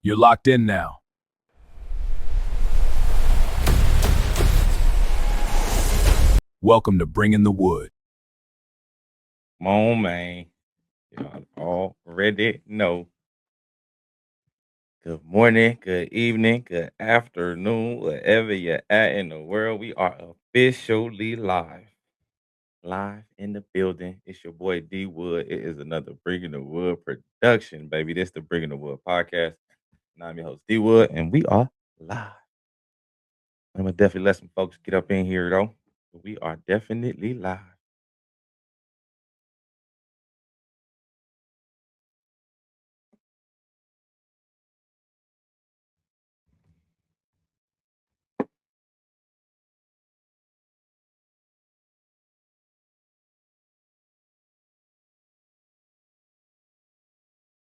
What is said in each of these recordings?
You're locked in now. Welcome to Bringing the Wood. Come on, man. Y'all already know. Good morning, good evening, good afternoon, wherever you're at in the world. We are officially live. Live in the building. It's your boy D Wood. It is another Bringing the Wood production, baby. This is the Bringing the Wood podcast. And I'm your host, D Wood, and we are live. I'm going to definitely let some folks get up in here, though. We are definitely live.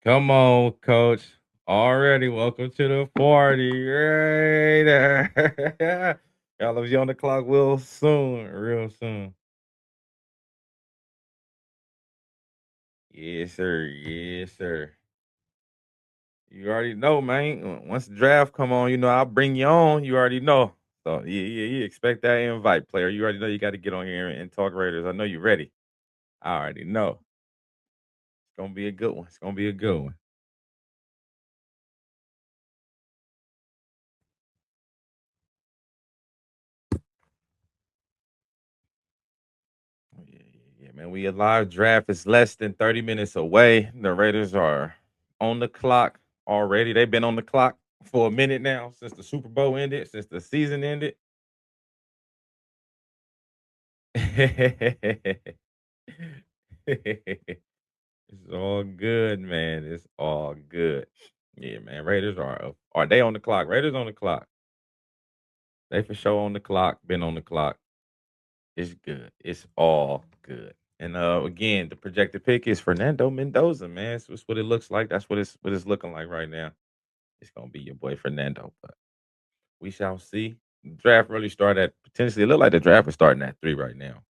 Come on, coach. Already, welcome to the party. Right there. Y'all will be on the clock real soon. Yes, sir. Yes, sir. You already know, man. Once the draft come on, I'll bring you on. You already know. So yeah. Expect that invite, player. You already know you got to get on here and talk Raiders. I know you're ready. I already know. It's gonna be a good one. It's gonna be a good one. Yeah, man. We a live draft. It's less than 30 minutes away. The Raiders are on the clock already. They've been on the clock for a minute now since the Super Bowl ended, since the season ended. It's all good, man. It's all good. Yeah, man. Raiders are they on the clock? Raiders on the clock. They for sure on the clock. Been on the clock. It's good. It's all good. And again, the projected pick is Fernando Mendoza, man. That's what it looks like. That's what it's looking like right now. It's gonna be your boy Fernando, but we shall see. The draft really started at potentially. It look like the draft is starting at 3 right now.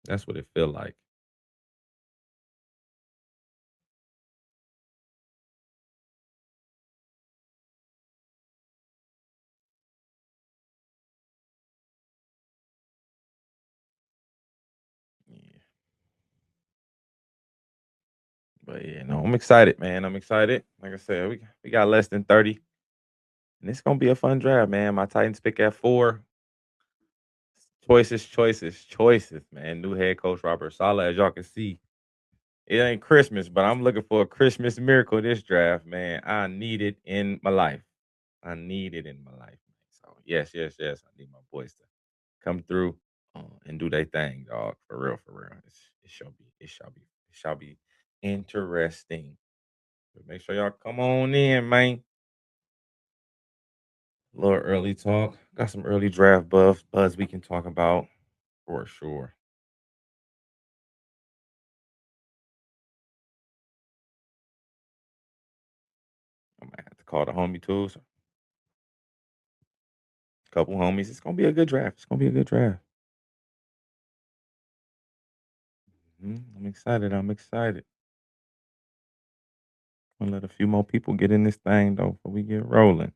That's what it feel like. Yeah. But yeah, no, I'm excited, man. I'm excited. Like I said, we got less than 30. And it's gonna be a fun draft, man. My Titans pick at 4. Choices, man. New head coach Robert Saleh, as y'all can see. It ain't Christmas, but I'm looking for a Christmas miracle this draft, man. I need it in my life. I need it in my life. So yes. I need my boys to come through and do their thing, dog. For real, for real. It shall be interesting. But make sure y'all come on in, man. A little early talk. Got some early draft buzz we can talk about for sure. I might have to call the homie too. So a couple homies. It's gonna be a good draft. It's gonna be a good draft. I'm excited. I'm excited. I'm gonna let a few more people get in this thing though before we get rolling.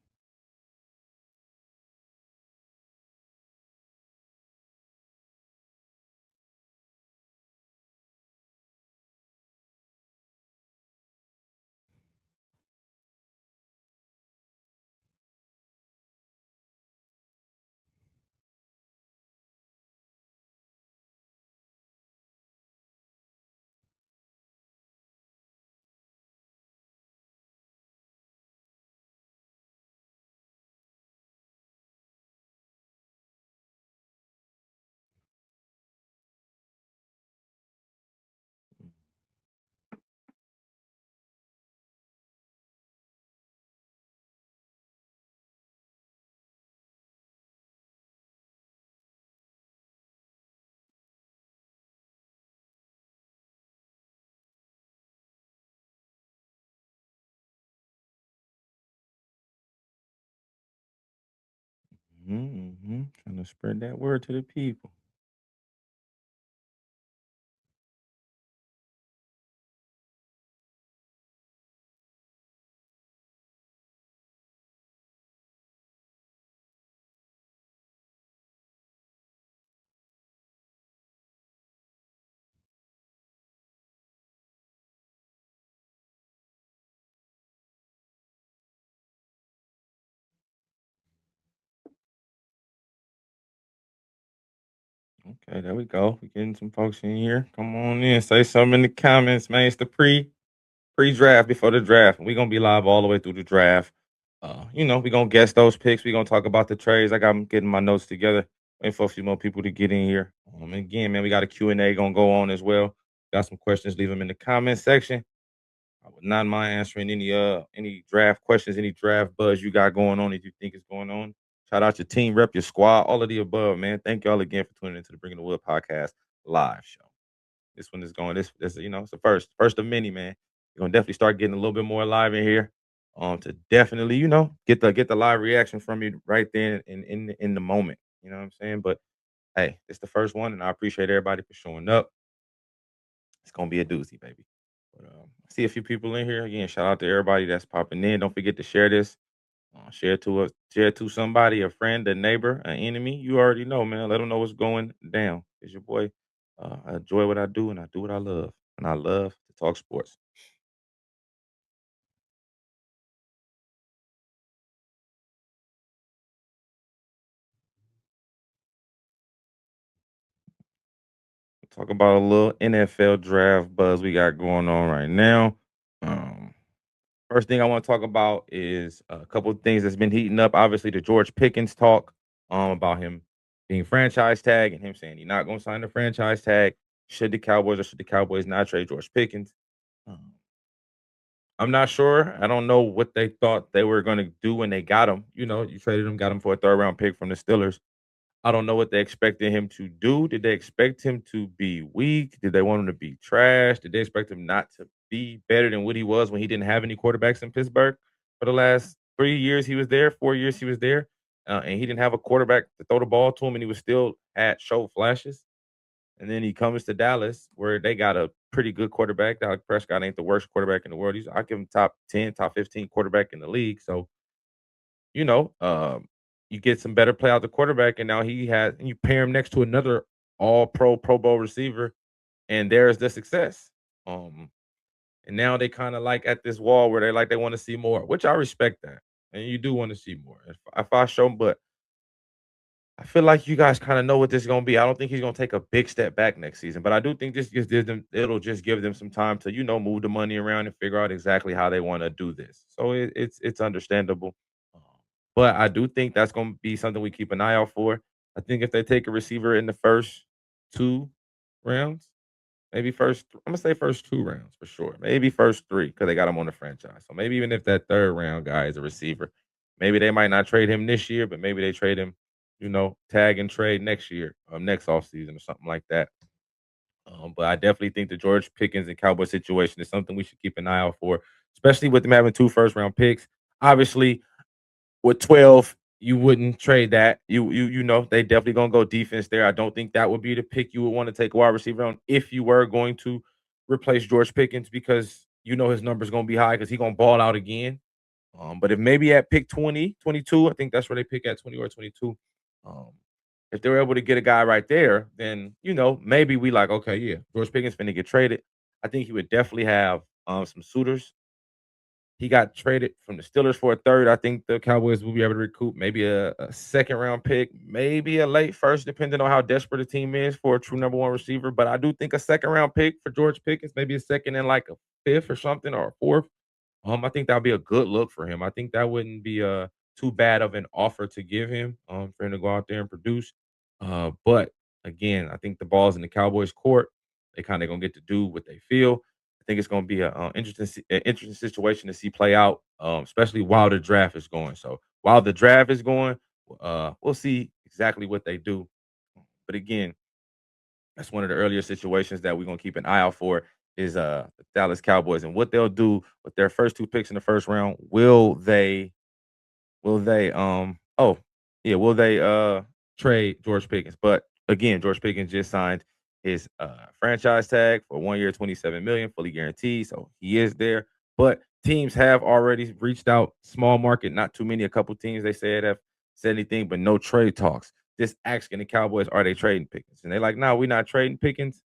Trying to spread that word to the people. Okay, there we go. We getting some folks in here. Come on in. Say something in the comments, man. It's the pre-draft before the draft. We're gonna be live all the way through the draft. We're gonna guess those picks. We're gonna talk about the trades. I'm getting my notes together. Waiting for a few more people to get in here. And again, man, we got a Q&A gonna go on as well. Got some questions, leave them in the comment section. I would not mind answering any draft questions, any draft buzz you got going on if you think is going on. Shout out your team, rep your squad, all of the above, man. Thank y'all again for tuning into the Bringing the Wood podcast live show. This one is going. This it's the first of many, man. You're gonna definitely start getting a little bit more live in here. To definitely, get the live reaction from you right there in the moment. You know what I'm saying? But hey, it's the first one, and I appreciate everybody for showing up. It's gonna be a doozy, baby. But I see a few people in here. Again, shout out to everybody that's popping in. Don't forget to share this. Share it to somebody, a friend, a neighbor, an enemy. You already know, man. Let them know what's going down. It's your boy. I enjoy what I do, and I do what I love, and I love to talk sports. Talk about a little NFL draft buzz we got going on right now. Um, First thing I want to talk about is a couple of things that's been heating up. Obviously, the George Pickens talk about him being franchise tag and him saying he's not going to sign the franchise tag. Should the Cowboys or should the Cowboys not trade George Pickens? Um, I'm not sure. I don't know what they thought they were going to do when they got him. You traded him, got him for a third round pick from the Steelers. I don't know what they expected him to do. Did they expect him to be weak? Did they want him to be trash? Did they expect him not to be better than what he was when he didn't have any quarterbacks in Pittsburgh for the last 3 years he was there, 4 years he was there, and he didn't have a quarterback to throw the ball to him, and he was still at show flashes. And then he comes to Dallas, where they got a pretty good quarterback. Dak Prescott ain't the worst quarterback in the world. I give him top 10, top 15 quarterback in the league. So you know, um, you get some better play out the quarterback, and now and you pair him next to another all pro, Pro Bowl receiver, and there's the success. Um, and now they kind of like at this wall where they want to see more, which I respect that. And you do want to see more. If I show, but I feel like you guys kind of know what this is going to be. I don't think he's going to take a big step back next season, but I do think this just gives them. It'll just give them some time to move the money around and figure out exactly how they want to do this. So it's understandable, um, but I do think that's going to be something we keep an eye out for. I think if they take a receiver in the first 2 rounds, maybe I'm gonna say first 2 rounds for sure. Maybe first three because they got him on the franchise. So maybe even if that third round guy is a receiver, maybe they might not trade him this year, but maybe they trade him, tag and trade next year, next offseason or something like that. But I definitely think the George Pickens and Cowboy situation is something we should keep an eye out for, especially with them having 2 first round picks. Obviously, with 12, you wouldn't trade that. They definitely gonna go defense there. I don't think that would be the pick you would want to take a wide receiver on if you were going to replace George Pickens because his number's gonna be high because he's gonna ball out again. But if maybe at pick 20, 22, I think that's where they pick at 20 or 22. Um, if they were able to get a guy right there, then maybe we like, okay, yeah, George Pickens finna get traded. I think he would definitely have some suitors. He got traded from the Steelers for a third. I think the Cowboys will be able to recoup maybe a second round pick, maybe a late first, depending on how desperate the team is for a true number one receiver. But I do think a second round pick for George Pickens, maybe a second and like a fifth or something or a fourth. I think that would be a good look for him. I think that wouldn't be too bad of an offer to give him for him to go out there and produce. But again, I think the ball's in the Cowboys' court. They kind of gonna get to do what they feel. I think it's gonna be a interesting situation to see play out, especially while the draft is going. So while the draft is going, we'll see exactly what they do. But again, that's one of the earlier situations that we're gonna keep an eye out for is the Dallas Cowboys and what they'll do with their first 2 picks in the first round. Will they trade George Pickens? But again, George Pickens just signed his franchise tag for 1 year, 27 million, fully guaranteed. So he is there. But teams have already reached out, small market, not too many, a couple teams they said have said anything, but no trade talks. Just asking the Cowboys, are they trading Pickens? And they're like, no, we're not trading Pickens,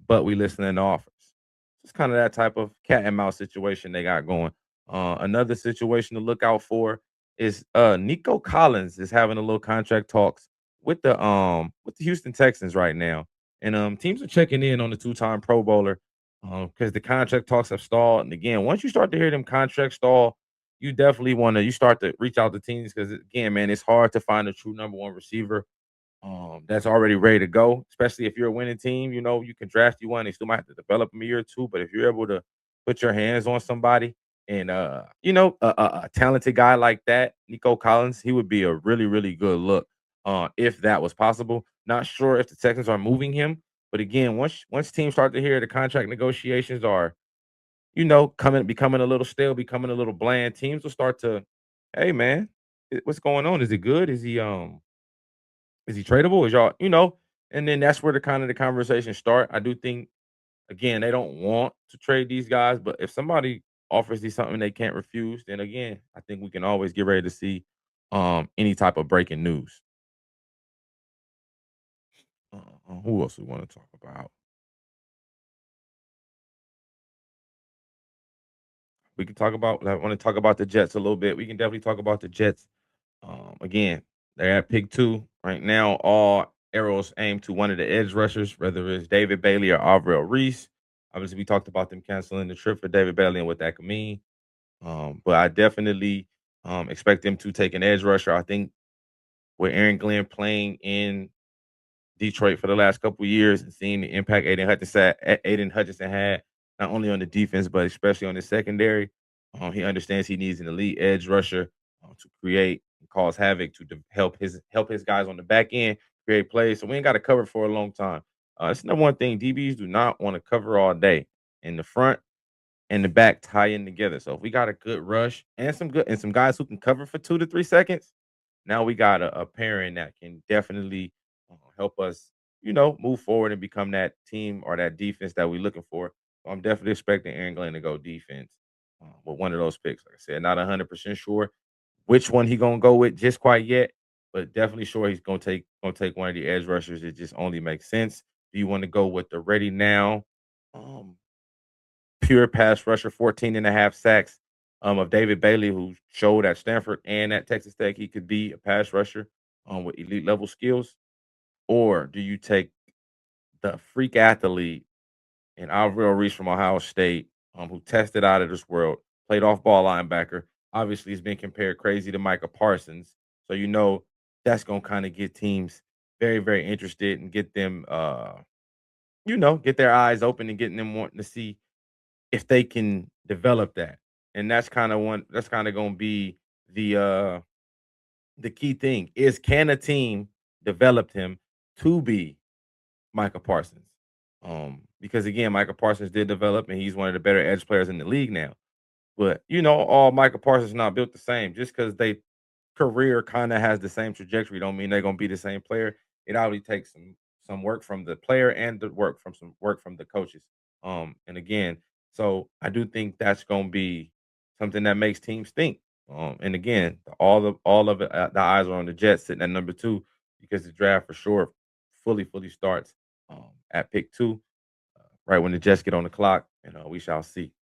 but we listening to offers. It's kind of that type of cat and mouse situation they got going. Another situation to look out for is Nico Collins is having a little contract talks with the Houston Texans right now, and teams are checking in on the two-time Pro Bowler because the contract talks have stalled. And again, once you start to hear them contracts stall, you definitely want to you start to reach out to teams because again, man, it's hard to find a true number one receiver that's already ready to go, especially if you're a winning team. You know, you can draft you one. They still might have to develop them a year or two, but if you're able to put your hands on somebody and a talented guy like that, Nico Collins, he would be a really, really good look if that was possible. Not sure if the Texans are moving him, but again, once teams start to hear the contract negotiations are, becoming a little stale, becoming a little bland, teams will start to, hey man, what's going on? Is it good? Is he tradable? Is y'all, and then that's where the conversation start. I do think again they don't want to trade these guys, but if somebody offers these something they can't refuse, then again, I think we can always get ready to see any type of breaking news. Who else we want to talk about? We can talk about. I want to talk about the Jets a little bit. We can definitely talk about the Jets. Again, they're at pick 2 right now. All arrows aim to one of the edge rushers, whether it's David Bailey or Avril Reese. Obviously, we talked about them canceling the trip for David Bailey and what that could mean. But I definitely expect them to take an edge rusher. I think with Aaron Glenn playing in Detroit for the last couple of years and seeing the impact Aiden Hutchinson had not only on the defense but especially on the secondary. He understands he needs an elite edge rusher to create and cause havoc to help his guys on the back end create plays. So we ain't got to cover for a long time. It's the number one thing. DBs do not want to cover all day. In the front and the back tie in together. So if we got a good rush and some guys who can cover for 2 to 3 seconds, now we got a pairing that can definitely help us, move forward and become that team or that defense that we're looking for. So I'm definitely expecting Aaron Glenn to go defense with one of those picks. Like I said, not 100% sure which one he gonna go with just quite yet, but definitely sure he's gonna take one of the edge rushers. It just only makes sense. Do you want to go with the ready now? Um, Pure pass rusher, 14 and a half sacks of David Bailey, who showed at Stanford and at Texas Tech he could be a pass rusher with elite level skills? Or do you take the freak athlete and Avril Reese from Ohio State, who tested out of this world, played off ball linebacker? Obviously, he's been compared crazy to Micah Parsons. So, that's going to kind of get teams very, very interested and get them, get their eyes open and getting them wanting to see if they can develop that. And that's kind of gonna be the key thing is can a team develop him to be Micah Parsons? Because again, Micah Parsons did develop and he's one of the better edge players in the league now. But all Micah Parsons not built the same. Just because they career kind of has the same trajectory don't mean they're gonna be the same player. It obviously takes some work from the player and some work from the coaches. And again, so I do think that's gonna be something that makes teams think. And again, all of it, the eyes are on the Jets sitting at number 2 because the draft for sure fully starts at pick 2, right when the Jets get on the clock, and we shall see.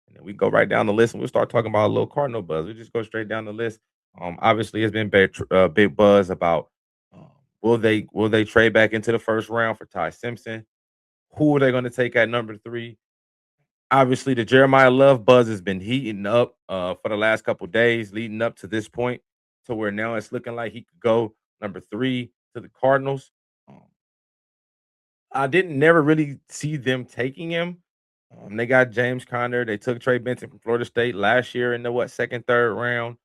And then we go right down the list and we'll start talking about a little Cardinal buzz. We just go straight down the list. Obviously, it's been big buzz about will they trade back into the first round for Ty Simpson? Who are they going to take at number 3? Obviously, the Jeremiah Love buzz has been heating up for the last couple days, leading up to this point, to where now it's looking like he could go number 3 to the Cardinals. Um, I didn't never really see them taking him. They got James Conner. They took Trey Benson from Florida State last year in the second, third round.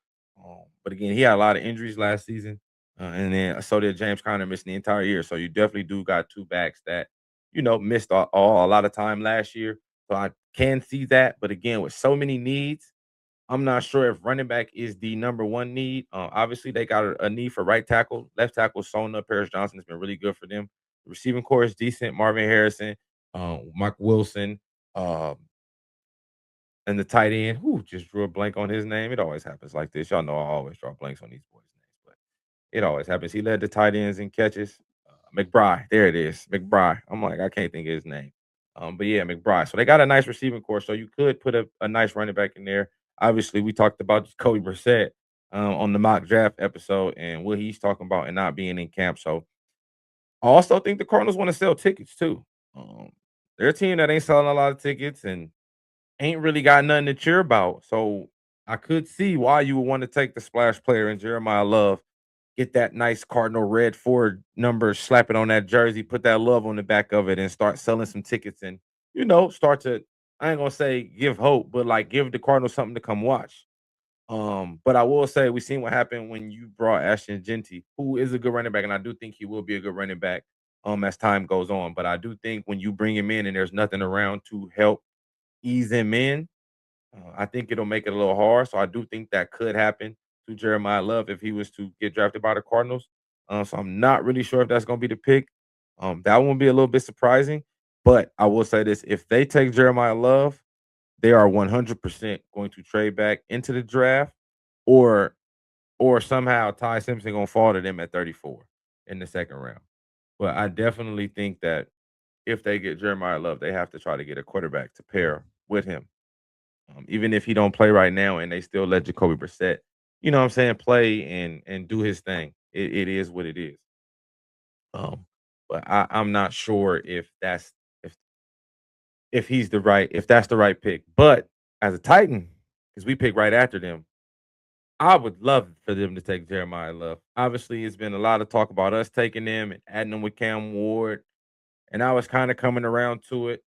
But again, he had a lot of injuries last season, and then so did James Conner, missing the entire year. So you definitely do got two backs that missed a lot of time last year. So I can see that. But again, with so many needs, I'm not sure if running back is the number one need. Obviously, they got a need for right tackle. Left tackle, Sona Paris Johnson has been really good for them. The receiving core is decent. Marvin Harrison, Mike Wilson, um, and the tight end, who just drew a blank on his name. It always happens like this. Y'all know I always draw blanks on these boys' names, but it always happens. He led the tight ends in catches. McBride, there it is, McBride. I'm like, I can't think of his name. But yeah, McBride. So they got a nice receiving core. So you could put a nice running back in there. Obviously, we talked about Jacoby Brissett. on the mock draft episode and what he's talking about and not being in camp. So I also think the Cardinals want to sell tickets too. Um, they're a team that ain't selling a lot of tickets and ain't really got nothing to cheer about. So I could see why you would want to take the splash player in Jeremiah Love, get that nice Cardinal red 4 number, slap it on that jersey, put that love on the back of it, and start selling some tickets and start to, I ain't gonna say give hope, but like give the Cardinals something to come watch. But I will say we seen what happened when you brought Ashton Genty, who is a good running back, and I do think he will be a good running back as time goes on. But I do think when you bring him in and there's nothing around to help ease him in, I think it'll make it a little hard. So I do think that could happen to Jeremiah Love if he was to get drafted by the Cardinals. So I'm not really sure if that's going to be the pick. That one be a little bit surprising. But I will say this: if they take Jeremiah Love, they are 100% going to trade back into the draft, or somehow Ty Simpson gonna fall to them at 34 in the second round. But I definitely think that if they get Jeremiah Love, they have to try to get a quarterback to pair with him. Even if he don't play right now and they still let Jacoby Brissett, what I'm saying, play and do his thing. It is what it is. Um, but I'm not sure if if that's the right pick. But as a Titan, because we pick right after them, I would love for them to take Jeremiah Love. Obviously, it's been a lot of talk about us taking them and adding them with Cam Ward, and I was kind of coming around to it.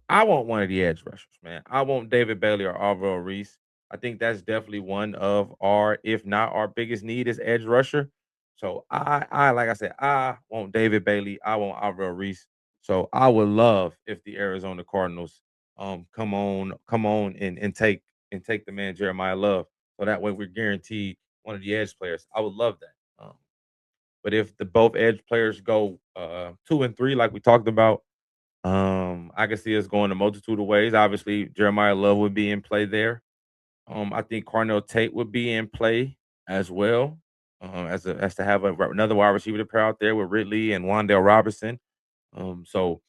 I want one of the edge rushers, man. I want David Bailey or Alvaro Reese. I think that's definitely one of our, if not our biggest need is edge rusher. So I like I said, I want David Bailey. I want Alvaro Reese. So I would love if the Arizona Cardinals come on and take the man Jeremiah Love. So that way we're guaranteed one of the edge players. I would love that. But if the both edge players go 2 and 3, like we talked about, I can see us going a multitude of ways. Obviously, Jeremiah Love would be in play there. I think Carnell Tate would be in play as well. As to have another wide receiver to pair out there with Ridley and Wandale Robinson. So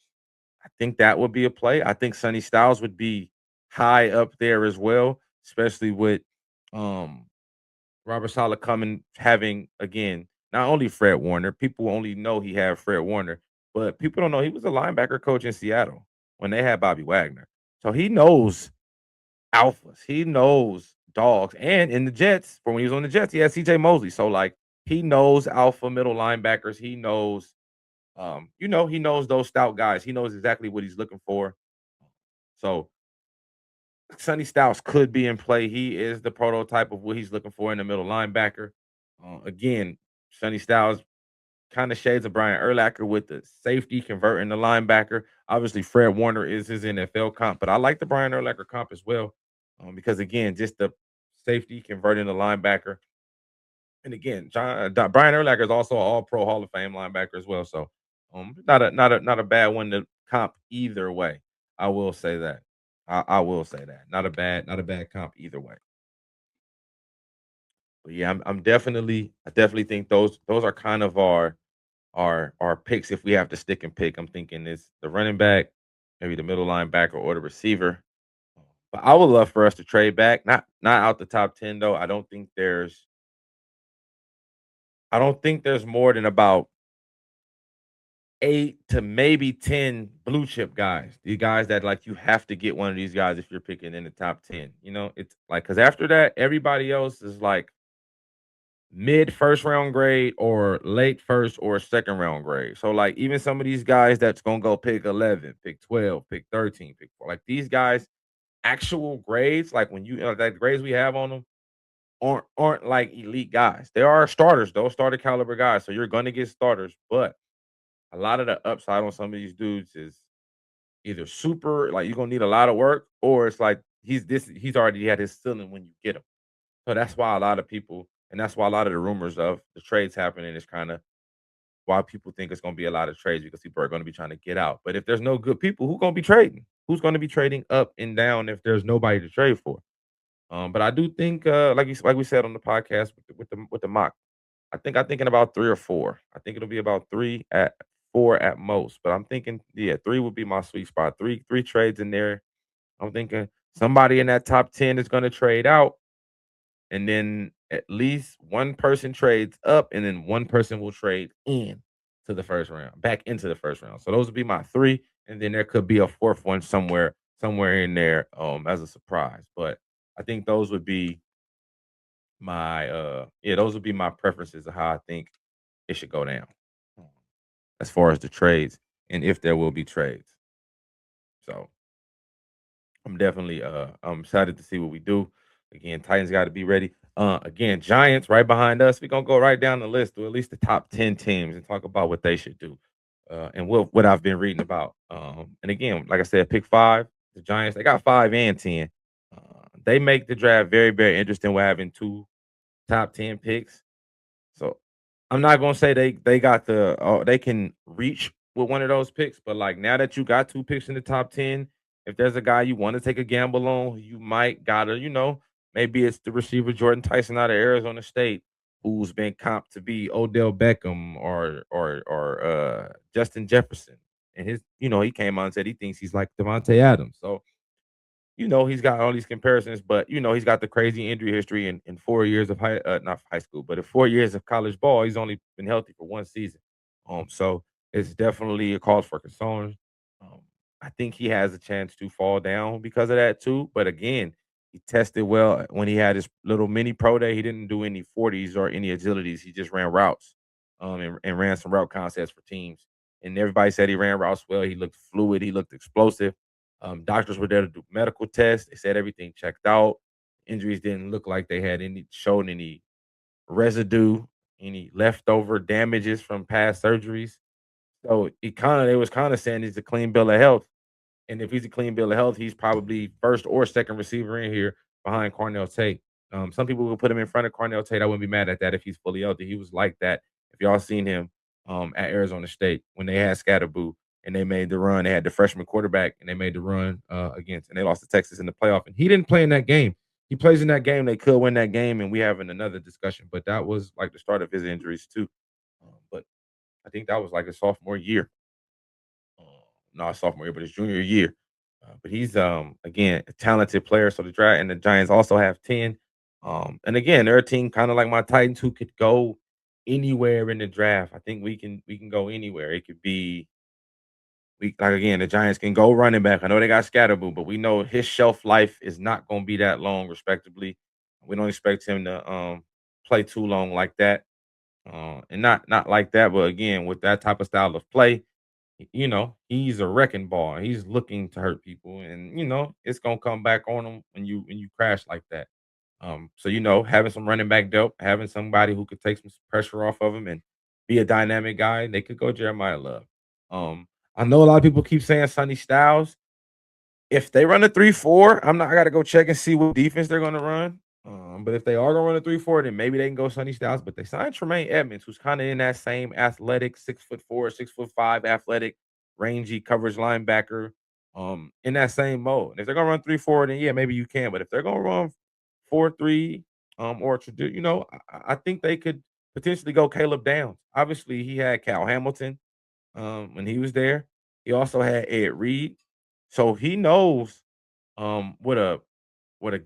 I think that would be a play. I think Sonny Styles would be high up there as well, especially with um Robert Saleh coming, having again not only Fred Warner. People only know he had Fred Warner, but people don't know he was a linebacker coach in Seattle when they had Bobby Wagner. So he knows alphas. He knows dogs. And in the Jets, for when he was on the Jets, he had CJ Mosley. So like he knows alpha middle linebackers. He knows he knows those stout guys. He knows exactly what he's looking for. So Sonny Styles could be in play. He is the prototype of what he's looking for in the middle linebacker. Again, Sonny Styles kind of shades of Brian Urlacher with the safety converting the linebacker. Obviously, Fred Warner is his NFL comp, but I like the Brian Urlacher comp as well because again, just the safety converting the linebacker. And again, Brian Urlacher is also an All-Pro Hall of Fame linebacker as well. So, not a bad one to comp either way. I will say that. I will say that. Not a bad comp either way. But yeah, I definitely think those are kind of our picks if we have to stick and pick. I'm thinking it's the running back, maybe the middle linebacker or the receiver. But I would love for us to trade back. Not out the top 10 though. I don't think there's more than about 8 to maybe 10 blue chip guys. The guys that like you have to get one of these guys if you're picking in the top 10. It's like cuz after that everybody else is like mid first round grade or late first or second round grade. So like even some of these guys that's going to go pick 11, pick 12, pick 13, pick 4. Like these guys actual grades like when the grades we have on them aren't like elite guys. They are starters, though, starter caliber guys. So you're going to get starters, but a lot of the upside on some of these dudes is either super like you're going to need a lot of work or it's like he's already had his ceiling when you get him. So that's why a lot of people, and that's why a lot of the rumors of the trades happening is kind of why people think it's going to be a lot of trades because people are going to be trying to get out. But if there's no good people, who's going to be trading? Who's going to be trading up and down if there's nobody to trade for? But I do think, like we said on the podcast with the mock, I'm thinking about 3 or 4. I think it'll be about 3 at 4 at most. But I'm thinking, yeah, 3 would be my sweet spot. Three trades in there. I'm thinking somebody in that top 10 is going to trade out, at least one person trades up, and then one person will trade in to the first round, back into the first round. So those would be my three, and then there could be a fourth one somewhere in there as a surprise. But I think those would be those would be my preferences of how I think it should go down as far as the trades and if there will be trades. So I'm definitely I'm excited to see what we do. Again, Titans got to be ready. Again, Giants right behind us. We're gonna go right down the list to at least the top 10 teams and talk about what they should do. And what I've been reading about. And again, like I said, pick five. The Giants, they got 5 and 10. They make the draft very, very interesting with having two top 10 picks. So I'm not gonna say they got they can reach with one of those picks, but like now that you got two picks in the top 10, if there's a guy you want to take a gamble on, you might gotta, maybe it's the receiver Jordan Tyson out of Arizona State, who's been comped to be Odell Beckham or Justin Jefferson. And he came out and said he thinks he's like Devontae Adams. So he's got all these comparisons, but he's got the crazy injury history in 4 years of not high school, but in 4 years of college ball, he's only been healthy for one season. So it's definitely a cause for concern. Um, I think he has a chance to fall down because of that too. But again, he tested well when he had his little mini pro day. He didn't do any 40s or any agilities. He just ran routes, and ran some route concepts for teams. And everybody said he ran routes well. He looked fluid. He looked explosive. Doctors were there to do medical tests. They said everything checked out. Injuries didn't look like they had shown any residue, any leftover damages from past surgeries. So they was kind of saying he's a clean bill of health. And if he's a clean bill of health, he's probably first or second receiver in here behind Cornell Tate. Some people will put him in front of Cornell Tate. I wouldn't be mad at that if he's fully healthy. He was like that. If y'all seen him at Arizona State when they had Scatterboo and they made the run, they had the freshman quarterback and they made the run against, and they lost to Texas in the playoff. And he didn't play in that game. He plays in that game. They could win that game, and we having another discussion. But that was like the start of his injuries too. But I think that was like his sophomore year. Uh, Not sophomore year, but his junior year. But he's again a talented player. So the draft and the Giants also have 10. And again, they're a team kind of like my Titans who could go anywhere in the draft. I think we can go anywhere. It could be we like again, the Giants can go running back. I know they got Scatterboo, but we know his shelf life is not gonna be that long, respectively. We don't expect him to play too long like that. And not like that, but again, with that type of style of play, he's a wrecking ball. He's looking to hurt people, and it's gonna come back on him when you crash like that. So having some running back depth, having somebody who could take some pressure off of him and be a dynamic guy, they could go Jeremiah Love. I know a lot of people keep saying Sonny Styles. If they run a 3-4, I gotta go check and see what defense they're gonna run. But if they are gonna run a 3-4, then maybe they can go Sonny Styles. But they signed Tremaine Edmonds, who's kind of in that same athletic, 6'4", 6'5", athletic, rangy coverage linebacker. In that same mode. And if they're gonna run 3-4, then yeah, maybe you can. But if they're gonna run 4-3, I think they could potentially go Caleb Downs. Obviously, he had Cal Hamilton when he was there. He also had Ed Reed. So he knows what a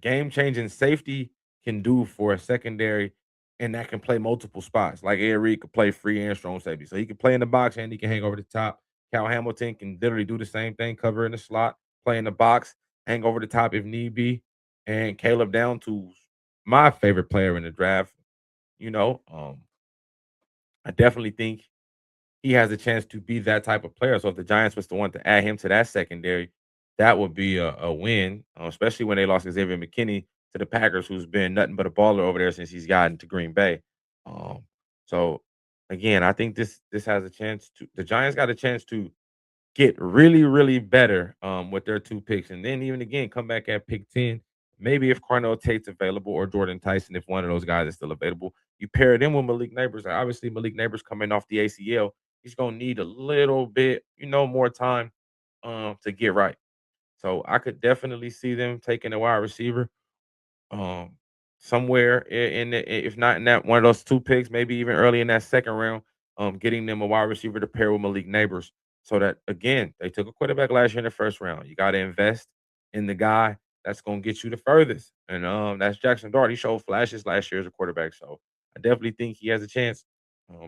game changing safety can do for a secondary, and that can play multiple spots. Like Ed Reed could play free and strong safety, so he can play in the box and he can hang over the top. Cal Hamilton can literally do the same thing, cover in the slot, play in the box, hang over the top if need be. And Caleb Downs, who's my favorite player in the draft, you know, um, I definitely think he has a chance to be that type of player. So if the Giants was to want to add him to that secondary, that would be a win, especially when they lost Xavier McKinney to the Packers, who's been nothing but a baller over there since he's gotten to Green Bay. Um, so again, I think this has a chance to the Giants got a chance to get really, really better with their two picks. And then even again, come back at pick 10. Maybe if Cornell Tate's available or Jordan Tyson, if one of those guys is still available, you pair them with Malik Neighbors. Obviously, Malik Neighbors coming off the ACL, he's gonna need a little bit, more time to get right. So I could definitely see them taking a wide receiver um, somewhere in if not in that one of those two picks, maybe even early in that second round, getting them a wide receiver to pair with Malik Neighbors. So that again, they took a quarterback last year in the first round. You got to invest in the guy that's gonna get you the furthest. And that's Jackson Dart. He showed flashes last year as a quarterback. So I definitely think he has a chance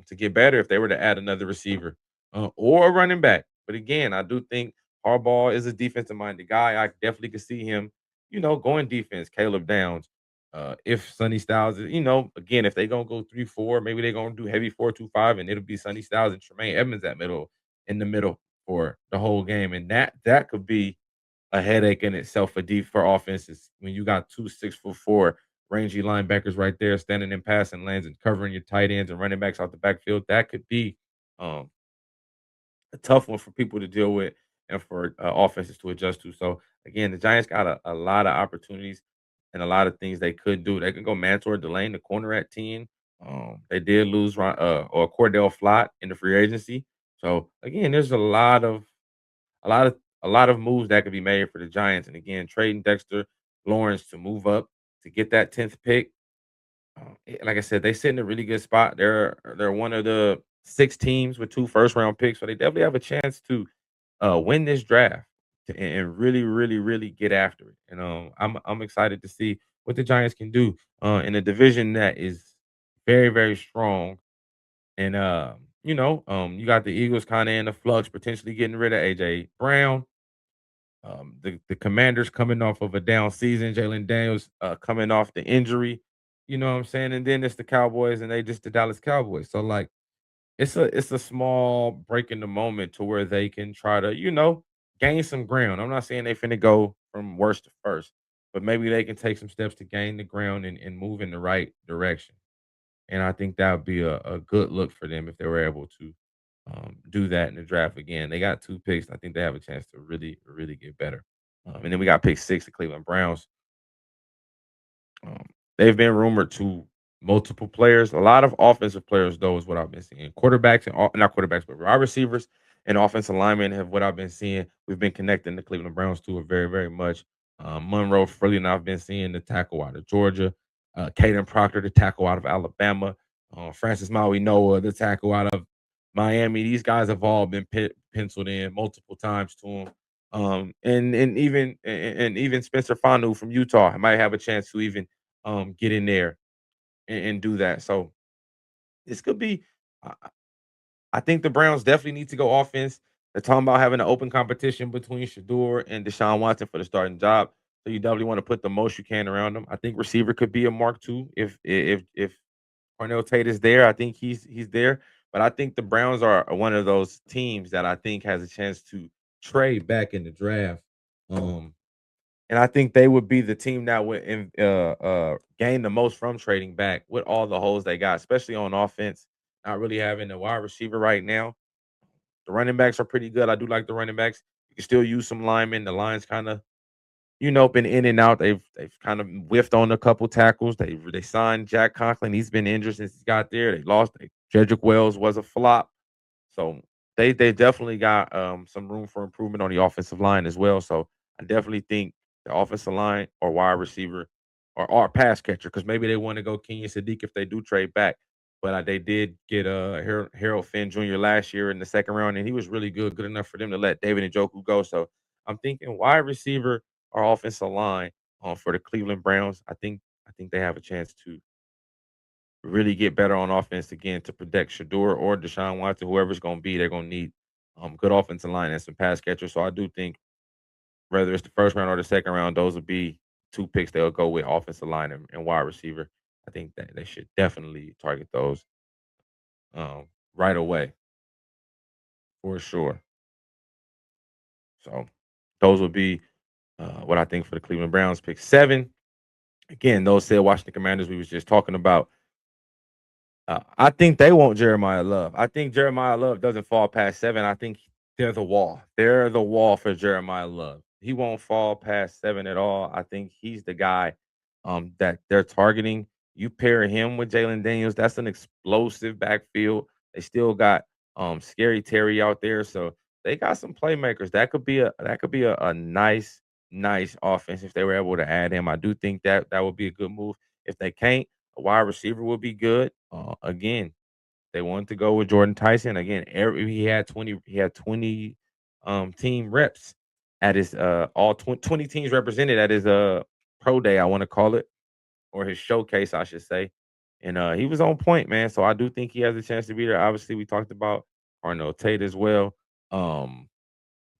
to get better if they were to add another receiver or a running back. But again, I do think Harbaugh is a defensive minded guy. I definitely could see him, going defense, Caleb Downs. If Sonny Styles is, again, if they gonna go 3-4, maybe they're gonna do heavy 4-2-5, and it'll be Sonny Styles and Tremaine Edmonds in the middle for the whole game. And that could be a headache in itself for offenses when you got two 6'4" rangy linebackers right there standing in passing lanes and covering your tight ends and running backs out the backfield. That could be um, a tough one for people to deal with and for offenses to adjust to. So again, the Giants got a lot of opportunities and a lot of things they could do. They can go Mantor Delane, the corner at 10. They did lose or Cordell Flott in the free agency. So again, there's a lot of a lot of moves that could be made for the Giants. And again, trading Dexter Lawrence to move up to get that 10th pick. Like I said, they sit in a really good spot. They're one of the 6 teams with 2 first-round picks, so they definitely have a chance to win this draft and really, really, really get after it. And I'm excited to see what the Giants can do in a division that is very, very strong. And you got the Eagles kind of in the flux, potentially getting rid of AJ Brown. The Commanders coming off of a down season, Jalen Daniels coming off the injury, you know what I'm saying? And then it's the Cowboys and they just the Dallas Cowboys. So like it's a small break in the moment to where they can try to, gain some ground. I'm not saying they finna go from worst to first, but maybe they can take some steps to gain the ground and move in the right direction. And I think that would be a good look for them if they were able to do that in the draft again. They got 2 picks. I think they have a chance to really, really get better. And then we got pick 6, the Cleveland Browns. Um, they've been rumored to multiple players. A lot of offensive players, though, is what I've been seeing. Quarterbacks and not quarterbacks, but wide receivers and offensive linemen have what I've been seeing. We've been connecting the Cleveland Browns to it very, very much. Monroe Freely, and I've been seeing the tackle out of Georgia. Caden Proctor, the tackle out of Alabama. Francis Maui Noah, the tackle out of Miami. These guys have all been penciled in multiple times to them. And even Spencer Fanu from Utah might have a chance to even get in there and do that. So this could be. I I think the Browns definitely need to go offense. They're talking about having an open competition between Shador and Deshaun Watson for the starting job. So you definitely want to put the most you can around them. I think receiver could be a mark too if Cornell Tate is there. I think he's there. But I think the Browns are one of those teams that I think has a chance to trade back in the draft. Um, and I think they would be the team that would gain the most from trading back with all the holes they got, especially on offense. Not really having a wide receiver right now. The running backs are pretty good. I do like the running backs. You can still use some linemen. The line's kind of, been in and out. They've kind of whiffed on a couple tackles. They signed Jack Conklin. He's been injured since he got there. They lost. Jedrick Wells was a flop. So they definitely got some room for improvement on the offensive line as well. So I definitely think the offensive line or wide receiver or pass catcher, because maybe they want to go Kenyon Sadiq if they do trade back. But they did get Harold Finn Jr. last year in the second round, and he was really good enough for them to let David Njoku go. So I'm thinking wide receiver or offensive line for the Cleveland Browns. I think they have a chance to really get better on offense again to protect Shador or Deshaun Watson, whoever's going to be. They're going to need good offensive line and some pass catchers. So I do think whether it's the first round or the second round, those will be 2 picks they'll go with offensive line and wide receiver. I think that they should definitely target those right away for sure. So those will be what I think for the Cleveland Browns. Pick 7. Again, those said Washington Commanders we was just talking about. I think they want Jeremiah Love. I think Jeremiah Love doesn't fall past 7. I think they're the wall. They're the wall for Jeremiah Love. He won't fall past 7 at all. I think he's the guy that they're targeting. You pair him with Jalen Daniels, that's an explosive backfield. They still got Scary Terry out there, so they got some playmakers. That could be a nice offense if they were able to add him. I do think that would be a good move. If they can't, a wide receiver would be good. Again, they wanted to go with Jordan Tyson. Again, he had 20 team reps at his all 20 teams represented at his pro day, I want to call it, or his showcase, I should say. And he was on point, man. So I do think he has a chance to be there. Obviously, we talked about Arnold Tate as well. Um,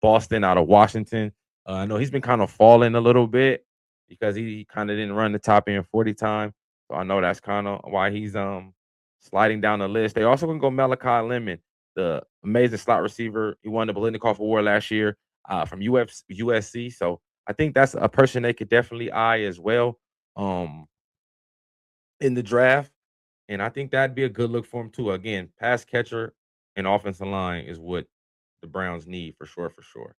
Boston out of Washington. I know he's been kind of falling a little bit because he kind of didn't run the top end 40 time. So I know that's kind of why he's sliding down the list. They also gonna go Malachi Lemon, the amazing slot receiver. He won the Biletnikoff Award last year from USC. So I think that's a person they could definitely eye as well um, in the draft. And I think that'd be a good look for him too. Again, pass catcher and offensive line is what the Browns need for sure, for sure.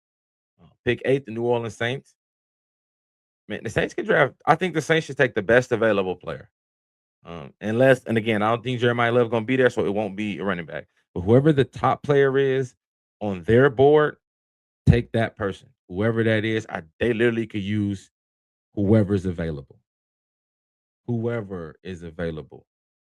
Pick 8, the New Orleans Saints. Man, the Saints can draft. I think the Saints should take the best available player. Unless, and again, I don't think Jeremiah Love gonna be there, so it won't be a running back. But whoever the top player is on their board, take that person. Whoever that is, they literally could use whoever's available. Whoever is available,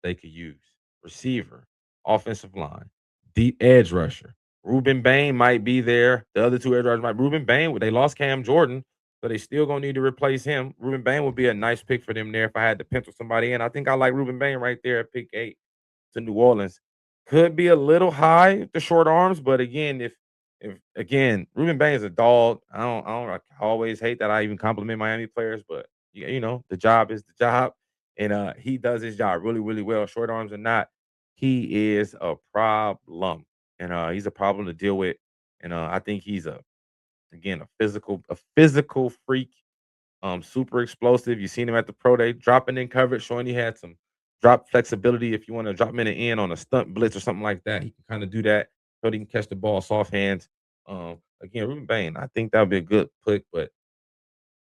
they could use. Receiver, offensive line, deep edge rusher. Ruben Bain might be there. The other two edge rushers might. Ruben Bain, they lost Cam Jordan, so they still gonna need to replace him. Ruben Bain would be a nice pick for them there if I had to pencil somebody in. I think I like Ruben Bain right there at pick 8 to New Orleans. Could be a little high with the short arms, but again, if again, Ruben Bain is a dog. I always hate that I even compliment Miami players, but yeah, the job is the job. And he does his job really, really well. Short arms or not, he is a problem. And he's a problem to deal with. And I think he's a physical freak, super explosive. You seen him at the pro day, dropping in coverage, showing he had some drop flexibility. If you want to drop him in the end on a stunt blitz or something like that, he can kind of do that. So he can catch the ball soft hands. Again, Ruben Bain, I think that would be a good pick, but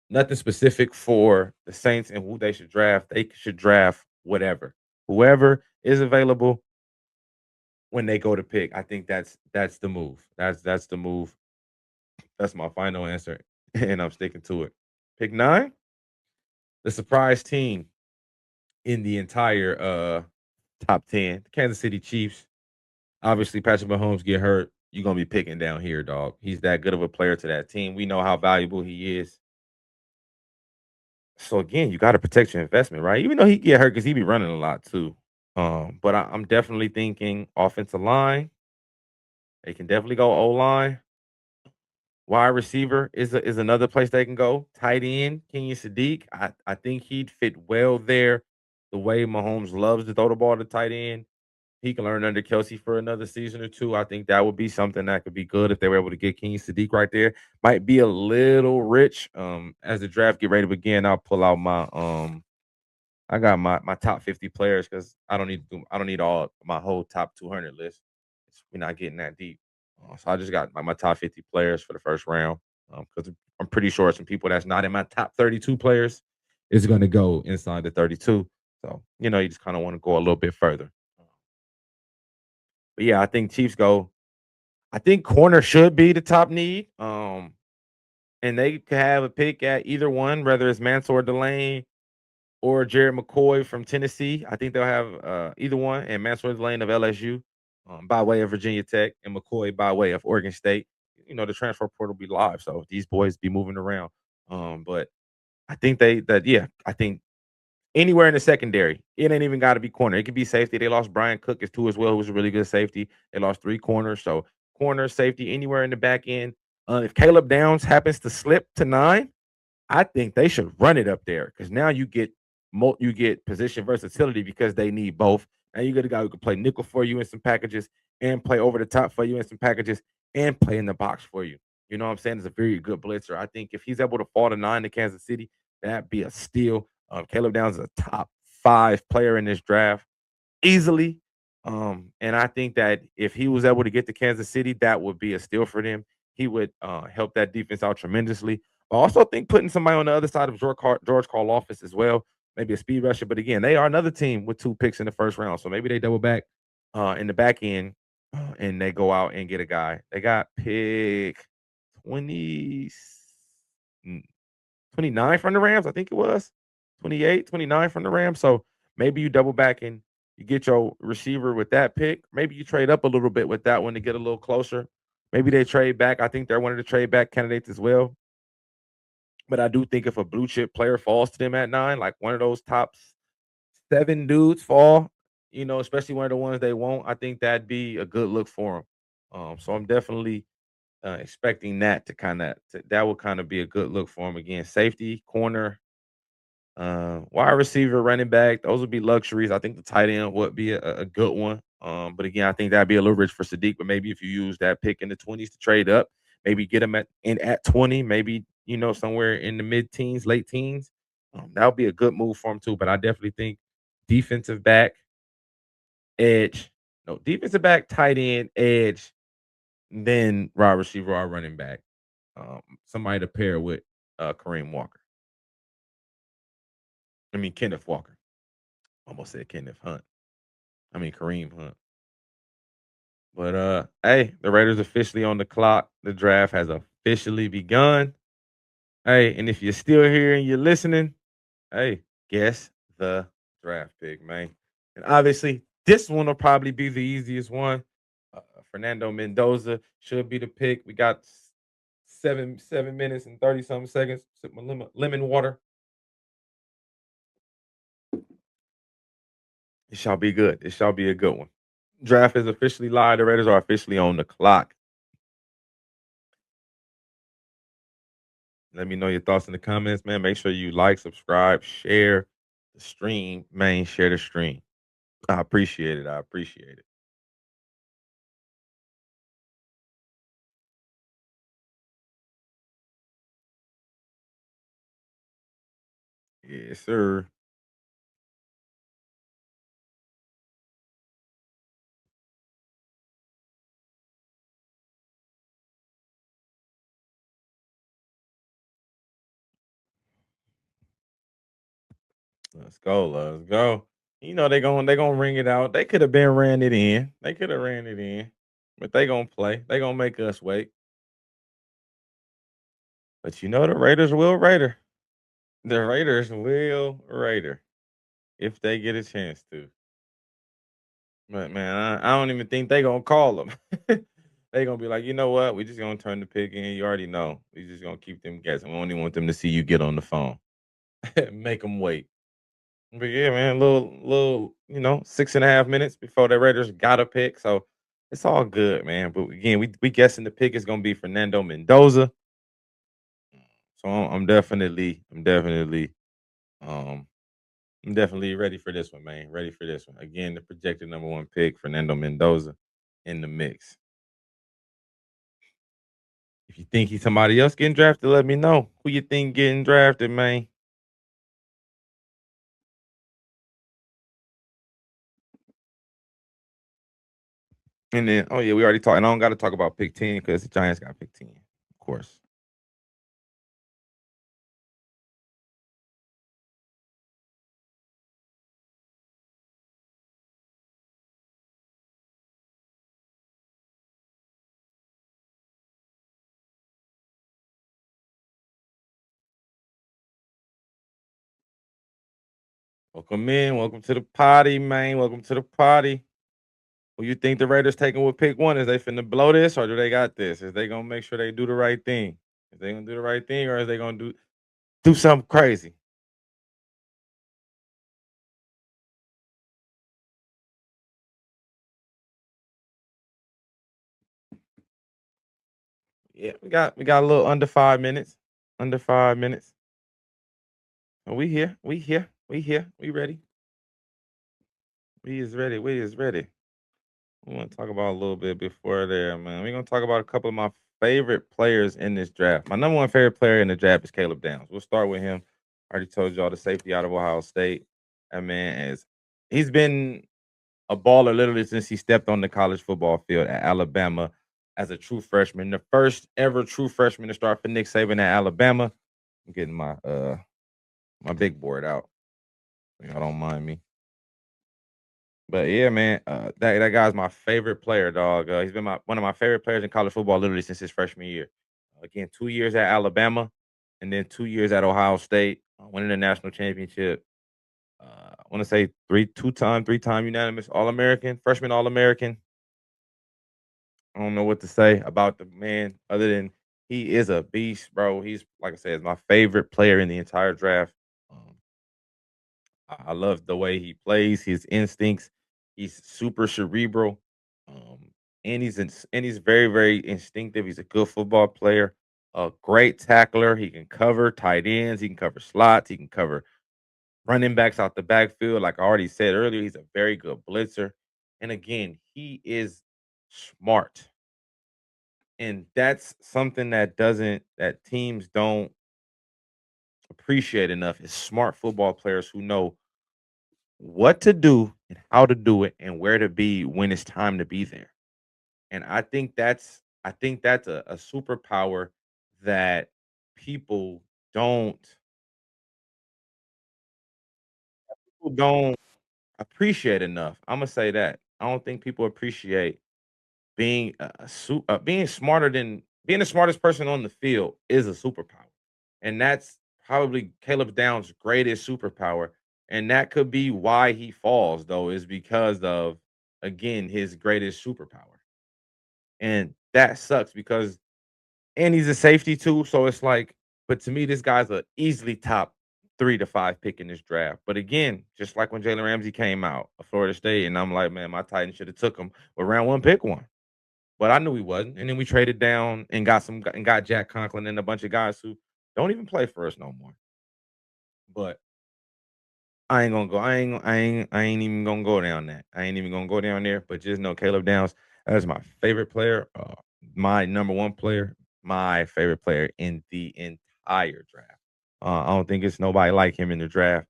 nothing specific for the Saints and who they should draft. They should draft whatever. Whoever is available when they go to pick. I think that's the move. That's the move. That's my final answer. And I'm sticking to it. Pick 9, the surprise team in the entire top 10, the Kansas City Chiefs. Obviously, Patrick Mahomes get hurt. You're gonna be picking down here, dog. He's that good of a player to that team. We know how valuable he is. So again, you got to protect your investment, right? Even though he get hurt because he be running a lot too. But I'm definitely thinking offensive line. They can definitely go O line. Wide receiver is another place they can go. Tight end, Kenyon Sadiq. I think he'd fit well there. The way Mahomes loves to throw the ball to tight end, he can learn under Kelsey for another season or two. I think that would be something that could be good if they were able to get Kenyon Sadiq right there. Might be a little rich. As the draft get ready to begin, I'll pull out I got my top 50 players because I don't need all my whole top 200 list. We're not getting that deep. So I just got my top 50 players for the first round because I'm pretty sure some people that's not in my top 32 players is going to go inside the 32. So you just kind of want to go a little bit further. But yeah, I think Chiefs go. I think corner should be the top need. And they could have a pick at either one, whether it's Mansour Delane or Jared McCoy from Tennessee. I think they'll have either one, and Mansour Lane of LSU by way of Virginia Tech, and McCoy by way of Oregon State. The transfer portal be live, so these boys be moving around. But I think I think anywhere in the secondary, it ain't even got to be corner. It could be safety. They lost Brian Cook as too as well, who was a really good safety. They lost 3 corners, so corner, safety, anywhere in the back end. If Caleb Downs happens to slip to 9, I think they should run it up there because now you get position versatility because they need both. And you get a guy who can play nickel for you in some packages and play over the top for you in some packages and play in the box for you. You know what I'm saying? It's a very good blitzer. I think if he's able to fall to 9 to Kansas City, that'd be a steal. Caleb Downs is a top 5 player in this draft easily. And I think that if he was able to get to Kansas City, that would be a steal for them. He would help that defense out tremendously. I also think putting somebody on the other side of George Karlaftis as well, maybe a speed rusher. But again, they are another team with 2 picks in the first round, so maybe they double back in the back end and they go out and get a guy. They got pick 20, 29 from the Rams, I think it was 28, 29 from the Rams. So maybe you double back and you get your receiver with that pick. Maybe you trade up a little bit with that one to get a little closer. Maybe they trade back. I think they're one of the trade back candidates as well. But I do think if a blue chip player falls to them at 9, like one of those top 7 dudes fall, especially one of the ones they won't, I think that'd be a good look for them. So I'm definitely expecting that to that will kind of be a good look for him again. Safety, corner, wide receiver, running back, those would be luxuries. I think the tight end would be a good one. But again, I think that'd be a little rich for Sadiq. But maybe if you use that pick in the 20s to trade up, maybe get him at 20, maybe somewhere in the mid teens, late teens. That would be a good move for him too. But I definitely think defensive back, edge, no defensive back, tight end, edge, then wide receiver or running back. Somebody to pair with Kareem Walker. I mean Kenneth Walker. Almost said Kenneth Hunt. I mean Kareem Hunt. But hey, the Raiders officially on the clock. The draft has officially begun. Hey, and if you're still here and you're listening, hey, guess the draft pick, man. And obviously, this one will probably be the easiest one. Fernando Mendoza should be the pick. We got 7 minutes and 30 something seconds. Sip my lemon water. It shall be good. It shall be a good one. Draft is officially live. The Raiders are officially on the clock. Let me know your thoughts in the comments, man. Make sure you like, subscribe, share the stream, man. Share the stream. I appreciate it. I appreciate it. Yes, sir. Let's go. Let's go. They gonna ring it out. They could have been ran it in. They could have ran it in, but they gonna play. They gonna make us wait. But the Raiders will Raider. The Raiders will Raider if they get a chance to. But man, I don't even think they gonna call them. They gonna be like, you know what? We just gonna turn the pick in. You already know. We just gonna keep them guessing. We only want them to see you get on the phone. Make them wait. But yeah, man, little, 6.5 minutes before the Raiders got a pick. So it's all good, man. But again, we guessing the pick is gonna be Fernando Mendoza. So um I'm definitely ready for this one, man. Ready for this one. Again, the projected number one pick, Fernando Mendoza, in the mix. If you think he's somebody else getting drafted, let me know. Who you think getting drafted, man? And then, oh yeah, we already talked. And I don't got to talk about pick 10 because the Giants got pick 10, of course. Welcome in. Welcome to the party, man. Welcome to the party. Who you think the Raiders taking with pick one? Is they finna blow this or do they got this? Is they gonna make sure they do the right thing? Is they gonna do the right thing or is they gonna do something crazy? Yeah, we got a little under 5 minutes. Under 5 minutes. We here. We here. We here. We ready. We is ready. We is ready. We want to talk about a little bit before there, man. We're gonna talk about a couple of my favorite players in this draft. My number one favorite player in the draft is Caleb Downs. We'll start with him. I already told y'all the safety out of Ohio State. That man is he's been a baller literally since he stepped on the college football field at Alabama as a true freshman. The first ever true freshman to start for Nick Saban at Alabama. I'm getting my big board out. Y'all don't mind me. But yeah, man, that guy's my favorite player, dog. He's been one of my favorite players in college football literally since his freshman year. Again, 2 years at Alabama, and then 2 years at Ohio State, winning the national championship. I want to say three-time unanimous All American, freshman All American. I don't know what to say about the man other than he is a beast, bro. He's like I said, my favorite player in the entire draft. Um, I love the way he plays, his instincts. He's super cerebral, um, and he's very very instinctive. He's a good football player, a great tackler. He can cover tight ends. He can cover slots. He can cover running backs out the backfield. Like I already said earlier, he's a very good blitzer. And again, he is smart. And that's something that teams don't appreciate enough is smart football players who know what to do and how to do it and where to be when it's time to be there. And I think that's a superpower that people don't people don't appreciate enough. I'm gonna say that. I don't think people appreciate being smarter than being the smartest person on the field is a superpower, and that's probably Caleb Downs' greatest superpower, and that could be why he falls though is because of again his greatest superpower, and that sucks because and he's a safety too, so it's like, but to me this guy's a easily top 3 to 5 pick in this draft. But again, just like when Jalen Ramsey came out of Florida State, and I'm like, man, my Titans should have took him, but round one, pick one. But I knew he wasn't, and then we traded down and got Jack Conklin and a bunch of guys who don't even play for us no more. But I ain't gonna go. I ain't even gonna go down that. I ain't even gonna go down there. But just know Caleb Downs. That is my favorite player. My number one player. My favorite player in the entire draft. I don't think it's nobody like him in the draft.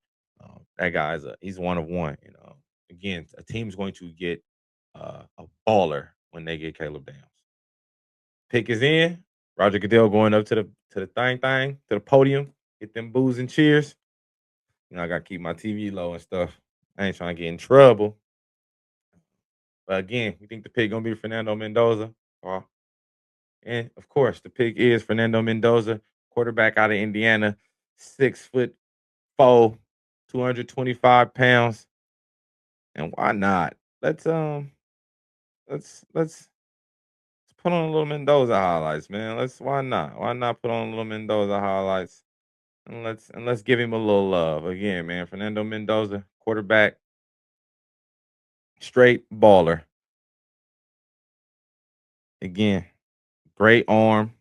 That guy's he's one of one. You know, again, a team's going to get a baller when they get Caleb Downs. Pick is in. Roger Goodell going up to the to the podium, get them boos and cheers. You know, I gotta keep my TV low and stuff. I ain't trying to get in trouble. But again, you think the pick gonna be Fernando Mendoza? And of course, the pick is Fernando Mendoza, quarterback out of Indiana, 6'4", 225 pounds. And why not? Let's put on a little Mendoza highlights, man. Let's why not? Why not put on a little Mendoza highlights? And let's give him a little love again, man. Fernando Mendoza, quarterback, straight baller. Again, great arm,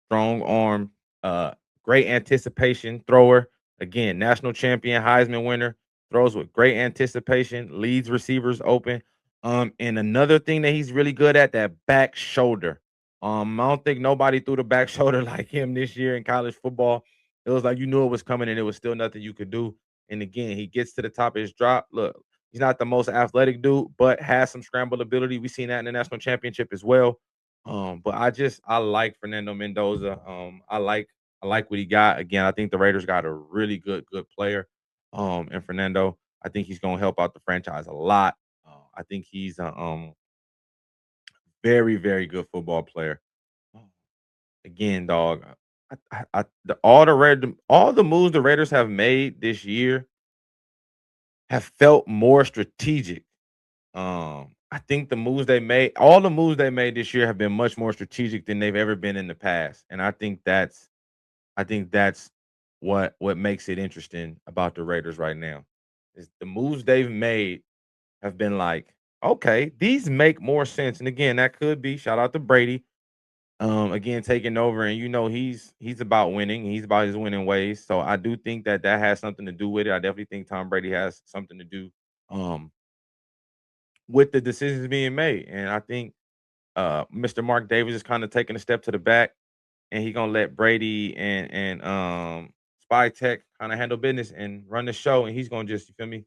strong arm, uh, great anticipation thrower. Again, national champion, Heisman winner, throws with great anticipation, leads receivers open. And another thing that he's really good at, that back shoulder. I don't think nobody threw the back shoulder like him this year in college football. It was like you knew it was coming and it was still nothing you could do. And again, he gets to the top of his drop. Look, he's not the most athletic dude, but has some scramble ability. We seen that in the national championship as well. But I like Fernando Mendoza. I like what he got. Again, I think the Raiders got a really good player. And Fernando, I think he's gonna help out the franchise a lot. I think he's a very, very good football player. Um, Again, dog, all the moves the Raiders have made this year have felt more strategic. I think all the moves they made this year have been much more strategic than they've ever been in the past. And I think that's what makes it interesting about the Raiders right now. Is the moves they've made have been like, okay, these make more sense. And again, that could be shout out to Brady. Again, taking over, and he's about winning. He's about his winning ways. So I do think that has something to do with it. I definitely think Tom Brady has something to do um with the decisions being made. And I think Mr. Mark Davis is kind of taking a step to the back, and he gonna let Brady and Spy Tech kind of handle business and run the show, and he's gonna just you feel me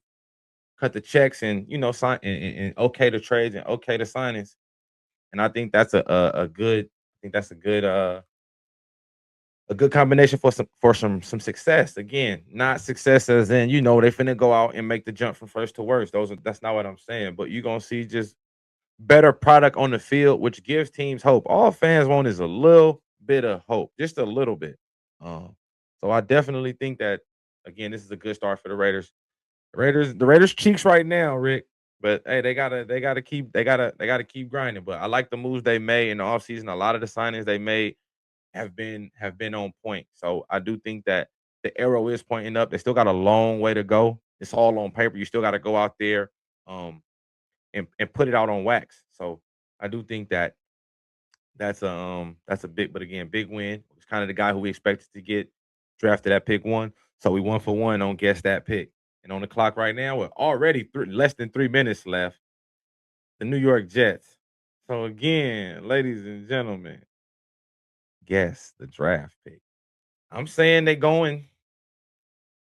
cut the checks and sign and okay the trades and okay the signings. And I think that's a good I think that's a good combination for some success. Again, not success as in they finna go out and make the jump from first to worst. That's not what I'm saying. But you're gonna see just better product on the field, which gives teams hope. All fans want is a little bit of hope, just a little bit. Um, so I definitely think that again, this is a good start for the Raiders. The Raiders cheeks right now, Rick. But hey, they gotta keep grinding. But I like the moves they made in the offseason. A lot of the signings they made have been on point. So I do think that the arrow is pointing up. They still got a long way to go. It's all on paper. You still got to go out there um and put it out on wax. So I do think that that's a big, but again, big win. It's kind of the guy who we expected to get drafted at pick 1. So we 1 for 1 on guess that pick. And on the clock right now, with already less than 3 minutes left, the New York Jets. So again, ladies and gentlemen, guess the draft pick. I'm saying they're going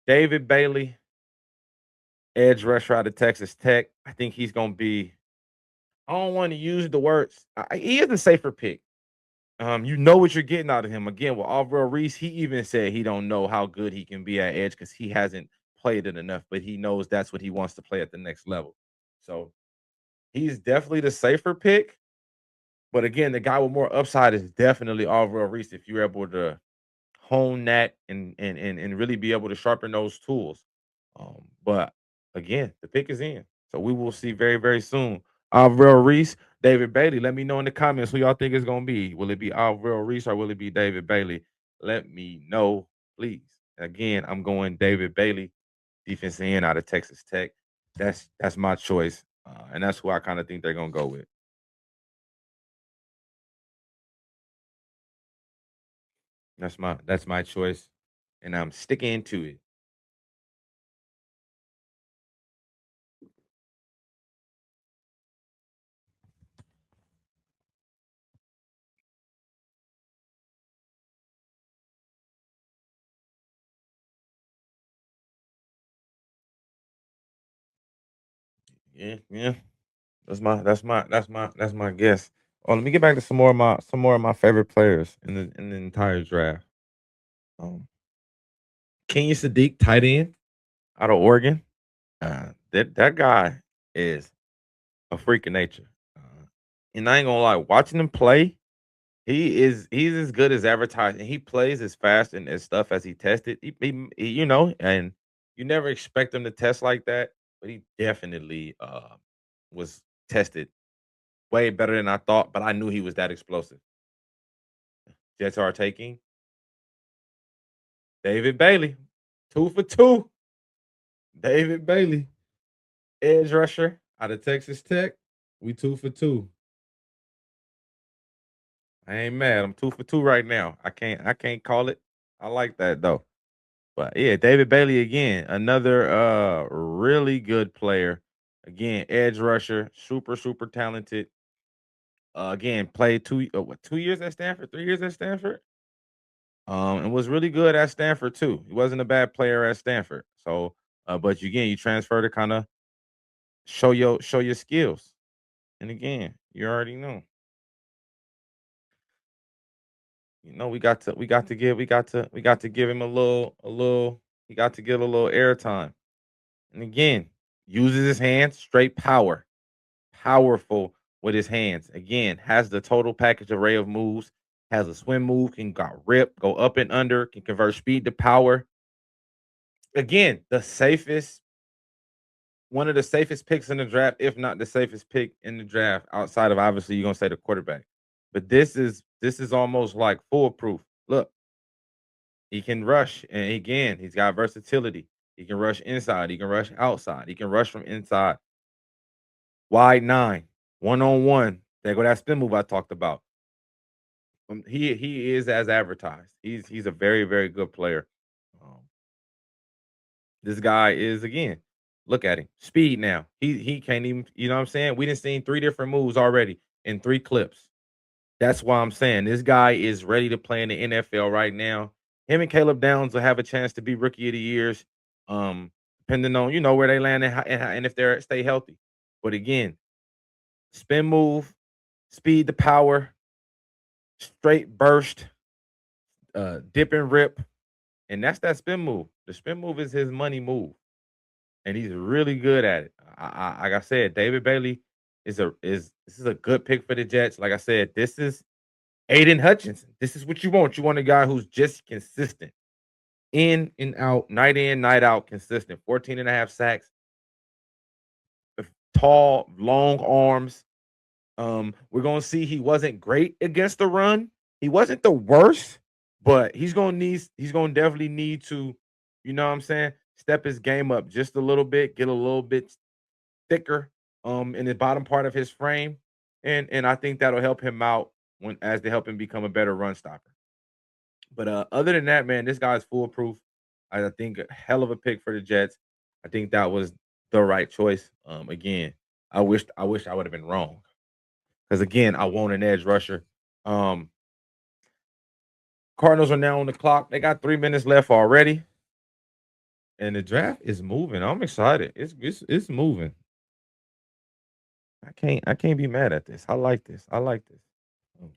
David Bailey, edge rusher out of Texas Tech. I think he's going to be. I don't want to use the words. He is a safer pick. You know what you're getting out of him. Again, with Alvaro Reese, he even said he don't know how good he can be at edge because he hasn't played it enough, but he knows that's what he wants to play at the next level. So he's definitely the safer pick. But again, the guy with more upside is definitely Alvaro Reese if you're able to hone that and really be able to sharpen those tools. But again, the pick is in. So we will see very, very soon. Alvaro Reese, David Bailey. Let me know in the comments who y'all think it's gonna be. Will it be Alvaro Reese or will it be David Bailey? Let me know, please. Again, I'm going David Bailey, defensive end out of Texas Tech. That's my choice. And that's who I kind of think they're gonna go with. That's my choice. And I'm sticking to it. Yeah, yeah. That's my guess. Oh, let me get back to some more of my favorite players in the entire draft. Um, Kenyon Sadiq, tight end out of Oregon. That guy is a freak of nature. And I ain't gonna lie, watching him play, he's as good as advertised, and he plays as fast and as stuff as he tested. And you never expect him to test like that, but he definitely was tested way better than I thought, but I knew he was that explosive. Jets are taking David Bailey. 2 for 2. David Bailey, edge rusher out of Texas Tech. We 2 for 2. I ain't mad. I'm 2 for 2 right now. I can't call it. I like that though. But yeah, David Bailey again, another really good player. Again, edge rusher, super, super talented. Again, played 2 years at Stanford, 3 years at Stanford. And was really good at Stanford too. He wasn't a bad player at Stanford. So, but again, you transfer to kind of show your skills. And again, you already know. We got to give him a little. He got to get a little airtime. And again, uses his hands, straight power, powerful with his hands. Again, has the total package array of moves. Has a swim move, can got rip, go up and under, can convert speed to power. Again, one of the safest picks in the draft, if not the safest pick in the draft, outside of obviously you're gonna say the quarterback. But this is almost like foolproof. Look, he can rush, and again, he's got versatility. He can rush inside, he can rush outside, he can rush from inside. Wide 9, 1-on-1. There go that spin move I talked about. He is as advertised. He's a very, very good player. Um, This guy is again. Look at him. Speed now. He can't even, you know what I'm saying? We done seen 3 different moves already in 3 clips. That's why I'm saying this guy is ready to play in the NFL right now. Him and Caleb Downs will have a chance to be rookie of the years, depending on where they land and if they stay healthy. But again, spin move, speed to power, straight burst, dip and rip, and that's that spin move. The spin move is his money move, and he's really good at it. Like I said, David Bailey this is a good pick for the Jets. Like I said, this is Aiden Hutchinson. This is what you want. You want a guy who's just consistent, in and out, night in, night out, consistent. 14 and a half sacks, tall, long arms. We're gonna see he wasn't great against the run. He wasn't the worst, but he's gonna definitely need to, you know what I'm saying, step his game up just a little bit, get a little bit thicker in the bottom part of his frame. And I think that'll help him out as to help him become a better run stopper. But other than that, man, this guy's foolproof. I think a hell of a pick for the Jets. I think that was the right choice. Again, I wish I would have been wrong. Because again, I want an edge rusher. Um, Cardinals are now on the clock. They got 3 minutes left already, and the draft is moving. I'm excited. It's moving. I can't be mad at this. I like this. I like this. I'm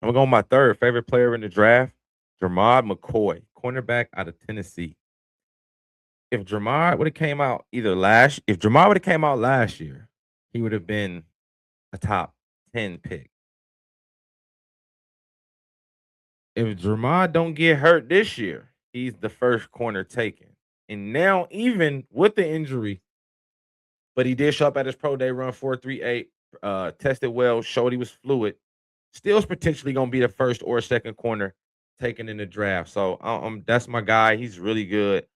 gonna go with my third favorite player in the draft, Jermod McCoy, cornerback out of Tennessee. If Jermod would have came out if Jermod would have came out last year, he would have been a top 10 pick. If Jermod don't get hurt this year, he's the first corner taken. And now, even with the injury, but he did show up at his pro day, run 4.38, tested well, showed he was fluid. Still is potentially going to be the first or second corner taken in the draft. So that's my guy. He's really good.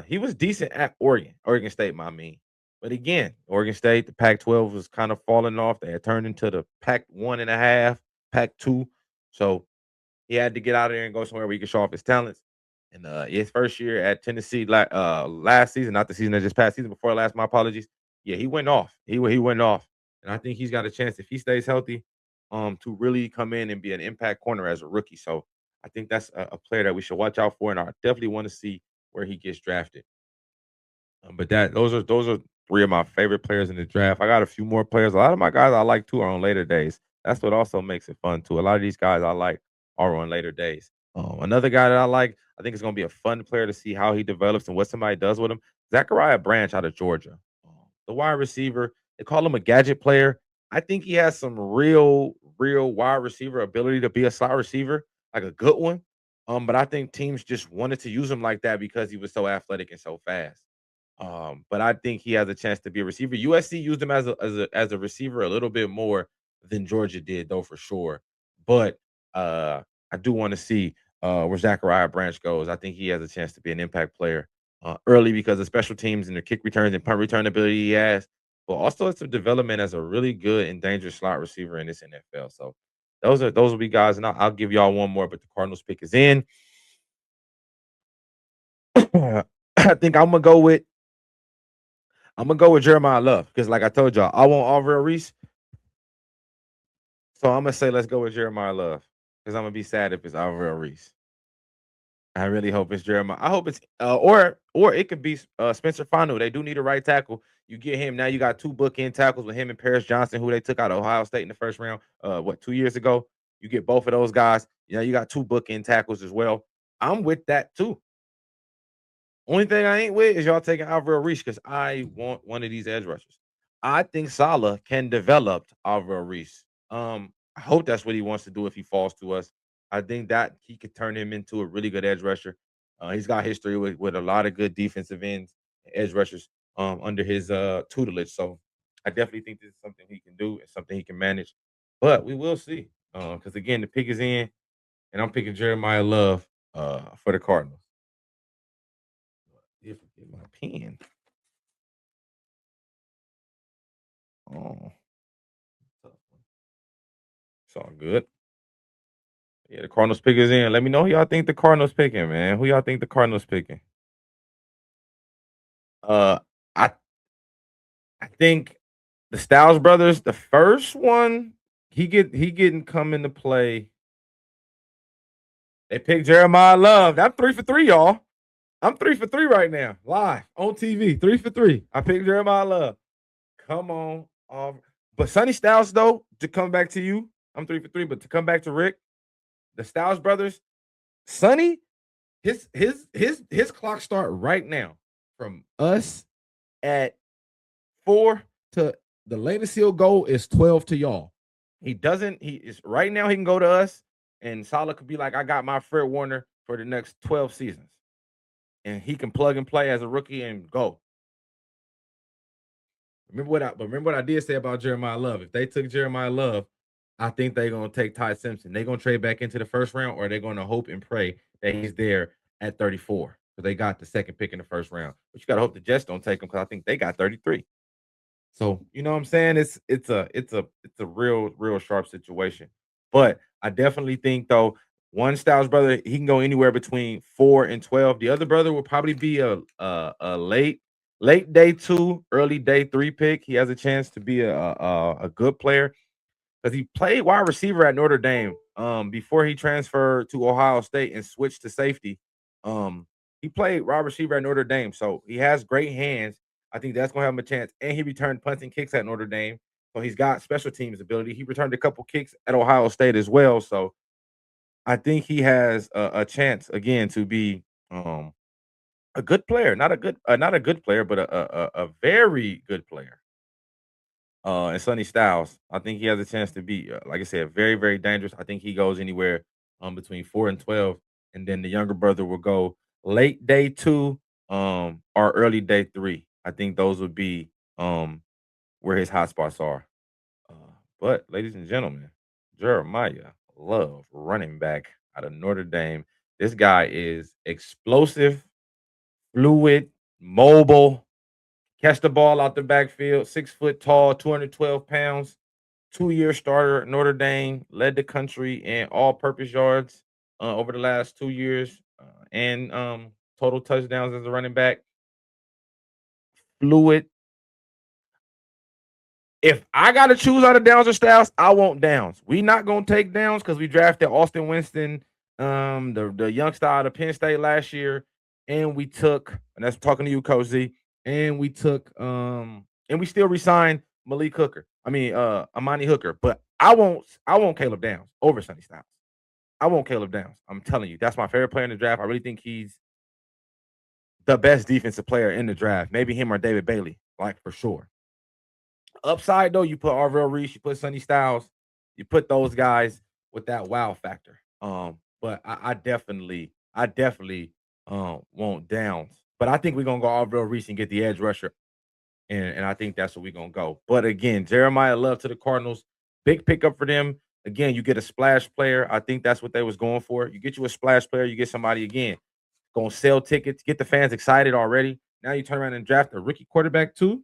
He was decent at Oregon State, I mean. But again, Oregon State, the Pac-12 was kind of falling off. They had turned into the Pac-1.5, Pac-2. So he had to get out of there and go somewhere where he could show off his talents. And his first year at Tennessee, last season, not the season that just passed, season before last, my apologies. Yeah, he went off. He went off, and I think he's got a chance if he stays healthy, to really come in and be an impact corner as a rookie. So I think that's a player that we should watch out for, and I definitely want to see where he gets drafted. But those are three of my favorite players in the draft. I got a few more players. A lot of my guys I like too are on later days. That's what also makes it fun too. A lot of these guys I like are on later days. Another guy that I like, I think it's going to be a fun player to see how he develops and what somebody does with him. Zachariah Branch out of Georgia, the wide receiver. They call him a gadget player. I think he has some real wide receiver ability to be a slot receiver, like a good one. But I think teams just wanted to use him like that because he was so athletic and so fast. But I think he has a chance to be a receiver. USC used him as a receiver a little bit more than Georgia did, though, for sure. But I do want to see where Zachariah Branch goes. I think he has a chance to be an impact player early because of special teams and the kick returns and punt return ability he has, but also it's a development as a really good and dangerous slot receiver in this NFL. So those will be guys, and I'll give y'all one more. But the Cardinals pick is in. I think I'm gonna go with Jeremiah Love because, like I told y'all, I want Alvaro Reese. So I'm gonna say let's go with Jeremiah Love because I'm gonna be sad if it's Alvaro Reese. I really hope it's Jeremiah. I hope it's or it could be Spencer Fanu. They do need a right tackle. You get him now. You got two bookend tackles with him and Paris Johnson, who they took out of Ohio State in the first round. 2 years ago? You get both of those guys. You got two bookend tackles as well. I'm with that too. Only thing I ain't with is y'all taking Alvaro Reese because I want one of these edge rushers. I think Salah can develop Alvaro Reese. I hope that's what he wants to do if he falls to us. I think that he could turn him into a really good edge rusher. He's got history with a lot of good defensive ends, edge rushers under his tutelage. So I definitely think this is something he can do and something he can manage. But we will see. Because again, the pick is in, and I'm picking Jeremiah Love for the Cardinals. If I get my pen. Oh, it's all good. Yeah, the Cardinals pick is in. Let me know who y'all think the Cardinals picking, man. Who y'all think the Cardinals picking? Uh, I I think the Styles brothers, the first one, he getting come into play. They picked Jeremiah Love. I'm 3 for 3, y'all. I'm 3 for 3 right now, live on TV. 3 for 3. I picked Jeremiah Love. Come on, but Sonny Styles though. To come back to you, I'm 3 for 3. But to come back to Rick, the Styles brothers, Sonny, his clock start right now from us at 4 to the latest he'll go is 12 to y'all. He doesn't. He is right now. He can go to us, and Salah could be like, I got my Fred Warner for the next 12 seasons, and he can plug and play as a rookie and go. remember what I did say about Jeremiah Love. If they took Jeremiah Love, I think they're gonna take Ty Simpson. They're gonna trade back into the first round, or they're gonna hope and pray that he's there at 34. So they got the second pick in the first round. But you gotta hope the Jets don't take him because I think they got 33. So, you know what I'm saying? It's a real sharp situation. But I definitely think though, one Styles brother, he can go anywhere between 4 and 12. The other brother will probably be a late day 2, early day 3 pick. He has a chance to be a good player because he played wide receiver at Notre Dame before he transferred to Ohio State and switched to safety. He played wide receiver at Notre Dame, so he has great hands. I think that's going to have him a chance. And he returned punts and kicks at Notre Dame, so he's got special teams ability. He returned a couple kicks at Ohio State as well, so I think he has a chance again to be a good player, not a good player, but a very good player. And Sonny Styles, I think he has a chance to be, like I said, very dangerous. I think he goes anywhere between 4 and 12, and then the younger brother will go late day 2 or early day 3. I think those would be where his hot spots are. But ladies and gentlemen, Jeremiah Love, running back out of Notre Dame. This guy is explosive, fluid, mobile, catch the ball out the backfield, 6 foot tall, 212 pounds, 2-year starter at Notre Dame, led the country in all-purpose yards over the last 2 years, and total touchdowns as a running back. Fluid. If I got to choose out of Downs or Styles, I want Downs. We not gonna take Downs because we drafted Austin Winston, the youngster out of Penn State last year, and we took, and that's talking to you, Coach Z, and we took, and we still resigned Malik Hooker. I mean, Amani Hooker, but I want Caleb Downs over Sonny Styles. I want Caleb Downs. I'm telling you, that's my favorite player in the draft. I really think he's the best defensive player in the draft. Maybe him or David Bailey, like for sure. Upside though, you put Arvell Reese, you put Sonny Styles, you put those guys with that wow factor. But I definitely want Downs. But I think we're gonna go Arvell Reese and get the edge rusher, and I think that's what we're gonna go. But again, Jeremiah Love to the Cardinals, big pickup for them. Again, you get a splash player. I think that's what they was going for. You get you a splash player, you get somebody again gonna sell tickets, get the fans excited already. Now you turn around and draft a rookie quarterback too.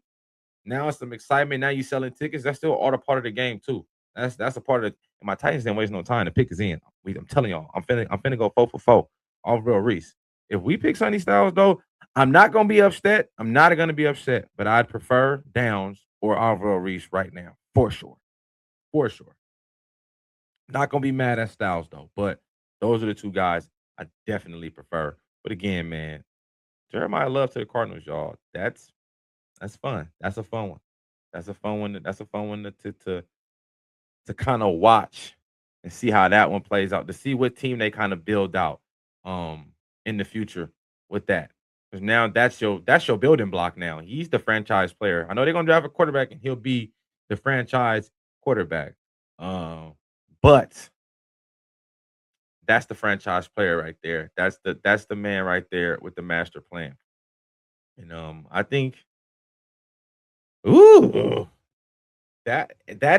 Now it's some excitement. Now you selling tickets. That's still all a part of the game too. That's a part of it. And my Titans didn't waste no time. The pick is in. I'm telling y'all, I'm finna go 4 for 4 off Real Reese. If we pick Sonny Styles though, I'm not gonna be upset. I'm not gonna be upset, but I'd prefer Downs or Alvaro Reese right now, for sure. For sure. Not gonna be mad at Styles though, but those are the two guys I definitely prefer. But again, man, Jeremiah Love to the Cardinals, y'all. That's fun. That's a fun one. That's a fun one. That's a fun one to kind of watch and see how that one plays out. To see what team they kind of build out in the future with that. Because now that's your building block. Now he's the franchise player. I know they're gonna drive a quarterback and he'll be the franchise quarterback. Um, but that's the franchise player right there. That's the man right there with the master plan. And I think, ooh, that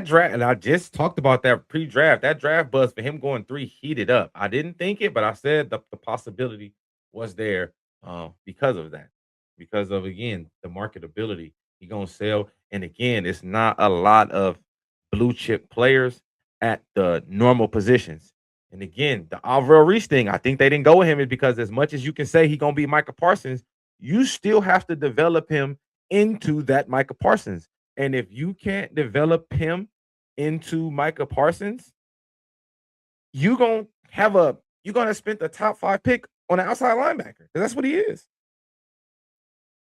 draft, and I just talked about that pre-draft. That draft buzz for him going 3 heated up. I didn't think it, but I said the possibility was there because of that. Because of again the marketability. He gonna sell. And again, it's not a lot of blue chip players at the normal positions. And again, the Alvaro Reese thing, I think they didn't go with him is because as much as you can say he gonna be Micah Parsons, you still have to develop him into that Micah Parsons. And if you can't develop him into Micah Parsons, you gonna you're gonna spend the top 5 pick on an outside linebacker. 'Cause that's what he is.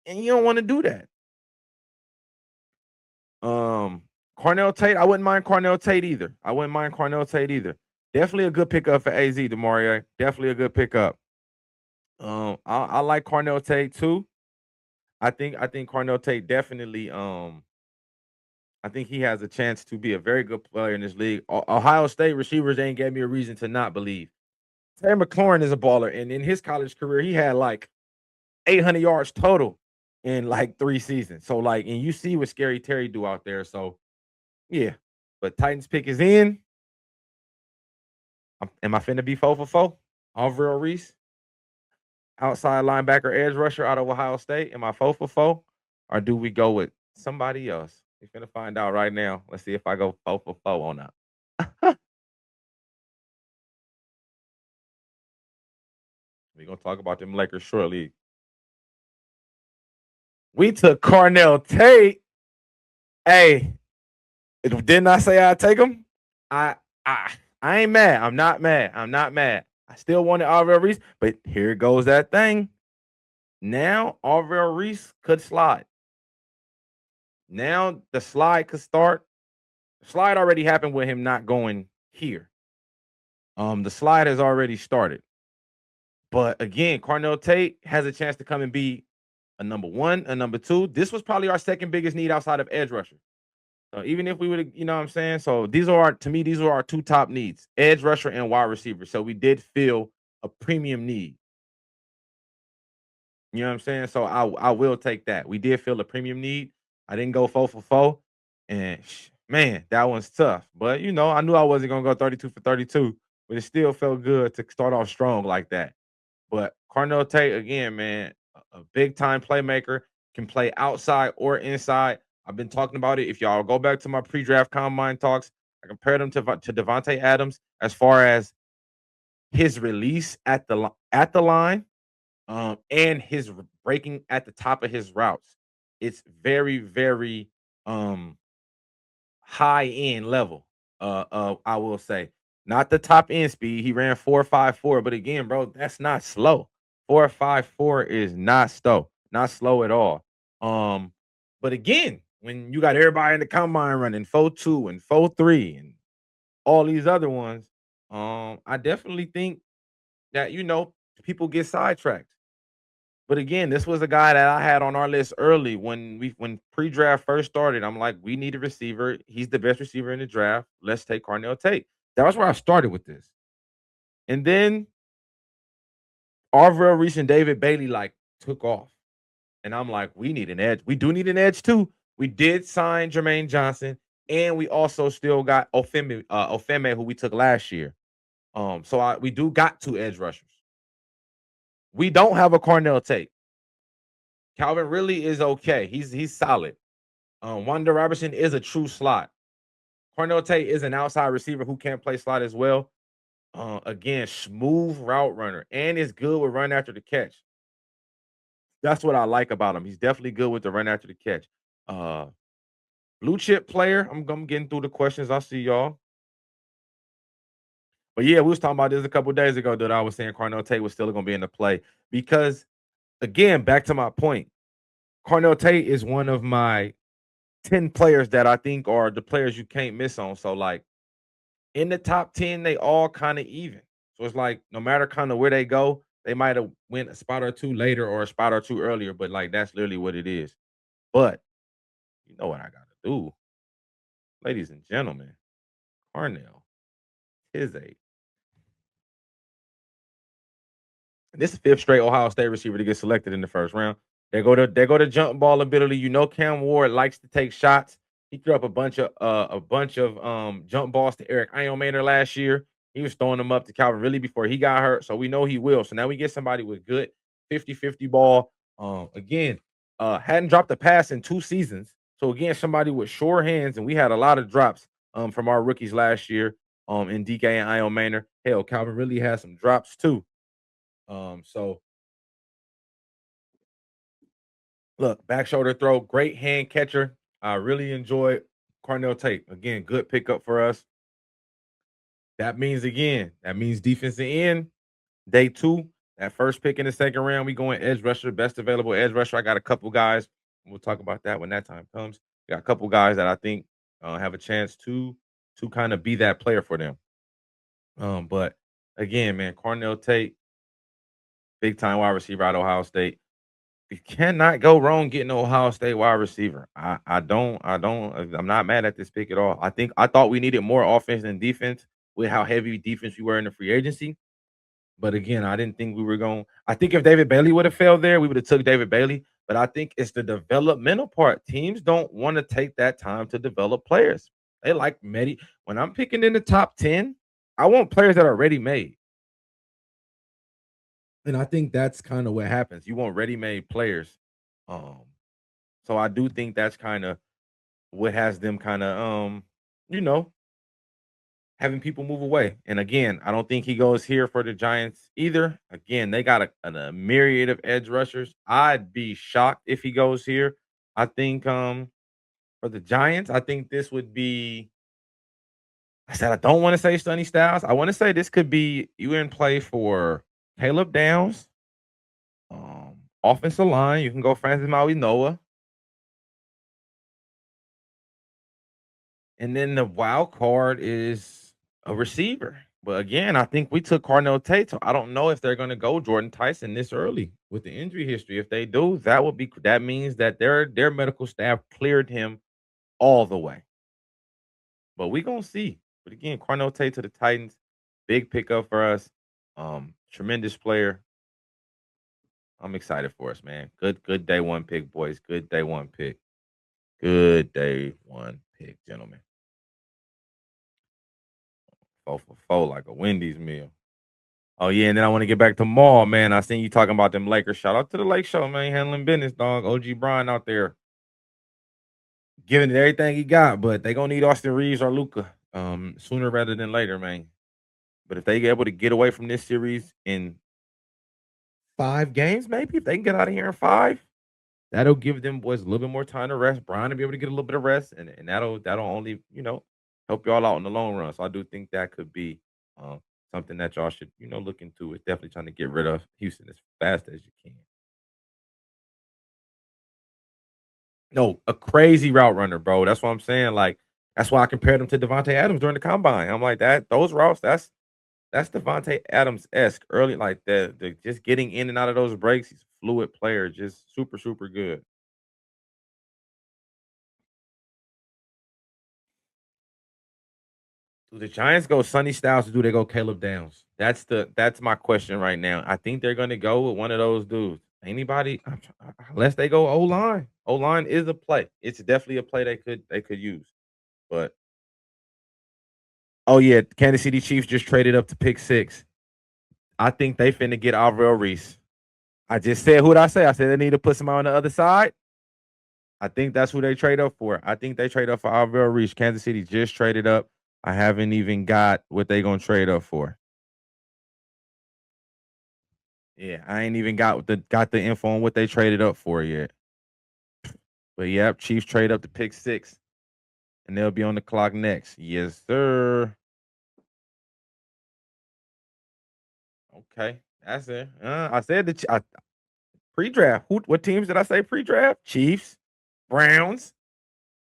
And you don't want to do that. Cornell Tate, I wouldn't mind Cornell Tate either. I wouldn't mind Cornell Tate either. Definitely a good pickup for AZ Demario. Definitely a good pickup. I like Cornell Tate too. I think Cornell Tate definitely I think he has a chance to be a very good player in this league. Ohio State receivers ain't gave me a reason to not believe. Terry McLaurin is a baller, and in his college career, he had like 800 yards total in like 3 seasons. So, like, and you see what Scary Terry do out there. So, yeah. But Titans pick is in. Am I finna be 4 for 4? Alvaro Reese, outside linebacker, edge rusher out of Ohio State. Am I 4 for 4? Or do we go with somebody else? We're finna find out right now. Let's see if I go 4 for 4 on that. We're gonna talk about them Lakers shortly. We took Cornell Tate. Hey, didn't I say I'd take him? I I I ain't mad. I'm not mad. I'm not mad. I still wanted Alvaro Reese, but here goes that thing. Now Alvaro Reese could slide. Now the slide could start. The slide already happened with him not going here. The slide has already started. But again, Cornell Tate has a chance to come and be a number one, a number two. This was probably our second biggest need outside of edge rusher. So even if we would, you know what I'm saying? So these are to me, these are our two top needs, edge rusher and wide receiver. So we did feel a premium need. You know what I'm saying? So I will take that. We did feel a premium need. I didn't go 4 for 4. And man, that one's tough. But you know, I knew I wasn't gonna go 32 for 32, but it still felt good to start off strong like that. But Cornell Tate, again, man, a big time playmaker, can play outside or inside. I've been talking about it. If y'all go back to my pre-draft combine talks, I compared him to Devontae Adams as far as his release at the line, and his breaking at the top of his routes. It's very, very high end level. I will say, not the top end speed. He ran 4.54, but again, bro, that's not slow. 4.54 is not slow at all. But again, when you got everybody in the combine running 4.2 and 4.3 and all these other ones, I definitely think that people get sidetracked. But again, this was a guy that I had on our list early when pre-draft first started. I'm like, we need a receiver. He's the best receiver in the draft. Let's take Cornell Tate. That was where I started with this. And then Arvell Reese and David Bailey like took off. And I'm like, we need an edge. We do need an edge too. We did sign Jermaine Johnson, and we also still got Ofeme, who we took last year. So we do got two edge rushers. We don't have a Cornell Tate. Calvin really is okay. He's solid. Wanda Robertson is a true slot. Cornell Tate is an outside receiver who can play slot as well. Again, smooth route runner and is good with run after the catch. That's what I like about him. He's definitely good with the run after the catch. Uh, Blue chip player. I'm getting through the questions. I'll see y'all. But yeah, we was talking about this a couple days ago that I was saying Cornell Tate was still going to be in the play because, again, back to my point, Cornell Tate is one of my 10 players that I think are the players you can't miss on. So, like, in the top 10, they all kind of even. So it's like no matter kind of where they go, they might have went a spot or two later or a spot or two earlier, but like that's literally what it is. But you know what I gotta do, ladies and gentlemen, Cornell is this is fifth straight Ohio State receiver to get selected in the first round. They go to jump ball ability. You know Cam Ward likes to take shots. He threw up a bunch of jump balls to Eric Iomaner last year. He was throwing them up to Calvin Ridley before he got hurt. So we know he will. So now we get somebody with good 50-50 ball. Again, hadn't dropped a pass in 2 seasons. So again, somebody with sure hands, and we had a lot of drops from our rookies last year in DK and Iomaner. Hell, Calvin Ridley has some drops too. So look, back shoulder throw, great hand catcher. I really enjoy Cornell Tate. Again, good pickup for us. That means defensive end, day 2. That first pick in the second round, we going edge rusher, best available edge rusher. I got a couple guys. We'll talk about that when that time comes. Got a couple guys that I think have a chance to kind of be that player for them. But again, man, Cornell Tate, big time wide receiver out of Ohio State. You cannot go wrong getting an Ohio State wide receiver. I'm not mad at this pick at all. I thought we needed more offense than defense with how heavy defense we were in the free agency. But again, I didn't think we were going. I think if David Bailey would have failed there, we would have took David Bailey. But I think it's the developmental part. Teams don't want to take that time to develop players. They like medi. When I'm picking in the top 10, I want players that are ready made. And I think that's kind of what happens. You want ready made players. Um, so I do think that's kind of what has them kind of you know, having people move away. And again, I don't think he goes here for the Giants either. Again, they got a myriad of edge rushers. I'd be shocked if he goes here. I think for the Giants, I think this would be. I said I don't want to say Sonny Styles. I want to say this could be you in play for Caleb Downs, offensive line. You can go Francis Maui Noah, and then the wild card is a receiver. But again, I think we took Carnell Tate, so I don't know if they're going to go Jordan Tyson this early with the injury history. If they do, that means that their medical staff cleared him all the way. But we gonna see. But again, Carnell Tate to the Titans, big pickup for us. Tremendous player. I'm excited for us, man. Good day one pick, boys. Good day one pick. Good day one pick, gentlemen. 4 for 4 like a Wendy's meal. Oh yeah, and then I want to get back to Maul, man. I seen you talking about them Lakers. Shout out to the Lake Show, man. Handling business, dog. OG Brian out there giving it everything he got, but they gonna need Austin Reeves or Luca sooner rather than later, man. But if they get able to get away from this series in 5 games, maybe if they can get out of here in 5, that'll give them boys a little bit more time to rest. Brian will be able to get a little bit of rest, and that'll only help y'all out in the long run. So I do think that could be something that y'all should look into. Is definitely trying to get rid of Houston as fast as you can. No, a crazy route runner, bro. That's what I'm saying. Like that's why I compared him to Devontae Adams during the combine. I'm like that. Those routes, that's Devontae Adams esque early, like the just getting in and out of those breaks. He's a fluid player, just super super good. Do the Giants go Sonny Styles or do they go Caleb Downs? That's my question right now. I think they're gonna go with one of those dudes. Anybody, unless they go O line. O line is a play. It's definitely a play they could use. But oh yeah, Kansas City Chiefs just traded up to pick 6. I think they finna get Alvaro Reese. I just said who'd I say? I said they need to put somebody on the other side. I think that's who they trade up for. I think they trade up for Alvaro Reese. Kansas City just traded up. I haven't even got what they gonna trade up for. Yeah, I ain't even got the info on what they traded up for yet. But yep, Chiefs trade up to pick 6, and they'll be on the clock next. Yes, sir. Okay, that's it. I said pre-draft. What teams did I say pre-draft? Chiefs, Browns.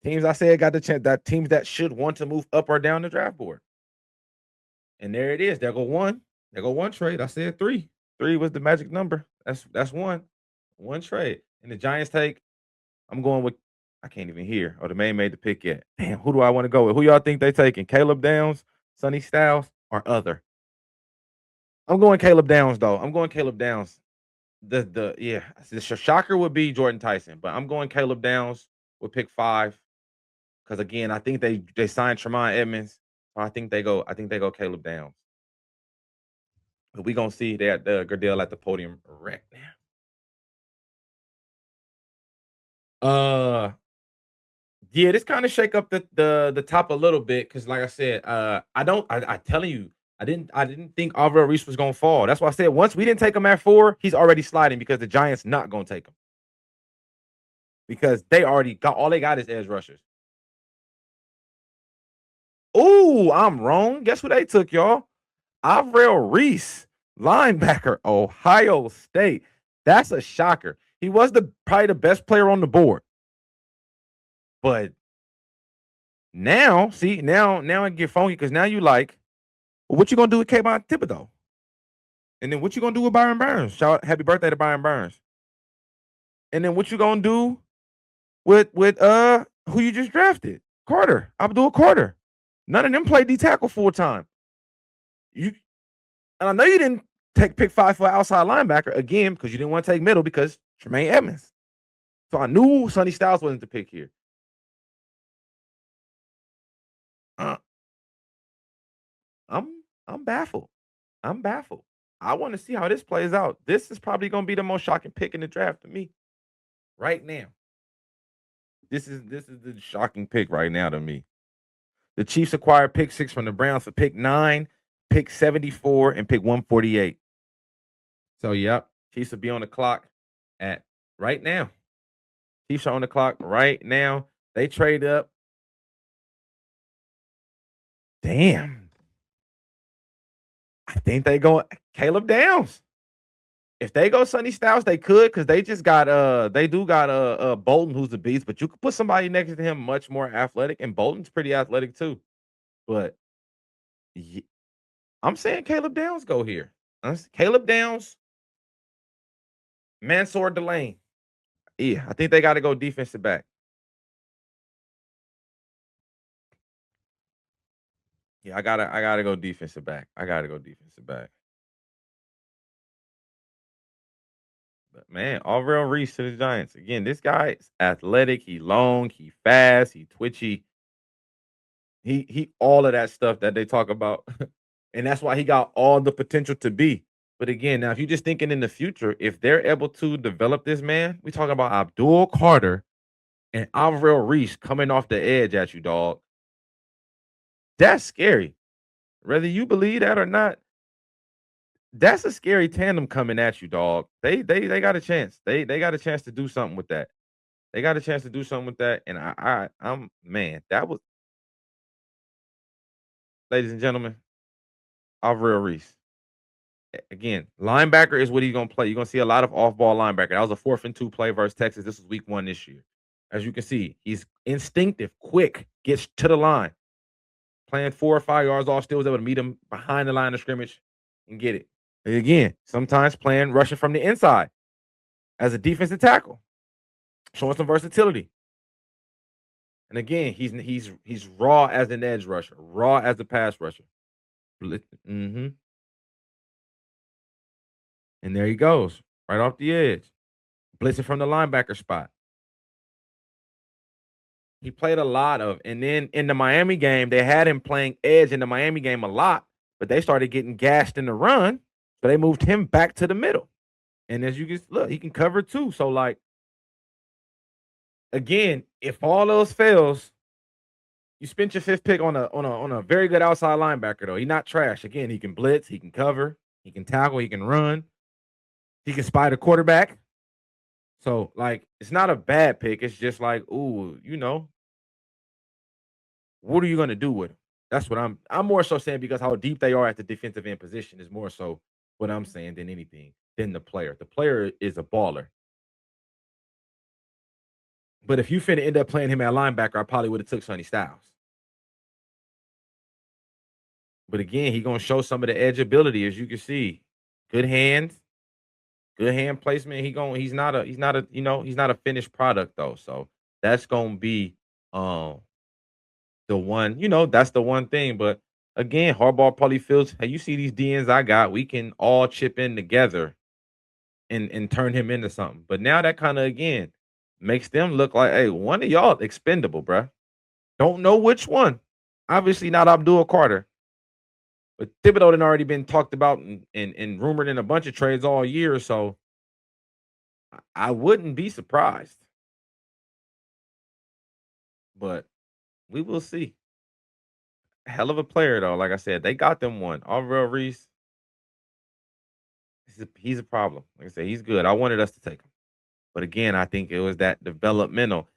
Teams I said got the chance. That teams that should want to move up or down the draft board. And there it is. There go one. There go one trade. I said 3. 3 was the magic number. That's one. One trade. And the Giants take. I'm going with. I can't even hear. Oh, the man made the pick yet. Damn. Who do I want to go with? Who y'all think they taking? Caleb Downs, Sonny Styles, or other? I'm going Caleb Downs though. I'm going Caleb Downs. The shocker would be Jordan Tyson, but I'm going Caleb Downs with pick 5 because again, I think they signed Tremont Edmonds, so I think they go Caleb Downs. But we gonna see that the Gardell at the podium right now. Yeah, this kind of shake up the top a little bit because, like I said, I telling you, I didn't think Alvaro Reese was gonna fall. That's why I said once we didn't take him at 4, he's already sliding because the Giants not gonna take him because they already got all they got is edge rushers. Ooh, I'm wrong. Guess who they took, y'all? Avril Reese, linebacker, Ohio State. That's a shocker. He was probably the best player on the board. But now, see, now it get funky because now you like, well, what you gonna do with Kayvon Thibodeau? And then what you gonna do with Byron Burns? Shout happy birthday to Byron Burns. And then what you gonna do with who you just drafted? Carter, Abdul Carter. None of them played D tackle full time. You and I know you didn't take pick 5 for outside linebacker again because you didn't want to take middle because Tremaine Edmonds. So I knew Sonny Styles wasn't the pick here. Uh, I'm baffled. I'm baffled. I want to see how this plays out. This is probably going to be the most shocking pick in the draft to me right now. This is the shocking pick right now to me. The Chiefs acquired pick 6 from the Browns for pick 9, pick 74, and pick 148. So, yep, Chiefs will be on the clock at right now. Chiefs are on the clock right now. They trade up. Damn. I think they go Caleb Downs. If they go Sonny Styles, they could because they just got they do got Bolton, who's the beast, but you could put somebody next to him much more athletic, and Bolton's pretty athletic too. But I'm saying Caleb Downs go here. Caleb Downs, Mansour Delane. Yeah, I think they got to go defensive back. Yeah, I gotta go defensive back. I gotta go defensive back. But man, Alvaro Reese to the Giants. Again, this guy is athletic, he long, he fast, he twitchy. He all of that stuff that they talk about. And that's why he got all the potential to be. But again, now if you're just thinking in the future, if they're able to develop this man, we talking about Abdul Carter and Alvaro Reese coming off the edge at you, dog. That's scary. Whether you believe that or not, that's a scary tandem coming at you, dog. They got a chance. They got a chance to do something with that. They got a chance to do something with that. And I'm man, that was, ladies and gentlemen, Alvaro Reese. Again, linebacker is what he's gonna play. You're gonna see a lot of off-ball linebacker. That was a 4th and 2 play versus Texas. This was week 1 this year. As you can see, he's instinctive, quick, gets to the line, playing 4 or 5 yards off, still was able to meet him behind the line of scrimmage and get it. And again, sometimes playing rushing from the inside as a defensive tackle, showing some versatility. And again, he's raw as an edge rusher, raw as a pass rusher. Mm-hmm. And there he goes, right off the edge, blitzing from the linebacker spot. He played a lot of, and then in the Miami game, they had him playing edge in the Miami game a lot, but they started getting gashed in the run, so they moved him back to the middle. And as you can look, he can cover too. So like, again, if all else fails, you spent your 5th pick on a very good outside linebacker though. He's not trash. Again, he can blitz, he can cover, he can tackle, he can run, he can spy the quarterback. So like, it's not a bad pick. It's just like, ooh, what are you gonna do with him? That's what I'm more so saying because how deep they are at the defensive end position is more so what I'm saying than anything than the player. The player is a baller. But if you finna end up playing him at linebacker, I probably would have took Sonny Styles. But again, he gonna show some of the edge ability, as you can see. Good hands, good hand placement. He's not a finished product though. So that's gonna be the one, that's the one thing. But again, Harbaugh probably feels, hey, you see these DNs I got, we can all chip in together and turn him into something. But now that kind of again makes them look like, hey, one of y'all expendable, bruh. Don't know which one. Obviously not Abdul Carter. But Thibodeau had already been talked about and rumored in a bunch of trades all year. So I wouldn't be surprised. But we will see. Hell of a player, though. Like I said, they got them one. Alvaro Reese, he's a problem. Like I said, he's good. I wanted us to take him. But again, I think it was that developmental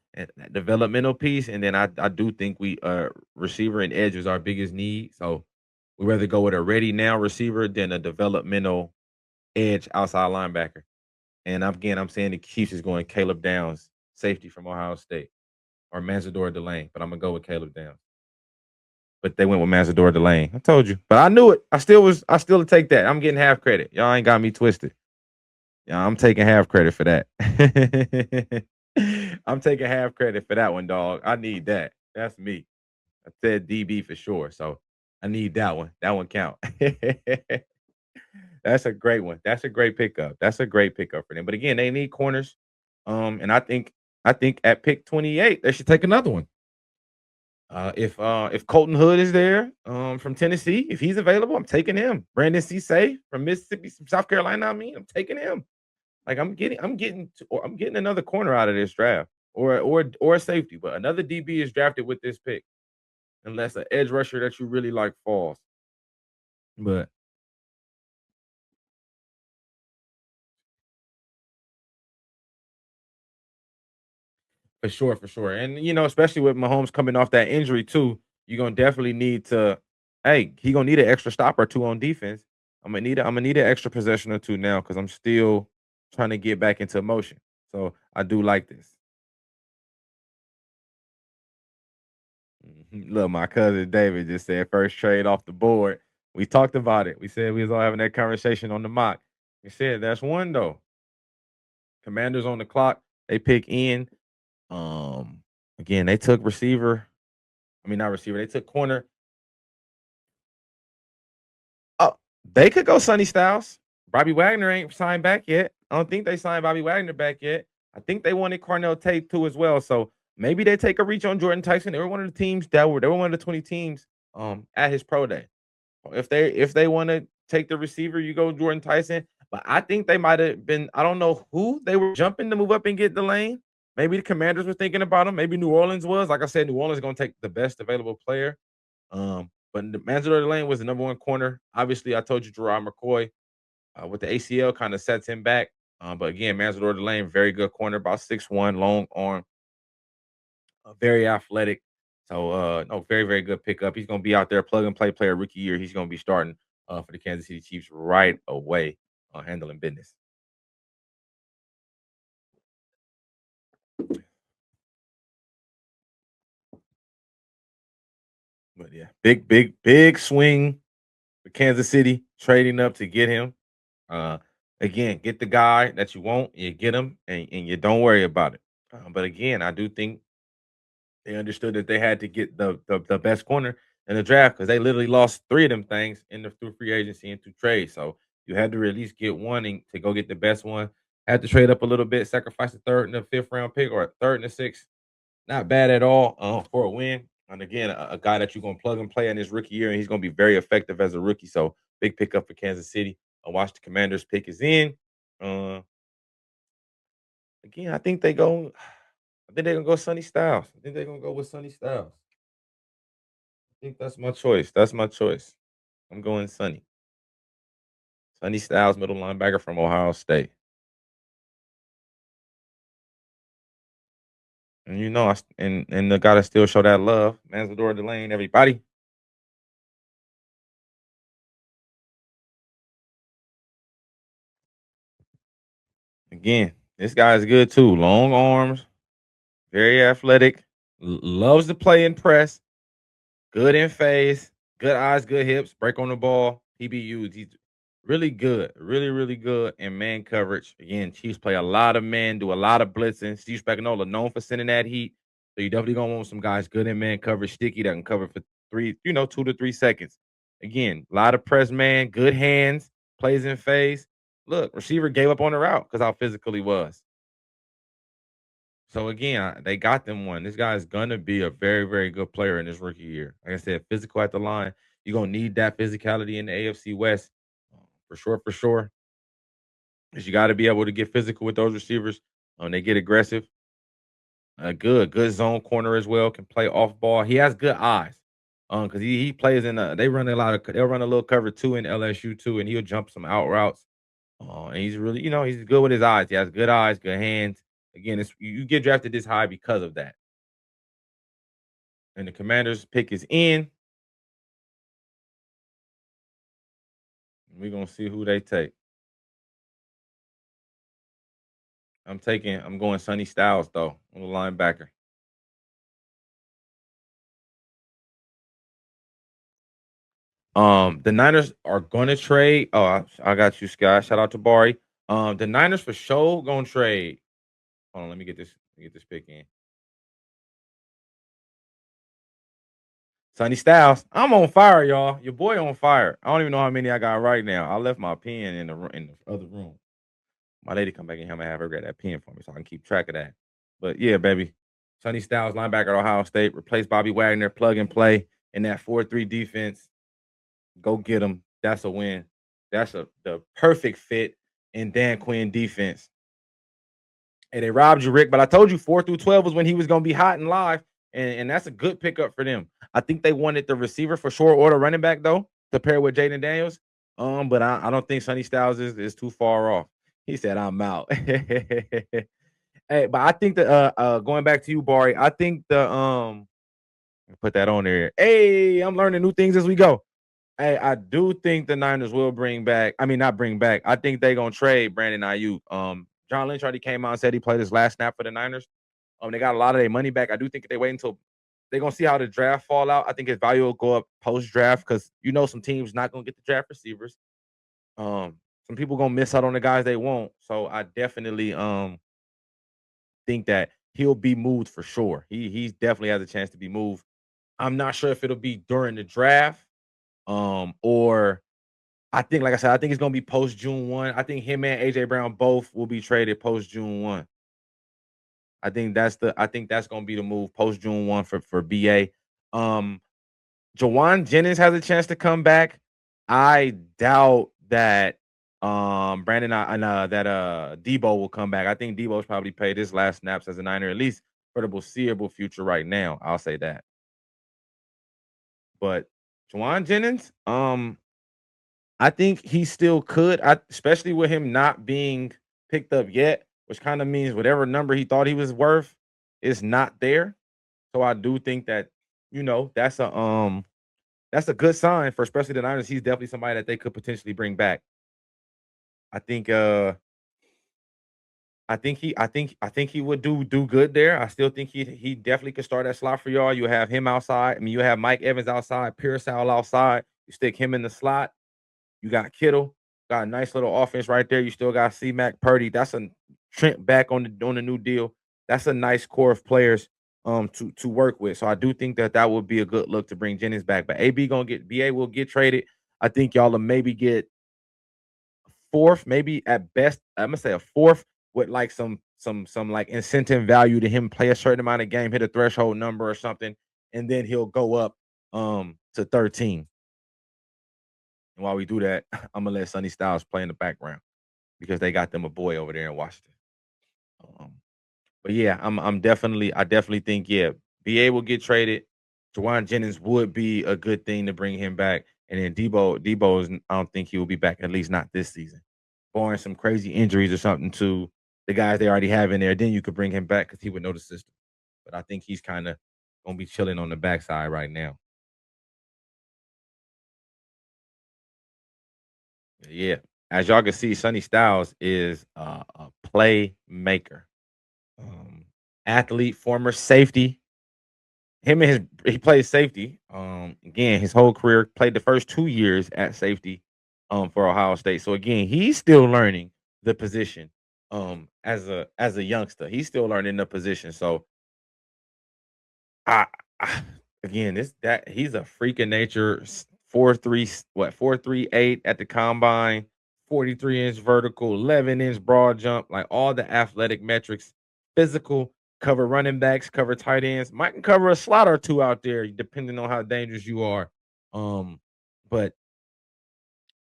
piece. And then I do think we receiver and edge is our biggest need. So we rather go with a ready now receiver than a developmental edge outside linebacker. And again, I'm saying the Chiefs is going Caleb Downs, safety from Ohio State, or Mansador Delane. But I'm gonna go with Caleb Downs. But they went with Mansador Delane. I told you, but I knew it. I still take that. I'm getting half credit. Y'all ain't got me twisted. Yeah, I'm taking half credit for that. I'm taking half credit for that one, dog. I need that. That's me. I said DB for sure. So I need that one. That one count. That's a great one. That's a great pickup. That's a great pickup for them. But again, they need corners. And I think I think at pick 28, they should take another one. If Colton Hood is there, from Tennessee, if he's available, I'm taking him. Brandon Cisse from Mississippi, from South Carolina, I'm taking him. Like I'm getting another corner out of this draft, or a safety, but another DB is drafted with this pick, unless an edge rusher that you really like falls. But for sure, and especially with Mahomes coming off that injury too, you're gonna definitely need to. Hey, he gonna need an extra stop or two on defense. I'm gonna need an extra possession or two now because I'm still trying to get back into motion. So I do like this. Look, my cousin David just said first trade off the board. We talked about it. We said we was all having that conversation on the mock. We said that's one though. Commanders on the clock. They pick in. Again, they took receiver. I mean, not receiver. They took corner. Oh, they could go Sonny Styles. Bobby Wagner ain't signed back yet. I don't think they signed Bobby Wagner back yet. I think they wanted Cornell Tate too as well. So maybe they take a reach on Jordan Tyson. They were one of the teams they were one of the 20 teams at his pro day. If they want to take the receiver, you go Jordan Tyson. But I think they might have been. I don't know who they were jumping to move up and get the lane. Maybe the Commanders were thinking about him. Maybe New Orleans was. Like I said, New Orleans is going to take the best available player. But the Manziel Lane was the number one corner. Obviously, I told you Gerard McCoy with the ACL kind of sets him back. But again, Manziel Lane, very good corner, about 6'1", long arm, very athletic. So no, very, very good pickup. He's gonna be out there, plug and play player rookie year. He's gonna be starting for the Kansas City Chiefs right away, handling business. But yeah, big, big, big swing for Kansas City, trading up to get him. Uh Again, get the guy that you want, you get him, and you don't worry about it. But again, I do think they understood that they had to get the best corner in the draft because they literally lost three of them things through free agency and through trade. So you had to at least get one and to go get the best one. Had to trade up a little bit, sacrifice the third and the fifth round pick or a third and the sixth. Not bad at all for a win. And again, a guy that you're gonna plug and play in his rookie year, and he's gonna be very effective as a rookie. So big pickup for Kansas City. I watch the Commanders pick is in. Uh, Again, I think they go. I think they're gonna go Sunny Styles. I think they're gonna go with Sunny Styles. I think that's my choice. That's my choice. I'm going Sunny. Sunny Styles, middle linebacker from Ohio State. And and the guy that still show that love, Manzador Delane, everybody. Again, this guy is good too. Long arms, very athletic, loves to play in press. Good in phase, good eyes, good hips, break on the ball. PBUs. He's really good, really, really good in man coverage. Again, Chiefs play a lot of man, do a lot of blitzing. Steve Spagnuolo known for sending that heat. So you definitely gonna want some guys good in man coverage, sticky that can cover for 2 to 3 seconds. Again, a lot of press man, good hands, plays in phase. Look, receiver gave up on the route because how physical he was. So again, they got them one. This guy is gonna be a very, very good player in his rookie year. Like I said, physical at the line. You're gonna need that physicality in the AFC West for sure, for sure. Because you got to be able to get physical with those receivers. They get aggressive. Good zone corner as well. Can play off ball. He has good eyes. Because he plays in they run a lot of they'll run a little cover two in LSU too, and he'll jump some out routes. And he's really, he's good with his eyes. He has good eyes, good hands. Again, you get drafted this high because of that. And the Commanders pick is in. We're gonna see who they take. I'm going Sonny Styles though on the linebacker. The Niners are gonna trade. Oh, I got you, Scott. Shout out to Bari. The Niners for sure gonna trade. Hold on, let me get this. Let me get this pick in. Sonny Styles. I'm on fire, y'all. Your boy on fire. I don't even know how many I got right now. I left my pen in the other room. My lady come back in here. I'm gonna have her grab that pen for me so I can keep track of that. But yeah, baby. Sonny Styles, linebacker at Ohio State, replace Bobby Wagner, plug and play in that 4-3 defense. Go get him. That's a win. That's the perfect fit in Dan Quinn defense. Hey, they robbed you, Rick, but I told you 4 through 12 was when he was going to be hot and live, and that's a good pickup for them. I think they wanted the receiver for sure or the running back, though, to pair with Jaden Daniels. But I don't think Sonny Styles is too far off. He said, I'm out. Hey, but I think that going back to you, Bari, I think put that on there. Hey, I'm learning new things as we go. Hey, I do think the Niners will bring back. I mean, not bring back. I think they're gonna trade Brandon Ayuk. John Lynch already came out and said he played his last snap for the Niners. They got a lot of their money back. I do think if they wait until they're gonna see how the draft fall out. I think his value will go up post draft because some teams not gonna get the draft receivers. Some people gonna miss out on the guys they want. So I definitely think that he'll be moved for sure. He's definitely has a chance to be moved. I'm not sure if it'll be during the draft, or I think, like I said, I think it's gonna be post June 1. I think him and AJ Brown both will be traded post June 1. I think that's gonna be the move post June 1 for BA. Jawan Jennings has a chance to come back. I doubt that Brandon and that Debo will come back. I think Debo's probably played his last snaps as a Niner, at least for the foreseeable future right now. I'll say that. But Jawan Jennings, I think he still could, especially with him not being picked up yet, which kind of means whatever number he thought he was worth is not there. So I do think that that's a good sign for especially the Niners. He's definitely somebody that they could potentially bring back. I think I think he would do good there. I still think he definitely could start that slot for y'all. You have him outside. I mean, you have Mike Evans outside, Pierce outside. You stick him in the slot. You got Kittle, got a nice little offense right there. You still got C-Mac, Purdy. That's a Trent back on the new deal. That's a nice core of players to work with. So I do think that would be a good look to bring Jennings back. But BA will get traded. I think y'all will maybe get fourth, maybe at best. I'm gonna say a fourth with like some like incentive value to him play a certain amount of game, hit a threshold number or something, and then he'll go up to 13. And while we do that, I'm gonna let Sonny Styles play in the background because they got them a boy over there in Washington. Um, but yeah, I definitely think BA will get traded. Jawan Jennings would be a good thing to bring him back, and then Debo is I don't think he will be back, at least not this season, barring some crazy injuries or something to the guys they already have in there. Then you could bring him back because he would know the system. But I think he's kind of gonna be chilling on the backside right now. Yeah. As y'all can see, Sonny Styles is a playmaker. Um, Athlete, former safety. He plays safety. Again, his whole career played the first 2 years at safety for Ohio State. So again, he's still learning the position as a youngster. He's still learning the position. So I, I again, this that he's a freak of nature. 4'3", 4.38 at the combine, 43-inch vertical, 11-inch broad jump, like all the athletic metrics, physical, cover running backs, cover tight ends, might can cover a slot or two out there, depending on how dangerous you are. But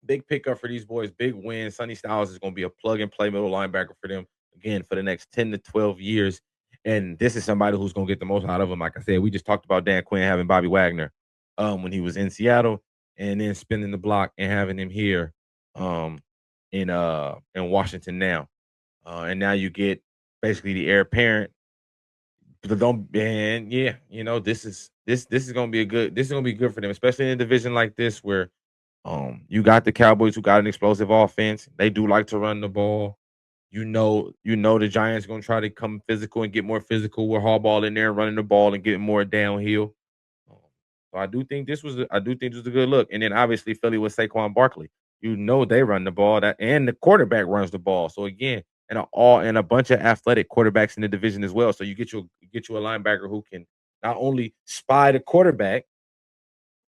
big pickup for these boys, big win. Sonny Styles is going to be a plug and play middle linebacker for them again for the next 10 to 12 years. And this is somebody who's going to get the most out of them. Like I said, we just talked about Dan Quinn having Bobby Wagner when he was in Seattle and then spinning the block and having him here um, in Washington now. And now you get basically the heir apparent. But don't and yeah, this is gonna be good for them, especially in a division like this where you got the Cowboys who got an explosive offense. They do like to run the ball. The Giants gonna try to come physical and get more physical with Harbaugh in there running the ball and getting more downhill. Um, so I do think this was a good look. And then obviously Philly with Saquon Barkley. They run the ball and the quarterback runs the ball. So again, and a bunch of athletic quarterbacks in the division as well. So you get you a linebacker who can not only spy the quarterback,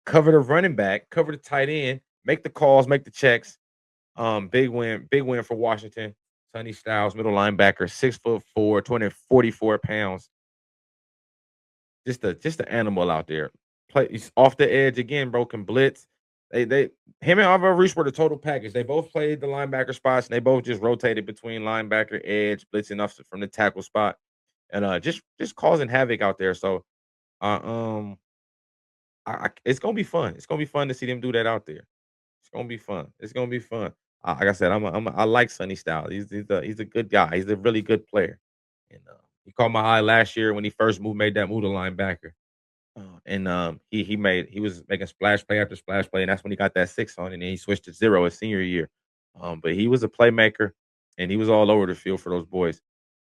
cover the running back, cover the tight end, make the calls, make the checks. Big win for Washington. Sonny Styles, middle linebacker, 6'4", 244 pounds. Just an animal out there. He's off the edge again, bro. Can blitz. They him and Alvaro Reese were the total package. They both played the linebacker spots, and they both just rotated between linebacker, edge, blitzing off from the tackle spot, and just causing havoc out there. So, uh, um, it's gonna be fun. It's gonna be fun to see them do that out there. It's gonna be fun. It's gonna be fun. Like I said, I like Sonny Styles. He's a good guy. He's a really good player, and he caught my eye last year when he first made that move to linebacker. And he was making splash play after splash play, and that's when he got that 6 on, and then he switched to 0 his senior year. But he was a playmaker, and he was all over the field for those boys.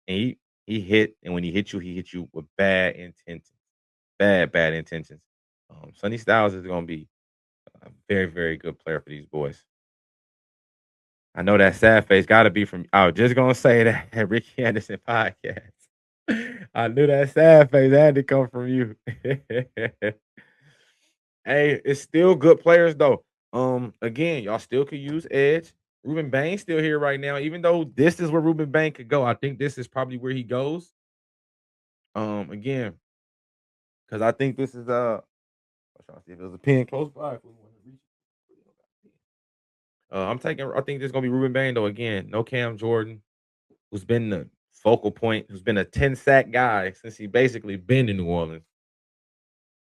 And he hit, and when he hit you with bad intentions, bad intentions. Sonny Styles is gonna be a very, very good player for these boys. I know that sad face got to be from. I was just gonna say that at Ricky Anderson podcast. I knew that sad face had to come from you. Hey, it's still good players though. Again, y'all still could use edge. Ruben Bain's still here right now, even though this is where Ruben Bain could go. I think this is probably where he goes. Again, because I think this is I'm trying to see if there's a pin close by. If we want to reach I think this is gonna be Ruben Bain though. Again, no Cam Jordan, who's been the focal point, who's been a 10 sack guy since he basically been in New Orleans.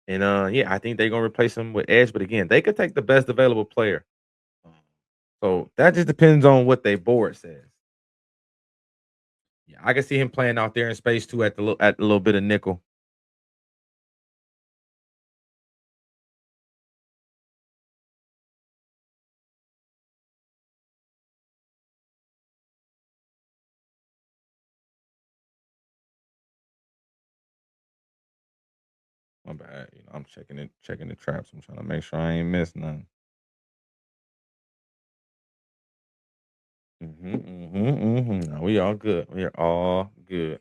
And yeah, I think they're gonna replace him with Edge, but again, they could take the best available player. So that just depends on what they board says. Yeah, I can see him playing out there in space too at the little bit of nickel. My bad. I'm checking the traps. I'm trying to make sure I ain't missed none. No, we all good. We are all good.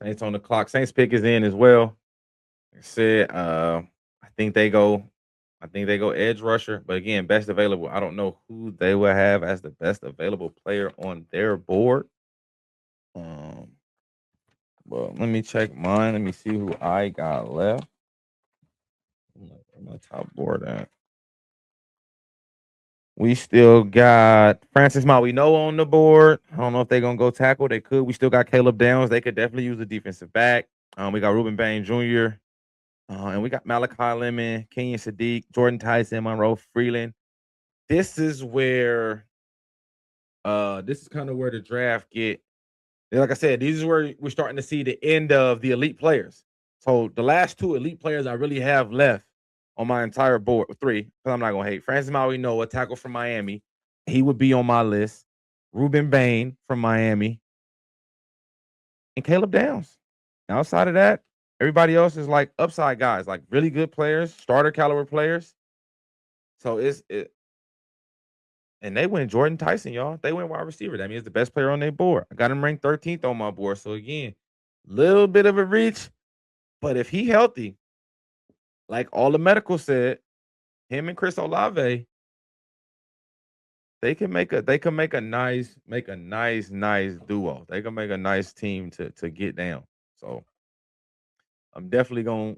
Saints on the clock. Saints pick is in as well. Like I said, I think they go. I think they go edge rusher, but again, best available. I don't know who they will have as the best available player on their board. Um, well, let me check mine. Let me see who I got left. Where my top board at? We still got Francis Mauigoa on the board. I don't know if they're gonna go tackle. They could. We still got Caleb Downs. They could definitely use a defensive back. We got Ruben Bain Jr. And we got Malachi Lemon, Kenyon Sadiq, Jordan Tyson, Monroe Freeland. This is where this is kind of where the draft get. Like I said, these is where we're starting to see the end of the elite players. So the last 2 elite players I really have left on my entire board, 3, because I'm not gonna hate. Francis Mauigoa, tackle from Miami. He would be on my list. Ruben Bain from Miami. And Caleb Downs. Outside of that, everybody else is like upside guys, like really good players, starter caliber players. So and they went Jordan Tyson, y'all. They went wide receiver. That means the best player on their board. I got him ranked 13th on my board. So again, little bit of a reach, but if he healthy, like all the medical said, him and Chris Olave, they can make a nice duo. They can make a nice team to get down. So I'm definitely gonna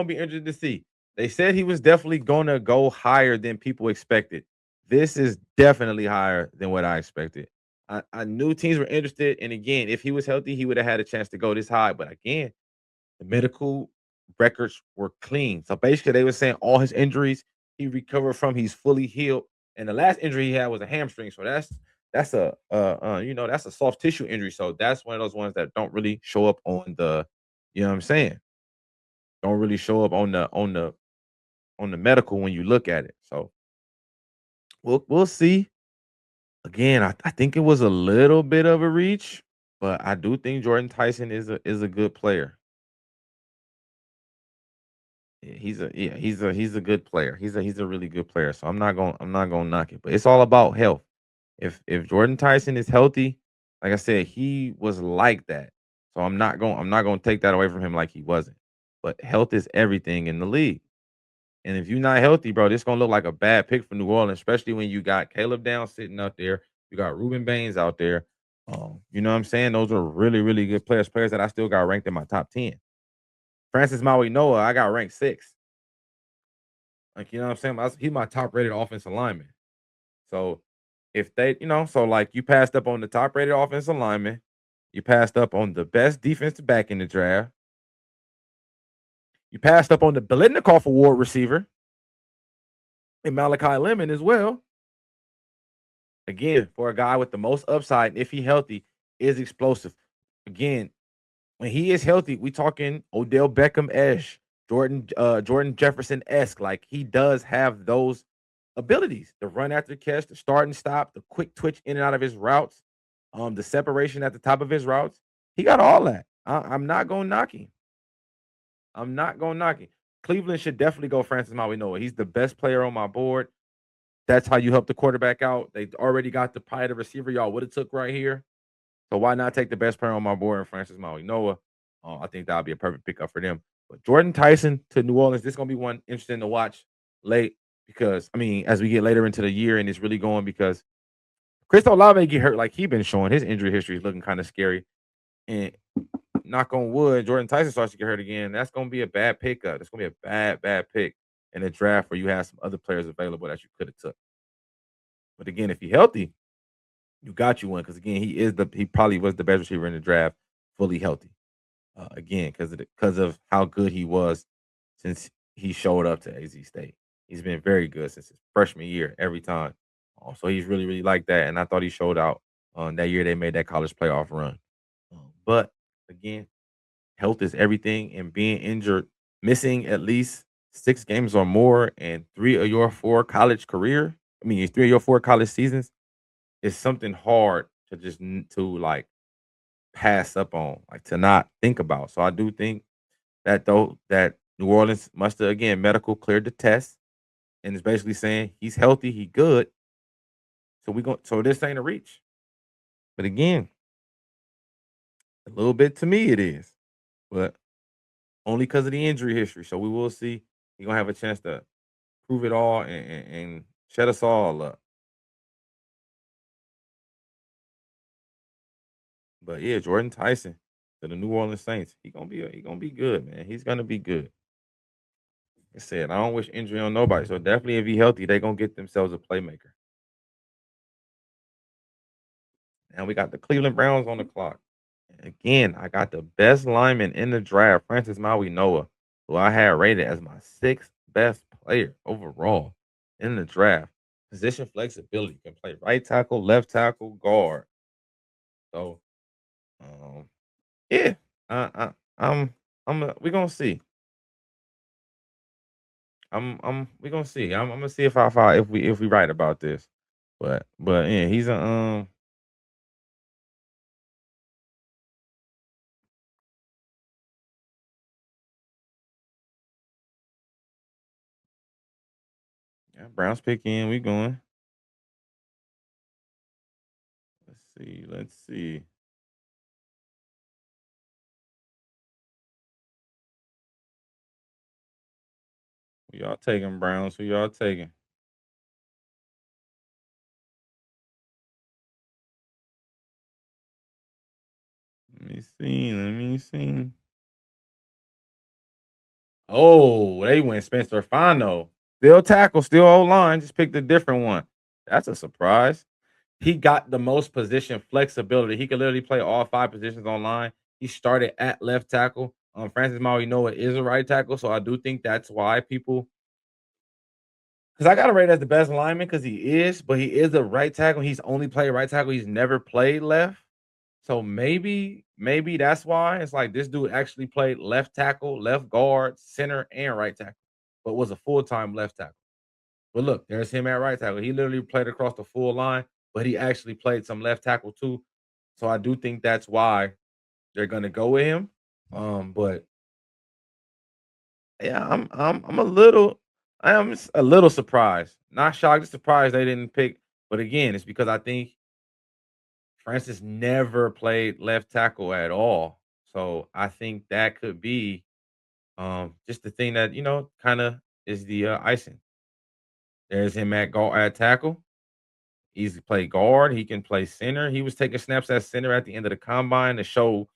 be interested to see. They said he was definitely gonna go higher than people expected. This is definitely higher than what I expected. I knew teams were interested, and again, if he was healthy, he would have had a chance to go this high. But again, the medical records were clean. So basically, they were saying all his injuries he recovered from, he's fully healed. And the last injury he had was a hamstring. So that's that's a soft tissue injury. So that's one of those ones that don't really show up on the, you know what I'm saying? Don't really show up on the medical when you look at it. So we'll see. Again, I think it was a little bit of a reach, but I do think Jordan Tyson is a good player. He's a good player. He's a really good player. So I'm not gonna knock it. But it's all about health. If Jordan Tyson is healthy, like I said, he was like that. So I'm not gonna take that away from him like he wasn't. But health is everything in the league. And if you're not healthy, bro, this gonna look like a bad pick for New Orleans, especially when you got Caleb Downs sitting up there. You got Ruben Baines out there. You know what I'm saying? Those are really, really good players that I still got ranked in my top 10. Francis Maui Noah, I got ranked 6. Like, you know what I'm saying? He's my top rated offensive lineman. So if they, so like you passed up on the top rated offensive lineman, you passed up on the best defensive back in the draft, you passed up on the Biletnikoff Award receiver and Malachi Lemon as well. Again, for a guy with the most upside, if he healthy, is explosive. Again, when he is healthy, we talking Odell Beckham-esque, Jordan Jefferson-esque. Like he does have those abilities: the run after catch, the start and stop, the quick twitch in and out of his routes, the separation at the top of his routes. He got all that. I'm not gonna knock him. I'm not gonna knock him. Cleveland should definitely go Francis Maui Noah. He's the best player on my board. That's how you help the quarterback out. They already got probably the receiver y'all would have took right here. So why not take the best player on my board and Francis Maui Noah? I think that would be a perfect pickup for them. But Jordan Tyson to New Orleans, this is gonna be one interesting to watch late because I mean, as we get later into the year and it's really going because Chris Olave get hurt like he been showing. His injury history is looking kind of scary. And knock on wood, Jordan Tyson starts to get hurt again. That's gonna be a bad pickup. That's gonna be a bad pick in a draft where you have some other players available that you could have took. But again, if he's healthy, you got you one because again, he probably was the best receiver in the draft, fully healthy. Again, because of how good he was since he showed up to AZ State. He's been very good since his freshman year every time. So he's really, really like that. And I thought he showed out that year they made that college playoff run. But again, health is everything, and being injured, missing at least 6 games or more in 3 of your 4 college seasons is something hard to just to like pass up on, like to not think about. So I do think that New Orleans must have again medical cleared the test and is basically saying he's healthy, he good. So this ain't a reach. But again, a little bit to me it is, but only because of the injury history. So we will see. He's gonna have a chance to prove it all and shut us all up. But yeah, Jordan Tyson to the New Orleans Saints. He gonna be good, man. He's gonna be good. Like I said, I don't wish injury on nobody. So definitely if he healthy, they gonna get themselves a playmaker. And we got the Cleveland Browns on the clock. Again, I got the best lineman in the draft, Francis Maui Noah, who I had rated as my 6th best player overall in the draft. Position flexibility, can play right tackle, left tackle, guard. So, um, yeah, we gonna see. We gonna see. I'm gonna see if we right about this. But yeah, he's a yeah, Browns pick in. We going. Let's see. Let's see. Who y'all taking, Browns? Who y'all taking? Let me see. Let me see. Oh, they went Spencer Fano. Still tackle, still O line. Just picked a different one. That's a surprise. He got the most position flexibility. He could literally play all 5 positions online. He started at left tackle. Francis Maui Noah is a right tackle, so I do think that's why people. Because I got to rate as the best lineman because he is, but he is a right tackle. He's only played right tackle. He's never played left. So maybe that's why it's like this dude actually played left tackle, left guard, center, and right tackle, but was a full time left tackle. But look, there's him at right tackle. He literally played across the full line, but he actually played some left tackle too. So I do think that's why they're gonna go with him. But yeah, I am a little surprised. Not shocked, just surprised they didn't pick. But again, it's because I think Francis never played left tackle at all. So I think that could be just the thing that, kind of is the icing. There's him at tackle. He's play guard. He can play center. He was taking snaps at center at the end of the combine to show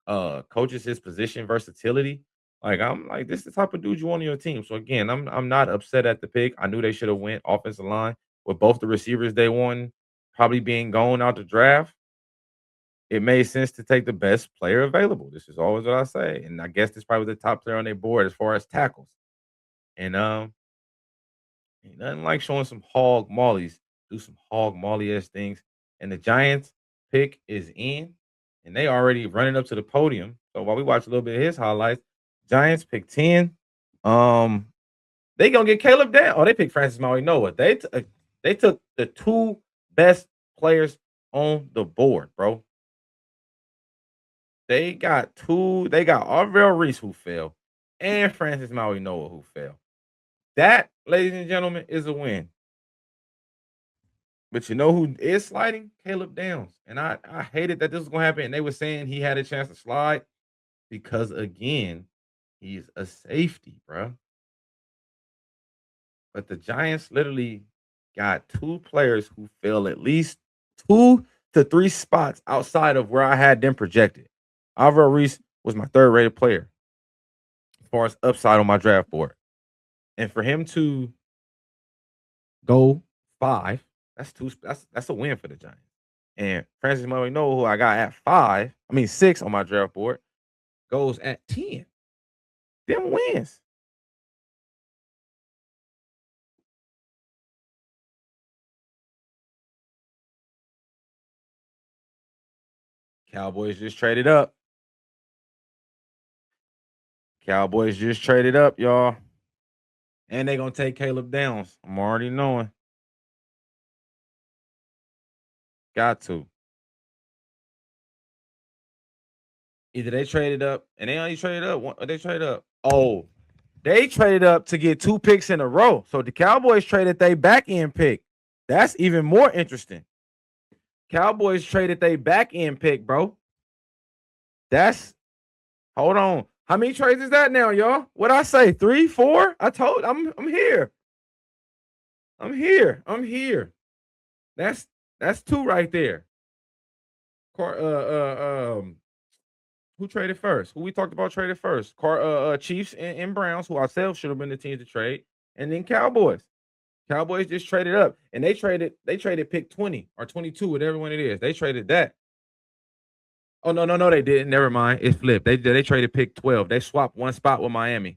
coaches his position versatility. Like I'm like, this is the type of dude you want on your team. So again, I'm not upset at the pick. I knew they should have went offensive line with both the receivers they won probably being gone out the draft. It made sense to take the best player available. This is always what I say. And I guess this probably was the top player on their board as far as tackles. And ain't nothing like showing some hog mollies, do some hog molly ass things. And the Giants pick is in, and they already running up to the podium. So while we watch a little bit of his highlights, Giants pick 10. Um, they gonna get Caleb down. Oh, they picked Francis Maui Noah. They took the two best players on the board, bro. They got two. They got Arvell Reese who fell, and Francis Maui Noah who fell. That, ladies and gentlemen, is a win. But you know who is sliding? Caleb Downs. And I hated that this was gonna happen. And they were saying he had a chance to slide because again, he's a safety, bro. But the Giants literally got two players who fell at least 2 to 3 spots outside of where I had them projected. Alvaro Reese was my third rated player as far as upside on my draft board. And for him to go 5, that's a win for the Giants. And Francis Noah, who I got at 6 on my draft board, goes at 10. Them wins. Cowboys just traded up. Cowboys just traded up, y'all. And they gonna take Caleb Downs. I'm already knowing. Got to. Either they traded up, and they only traded up. They traded up. Oh, they traded up to get 2 picks in a row. So the Cowboys traded their back end pick. That's even more interesting. Cowboys traded their back end pick, bro. That's hold on. How many trades is that now, y'all? What I say? 3, 4? I'm here. I'm here. I'm here. That's 2 right there. Who traded first? Who we talked about traded first? Chiefs and Browns, who ourselves should have been the team to trade, and then Cowboys. Cowboys just traded up, and they traded pick 20 or 22, whatever one it is. They traded that. Oh no, they didn't. Never mind. It flipped. They traded pick 12. They swapped one spot with Miami.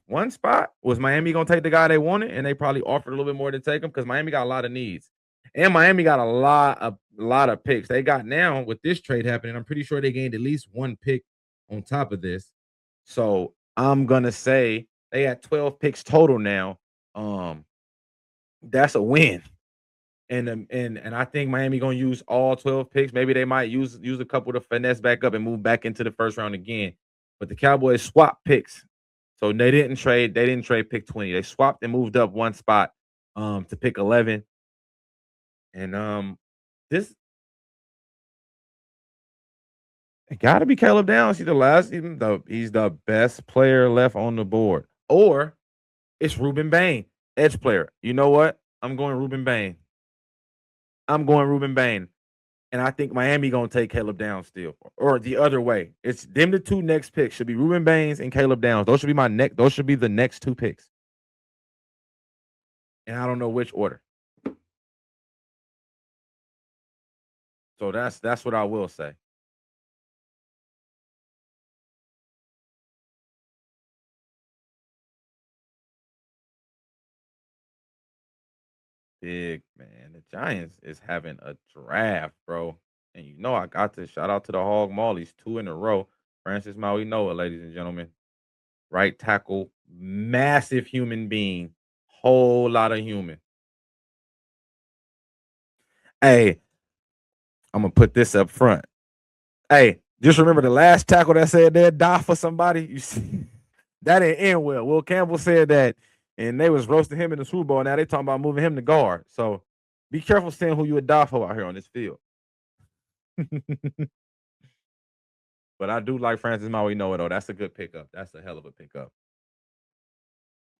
One spot? Was Miami gonna take the guy they wanted, and they probably offered a little bit more to take him because Miami got a lot of needs, and Miami got a lot of picks. They got now with this trade happening. I'm pretty sure they gained at least 1 pick on top of this. So I'm gonna say they had 12 picks total now. That's a win. And I think Miami gonna use all 12 picks. Maybe they might use a couple to finesse back up and move back into the first round again. But the Cowboys swapped picks. So they didn't trade pick 20. They swapped and moved up 1 spot to pick 11. And this it gotta be Caleb Downs. He's the best player left on the board. Or it's Ruben Bain, edge player. You know what? I'm going Ruben Bain. And I think Miami gonna take Caleb Downs still, or the other way. It's them the 2 next picks should be Ruben Baines and Caleb Downs. Those should be Those should be the next 2 picks, and I don't know which order. So that's what I will say. Big man, the Giants is having a draft, bro. And you know I got to shout out to the Hog Mollies 2 in a row. Francis Maui Noah, ladies and gentlemen, right tackle, massive human being, whole lot of human. Hey, I'm gonna put this up front. Hey, just remember the last tackle that said they'd die for somebody. You see, that didn't end well. Will Campbell said that, and they was roasting him in the Super Bowl. Now they talking about moving him to guard. So be careful saying who you would die for out here on this field. But I do like Francis Maui Noah though. That's a good pickup. That's a hell of a pickup.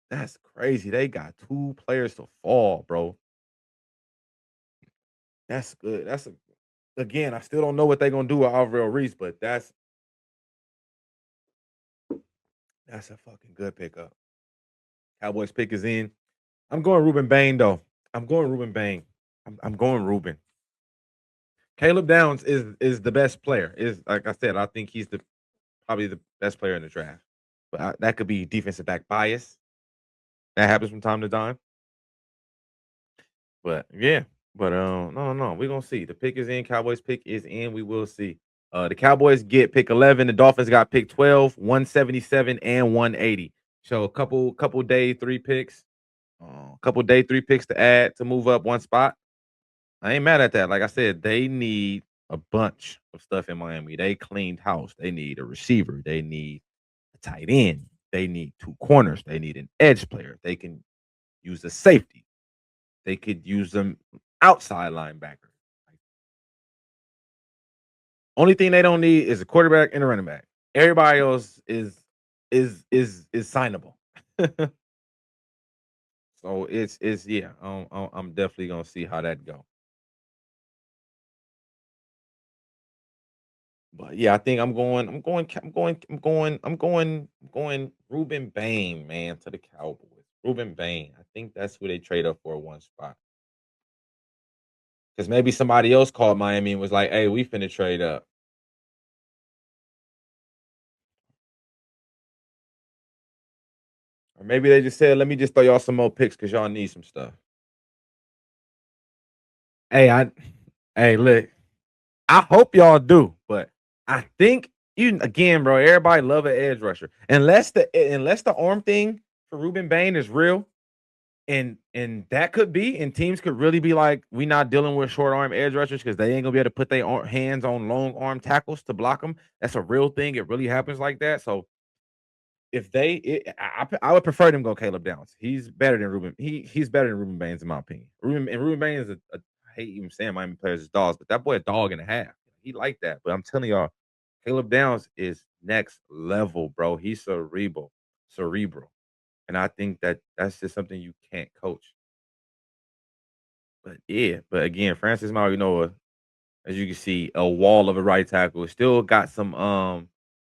That's crazy. They got 2 players to fall, bro. That's good. Again, I still don't know what they're gonna do with Alvaro Reese, but that's a fucking good pickup. Cowboys pick is in. I'm going Ruben Bain though. I'm going Ruben Bain. I'm going Ruben. Caleb Downs is the best player. Is like I said, I think he's probably the best player in the draft. But that could be defensive back bias. That happens from time to time. But yeah, but no, we're gonna see. The pick is in. Cowboys pick is in. We will see. The Cowboys get pick 11. The Dolphins got pick 12, 177, and 180. So a couple day three picks. Couple day three picks to add to move up one spot. I ain't mad at that. Like I said, they need a bunch of stuff in Miami. They cleaned house. They need a receiver. They need a tight end. They need two corners. They need an edge player. They can use a safety. They could use them outside linebacker. Only thing they don't need is a quarterback and a running back. Everybody else is signable. So it's yeah. I'm definitely gonna see how that go. But yeah, I think I'm going Ruben Bain, man, to the Cowboys. Ruben Bain. I think that's who they trade up for one spot. Because maybe somebody else called Miami and was like, hey, we finna trade up. Or maybe they just said, let me just throw y'all some more picks because y'all need some stuff. Hey, hey, look, I hope y'all do, but I think you again, bro. Everybody love an edge rusher, unless the arm thing for Ruben Bain is real, and that could be, and teams could really be like, we not dealing with short arm edge rushers because they ain't gonna be able to put their hands on long arm tackles to block them. That's a real thing. It really happens like that. So if I would prefer them go Caleb Downs. He's better than Ruben. He's better than Ruben Baines in my opinion. Ruben Baines is I hate even saying Miami players is dogs, but that boy a dog and a half. He like that. But I'm telling y'all, Caleb Downs is next level, bro. He's cerebral, and I think that's just something you can't coach. But yeah, but again, Francis Mauigoa, as you can see, a wall of a right tackle. Still got some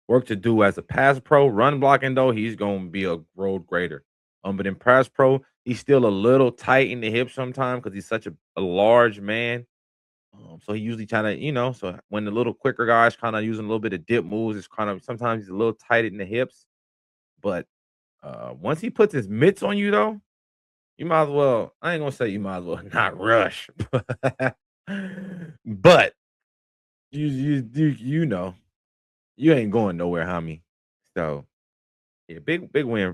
work to do as a pass pro. Run blocking though, he's gonna be a road grader. But in pass pro, he's still a little tight in the hips sometimes because he's such a large man. So he usually trying to, so when the little quicker guys kind of using a little bit of dip moves, it's kind of sometimes he's a little tight in the hips. But once he puts his mitts on you though, you might as well. I ain't gonna say you might as well not rush, but you know you ain't going nowhere, homie. So yeah, big win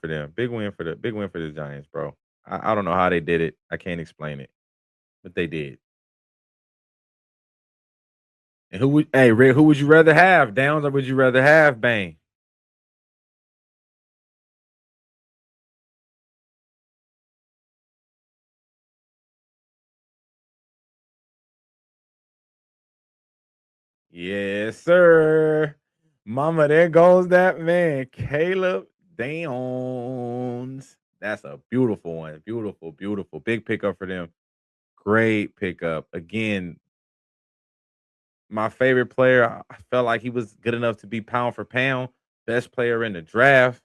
for them. Big win for the Giants, bro. I don't know how they did it. I can't explain it, but they did. And Rick, who would you rather have, Downs, or would you rather have Bane? Yes, sir. Mama, there goes that man, Caleb Downs. That's a beautiful one. Beautiful, beautiful. Big pickup for them. Great pickup. Again, my favorite player. I felt like he was good enough to be pound for pound, best player in the draft.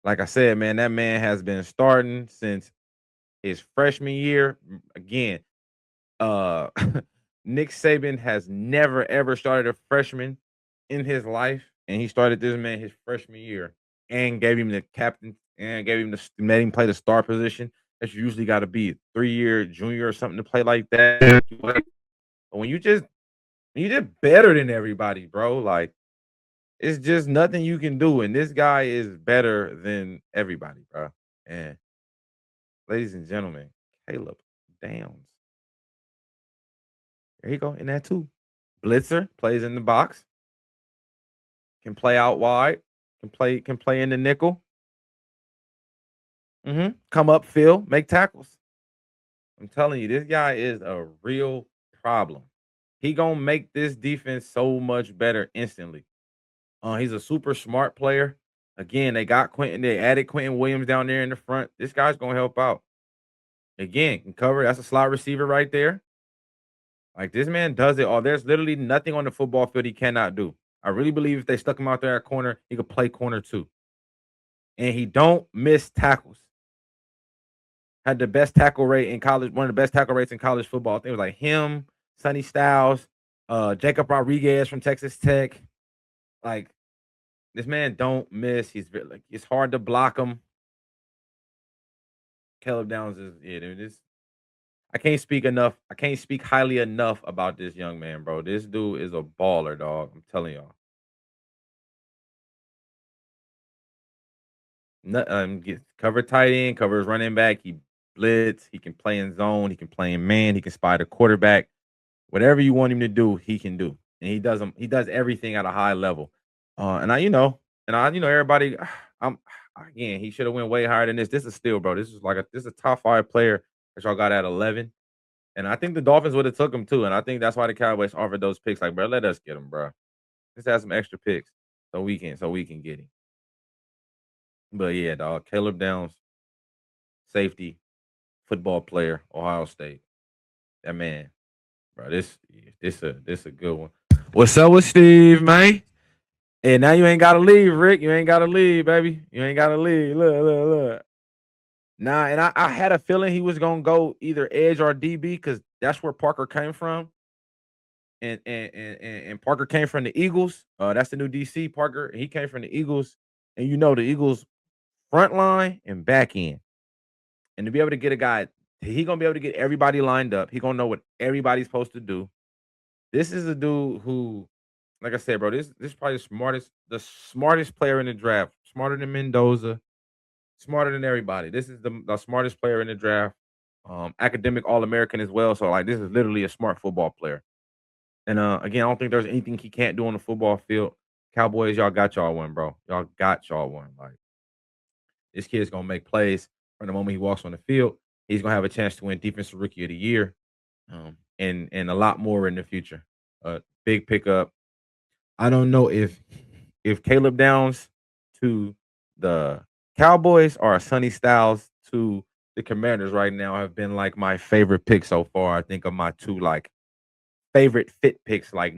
Like I said, man, that man has been starting since his freshman year. Again, uh Nick Saban has never ever started a freshman in his life, and he started this man his freshman year and gave him the captain and gave him made him play the star position. That's usually got to be 3 year junior or something to play like that. But when you just better than everybody, bro. Like it's just nothing you can do, and this guy is better than everybody, bro. And ladies and gentlemen, Caleb Downs. There you go, in that too. Blitzer plays in the box, can play out wide, can play in the nickel. Come up, field, make tackles. I'm telling you, this guy is a real problem. He gonna make this defense so much better instantly. He's a super smart player. Again, they got Quentin. They added Quentin Williams down there in the front. This guy's gonna help out. Again, can cover. That's a slot receiver right there. Like, this man does it all. There's literally nothing on the football field he cannot do. I really believe if they stuck him out there at corner, he could play corner too. And he don't miss tackles. Had the best tackle rate in college, one of the best tackle rates in college football. I think it was like him, Sonny Styles, Jacob Rodriguez from Texas Tech. Like, this man don't miss. Like, it's hard to block him. Caleb Downs is dude, this I can't speak enough. I can't speak highly enough about this young man, bro. This dude is a baller, dog. I'm telling y'all. Get cover tight end, covers running back. He blitz. He can play in zone. He can play in man. He can spy the quarterback. Whatever you want him to do, he can do, and he does them. He does everything at a high level. Everybody. I'm again. He should have went way higher than this. This is still, bro. This is a top 5 player that y'all got at 11. And I think the Dolphins would have took him too. And I think that's why the Cowboys offered those picks. Like, bro, let us get him, bro. Let's have some extra picks so we can get him. But yeah, dog. Caleb Downs, safety, football player, Ohio State. That man, bro. This a good one. What's up with Steve, man? And now you ain't gotta leave, Rick. You ain't gotta leave, baby. You ain't gotta leave. Look. Nah, and I had a feeling he was gonna go either edge or DB because that's where Parker came from. And Parker came from the Eagles. That's the new DC Parker. He came from the Eagles, and the Eagles front line and back end. And to be able to get a guy, he gonna be able to get everybody lined up. He gonna know what everybody's supposed to do. This is a dude who, like I said, bro, this is probably the smartest player in the draft. Smarter than Mendoza, smarter than everybody. This is the smartest player in the draft. Academic All American as well. So like, this is literally a smart football player. And again, I don't think there's anything he can't do on the football field. Cowboys, y'all got y'all one, bro. Y'all got y'all one. Like, this kid's gonna make plays from the moment he walks on the field. He's gonna have a chance to win Defensive Rookie of the Year, and a lot more in the future. Big pickup. I don't know if Caleb Downs to the Cowboys or Sonny Styles to the Commanders right now have been like my favorite pick so far. I think of my two like favorite fit picks, like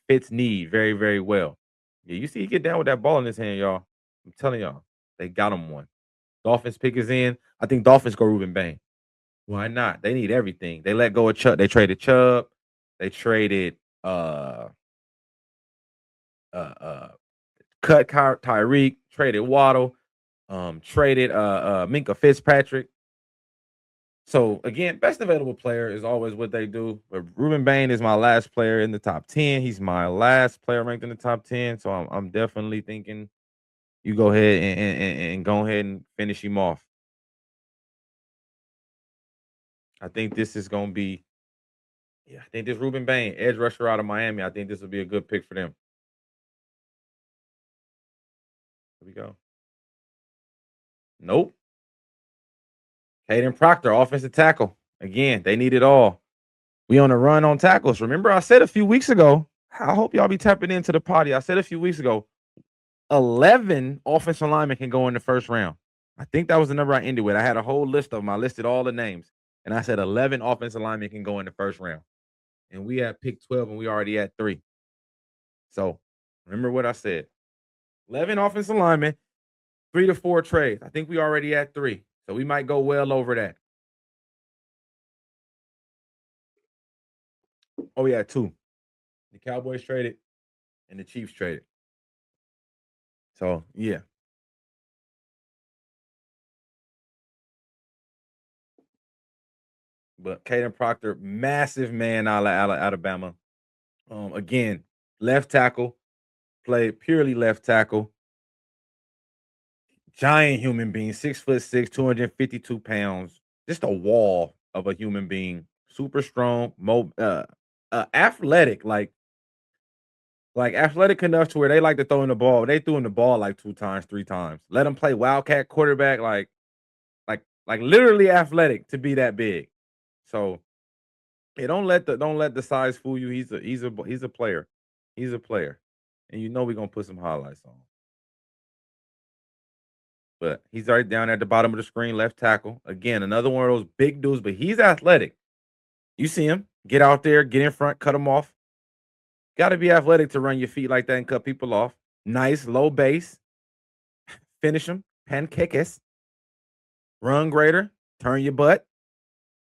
fits need very, very well. Yeah, you see, he get down with that ball in his hand, y'all. I'm telling y'all, they got him one. Dolphins pick is in. I think Dolphins go Ruben Bain. Why not? They need everything. They let go of Chubb. They traded Chubb. They traded uh cut Tyreek, traded Waddle, traded Minka Fitzpatrick. So again, best available player is always what they do. But Ruben Bain is my last player in the top 10. He's my last player ranked in the top 10. So I'm definitely thinking you go ahead and go ahead and finish him off. I think this is gonna be I think this Ruben Bain, edge rusher out of Miami. I think this will be a good pick for them. Here we go. Nope. Hayden Proctor, offensive tackle. Again, they need it all. We on a run on tackles. Remember, I said a few weeks ago, I hope y'all be tapping into the party. I said a few weeks ago, 11 offensive linemen can go in the first round. I think that was the number I ended with. I had a whole list of them. I listed all the names, and I said 11 offensive linemen can go in the first round. And we had pick 12, and we already had 3. So remember what I said. 11 offensive linemen, 3 to 4 trades. I think we already had 3. So we might go well over that. Oh, yeah, 2. The Cowboys traded and the Chiefs traded. So, yeah. But Caden Proctor, massive man out of Alabama. Again, left tackle, played purely left tackle. Giant human being, 6'6", 252 pounds. Just a wall of a human being. Super strong, athletic, like athletic enough to where they like to throw in the ball. They threw in the ball like 2 times, 3 times. Let them play wildcat quarterback, like literally athletic to be that big. So yeah, don't let the size fool you. He's a player. He's a player. And we're gonna put some highlights on. But he's right down at the bottom of the screen, left tackle. Again, another one of those big dudes, but he's athletic. You see him. Get out there, get in front, cut them off. Got to be athletic to run your feet like that and cut people off. Nice low base. Finish them. Pancakes. Run greater. Turn your butt.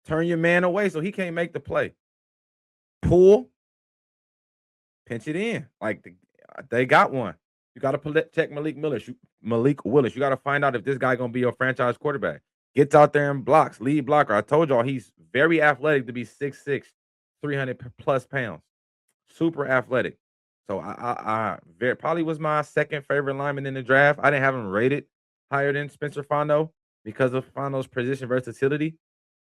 Turn your man away so he can't make the play. Pull. Pinch it in. They got one. You got to protect Malik Willis. You got to find out if this guy going to be your franchise quarterback. Gets out there and blocks. Lead blocker. I told y'all he's very athletic to be 6'6", 300 plus pounds. Super athletic. So I probably was my second favorite lineman in the draft. I didn't have him rated higher than Spencer Fondo because of Fondo's position versatility,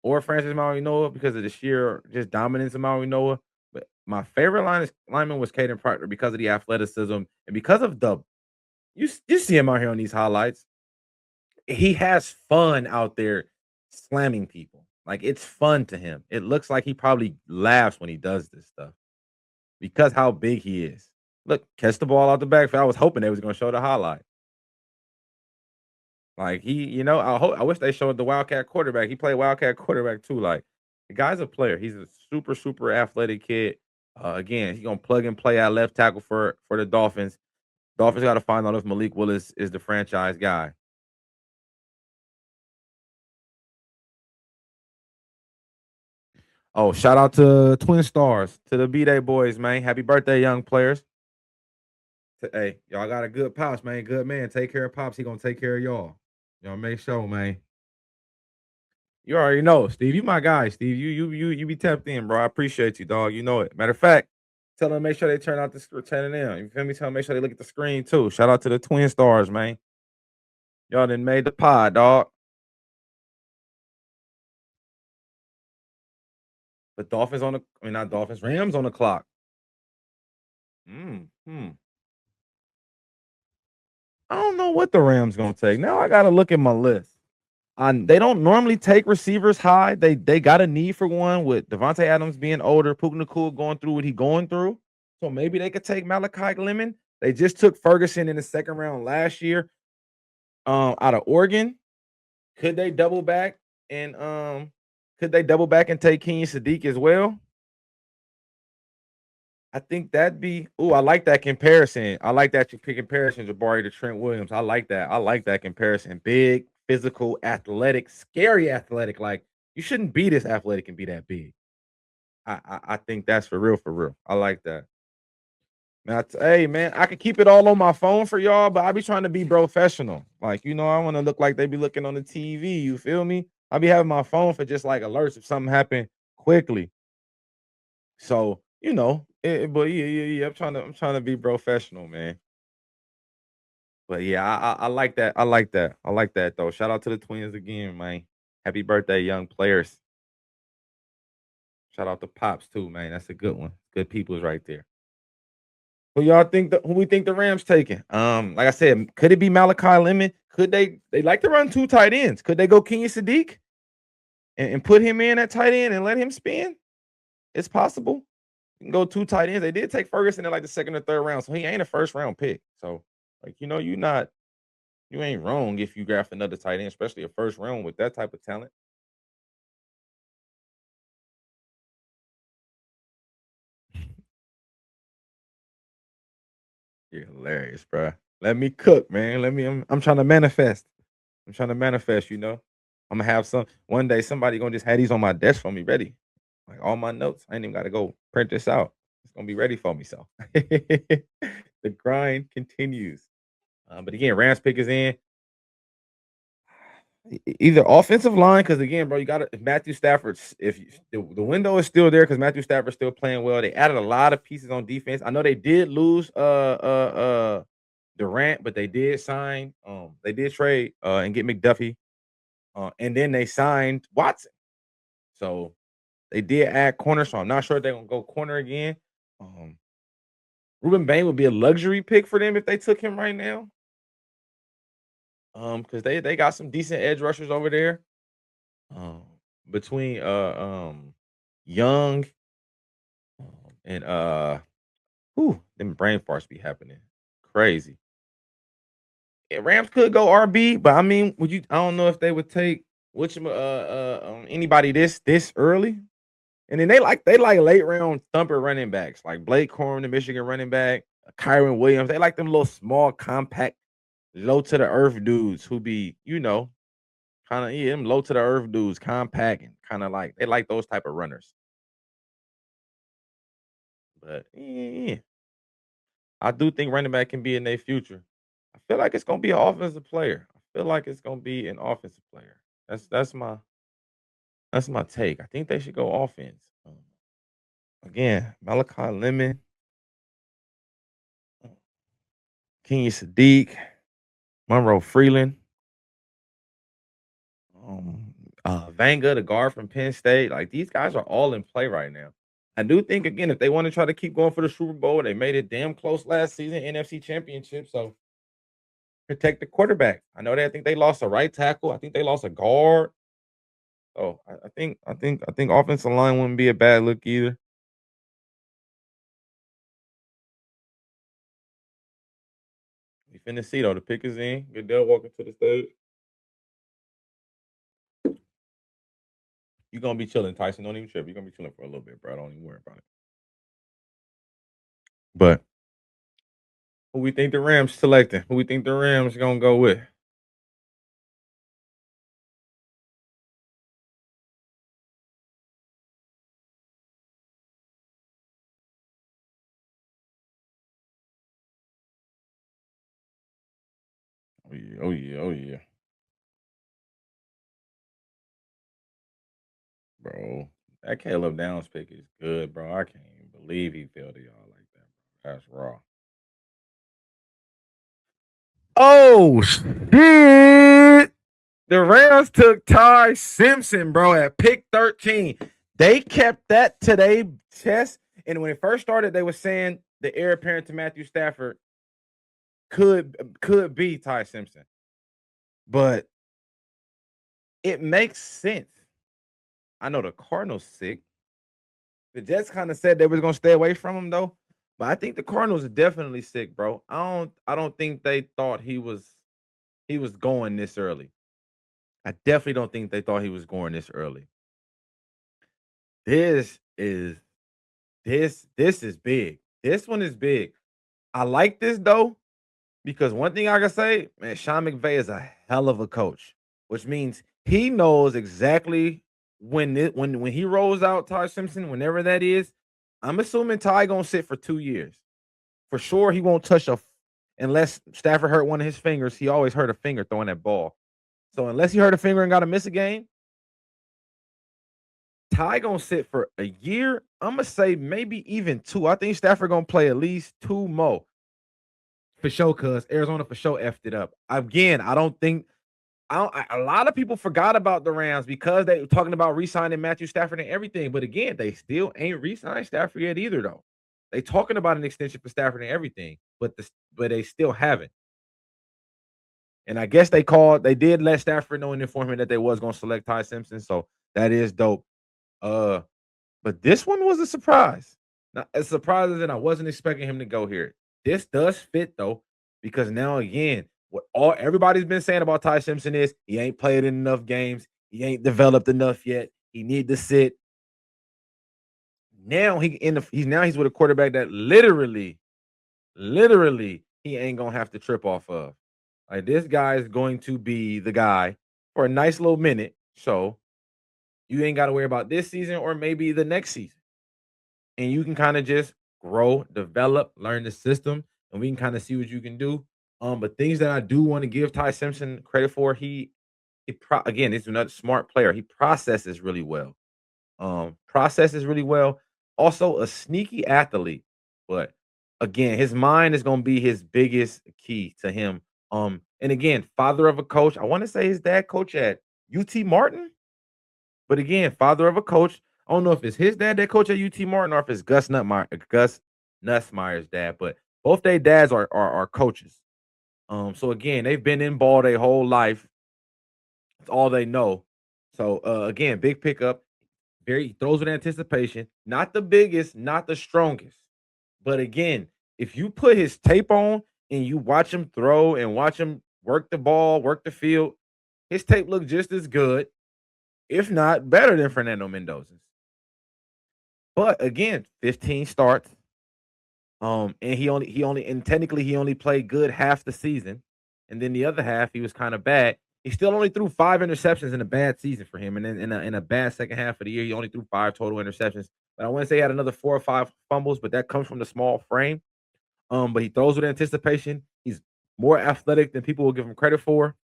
or Francis Maui Noah because of the sheer just dominance of Maui Noah. But my favorite lineman was Caden Proctor because of the athleticism and because of you see him out here on these highlights. He has fun out there slamming people. Like, it's fun to him. It looks like he probably laughs when he does this stuff because how big he is. Look, catch the ball out the backfield. I was hoping they was going to show the highlight. Like, I wish they showed the Wildcat quarterback. He played Wildcat quarterback too. Like, the guy's a player. He's a super, super athletic kid. Again, he's gonna plug and play at left tackle for the Dolphins. Dolphins got to find out if Malik Willis is the franchise guy. Oh, shout out to Twin Stars, to the B-Day boys, man. Happy birthday, young players. Hey, y'all got a good pops, man. Good man. Take care of pops. He gonna take care of y'all. Y'all make sure, man. You already know, Steve. You my guy, Steve. You be tapped in, bro. I appreciate you, dog. You know it. Matter of fact, tell them make sure they turn out the turning in. You feel me? Tell them make sure they look at the screen too. Shout out to the Twin Stars, man. Y'all done made the pod, dog. But not Dolphins, Rams on the clock. I don't know what the Rams gonna take. Now I gotta look at my list. They don't normally take receivers high. They got a need for one with Devontae Adams being older, Puka Nacua going through what he's going through. So maybe they could take Malachi Lemon. They just took Ferguson in the second round last year, out of Oregon. Could they double back and take Kenyon Sadiq as well? I think that'd be. I like that comparison. I like that you pick comparison, Jabari to Trent Williams. I like that. I like that comparison. Big, physical, athletic, scary athletic. Like, you shouldn't be this athletic and be that big. I think that's for real, for real. I like that. Now, hey man, I could keep it all on my phone for y'all, but I be trying to be professional. Like, I want to look like they be looking on the TV. You feel me? I be having my phone for just like alerts if something happened quickly. So, but yeah. I'm trying to be professional, man. But yeah, I like that. I like that. I like that though. Shout out to the Twins again, man. Happy birthday, young players. Shout out to Pops too, man. That's a good one. Good people's right there. Who we think the Rams taking? Like I said, could it be Malachi Lemon? Could they like to run two tight ends? Could they go Kenyon Sadiq and put him in at tight end and let him spin? It's possible. You can go two tight ends. They did take Ferguson in like the second or third round, so he ain't a first round pick. So, like, you ain't wrong if you draft another tight end, especially a first round with that type of talent. You're hilarious, bro. Let me cook, man. I'm trying to manifest. I'm trying to manifest, I'm gonna have one day somebody gonna just have these on my desk for me ready. Like, all my notes. I ain't even gotta go print this out. It's gonna be ready for me. So the grind continues. But again, Rams pick is in. Either offensive line, because again, bro, you got Matthew Stafford. If the window is still there, because Matthew Stafford's still playing well. They added a lot of pieces on defense. I know they did lose Durant, but they did sign. They did trade and get McDuffie, and then they signed Watson. So they did add corner. So I'm not sure if they're gonna go corner again. Ruben Bain would be a luxury pick for them if they took him right now. Because they got some decent edge rushers over there. Between Young and them brain farts be happening. Crazy. Yeah, Rams could go RB, but I mean, I don't know if they would take anybody this early. And then they like late round thumper running backs, like Blake Corum, the Michigan running back, Kyron Williams. They like them little small, compact, low to the earth dudes who be, kind of them low to the earth dudes, compact and kind of like they like those type of runners. But yeah, I do think running back can be in their future. I feel like it's gonna be an offensive player. I feel like it's gonna be an offensive player. That's my take. I think they should go offense. Again, Malachi Lemon, Kenya Sadiq, Monroe Freeland, Vanga, the guard from Penn State. Like these guys are all in play right now. I do think again, if they want to try to keep going for the Super Bowl, they made it damn close last season, NFC Championship. So protect the quarterback. I think they lost a right tackle. I think they lost a guard. So I think offensive line wouldn't be a bad look either. We finna see though. The pick is in. Goodell walking to the stage. You're gonna be chilling, Tyson. Don't even trip. You're gonna be chilling for a little bit, bro. Don't even worry about it. But who we think the Rams selecting? Who we think the Rams gonna go with? Oh yeah, oh yeah, oh yeah, bro. That Caleb Downs pick is good, bro. I can't even believe he fell to y'all like that, bro. That's raw. Oh shit! The Rams took Ty Simpson, bro, at pick 13. They kept that to their chest. And when it first started, they were saying the heir apparent to Matthew Stafford could be Ty Simpson. But it makes sense. I know the Cardinals sick. The Jets kind of said they was gonna stay away from him though. But I think the Cardinals are definitely sick, bro. I don't think they thought he was going this early. I definitely don't think they thought he was going this early. This is this is big. This one is big. I like this though, because one thing I can say, man, Sean McVay is a hell of a coach, which means he knows exactly when he rolls out Ty Simpson, whenever that is. I'm assuming Ty gonna sit for 2 years. For sure, he won't touch unless Stafford hurt one of his fingers. He always hurt a finger throwing that ball. So unless he hurt a finger and got to miss a game, Ty gonna sit for a year. I'm gonna say maybe even two. I think Stafford gonna play at least two more for sure. Cause Arizona for sure effed it up again. I don't think. A lot of people forgot about the Rams because they were talking about re-signing Matthew Stafford and everything. But again, they still ain't re-signed Stafford yet either, though. They talking about an extension for Stafford and everything, but they still haven't. And I guess they did let Stafford know and inform him that they was gonna select Ty Simpson. So that is dope. Uh But this one was a surprise. Not as surprising as I wasn't expecting him to go here. This does fit though, because now again, what all everybody's been saying about Ty Simpson is he ain't played in enough games, he ain't developed enough yet. He need to sit. Now he's with a quarterback that literally he ain't gonna have to trip off of. Like this guy is going to be the guy for a nice little minute. So you ain't got to worry about this season or maybe the next season. And you can kind of just grow, develop, learn the system, and we can kind of see what you can do. But things that I do want to give Ty Simpson credit for, again, he's another smart player. He processes really well. Processes really well. Also, a sneaky athlete, but again, his mind is going to be his biggest key to him. And again, father of a coach. I want to say his dad coach at UT Martin. But again, father of a coach. I don't know if it's his dad that coach at UT Martin or if it's Gus Nussmeier's dad, but both their dads are coaches. So again, they've been in ball their whole life. It's all they know. So again, big pickup. Very throws with anticipation. Not the biggest, not the strongest. But again, if you put his tape on and you watch him throw and watch him work the ball, work the field, his tape look just as good, if not better than Fernando Mendoza's. But again, 15 starts. And and technically he only played good half the season, and then the other half he was kind of bad. He still only threw 5 interceptions in a bad season for him, and then in a bad second half of the year, he only threw 5 total interceptions. But I want to say he had another 4 or 5 fumbles, but that comes from the small frame. But he throws with anticipation. He's more athletic than people will give him credit for.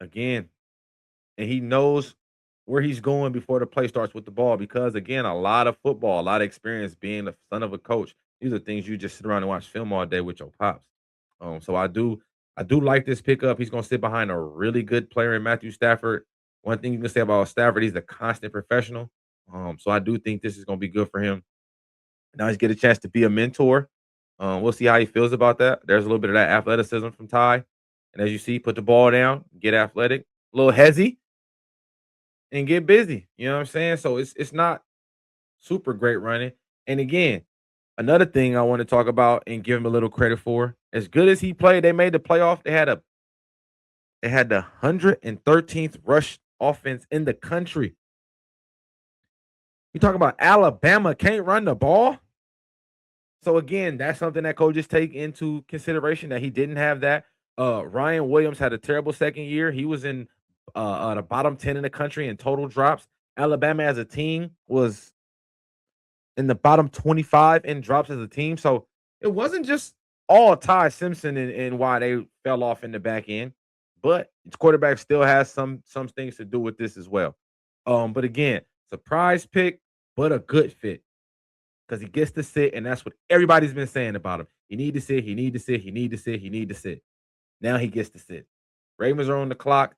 Again, and he knows where he's going before the play starts with the ball because again, a lot of football, a lot of experience being the son of a coach. These are things you just sit around and watch film all day with your pops. So I do like this pickup. He's gonna sit behind a really good player in Matthew Stafford. One thing you can say about Stafford, he's a constant professional. So I do think this is gonna be good for him. Now he's get a chance to be a mentor. We'll see how he feels about that. There's a little bit of that athleticism from Ty. And as you see, put the ball down, get athletic, a little hezzy, and get busy. You know what I'm saying? So it's not super great running. And again, another thing I want to talk about and give him a little credit for, as good as he played, they made the playoff. They had the 113th rush offense in the country. You talk about Alabama can't run the ball. So again, that's something that coaches take into consideration that he didn't have that. Ryan Williams had a terrible second year. He was in the bottom 10 in the country in total drops. Alabama as a team was in the bottom 25 in drops as a team. So it wasn't just all Ty Simpson and why they fell off in the back end, but its quarterback still has some things to do with this as well. But again, surprise pick, but a good fit because he gets to sit, and that's what everybody's been saying about him. He need to sit, he need to sit, he need to sit, he need to sit. Now he gets to sit. Ravens are on the clock.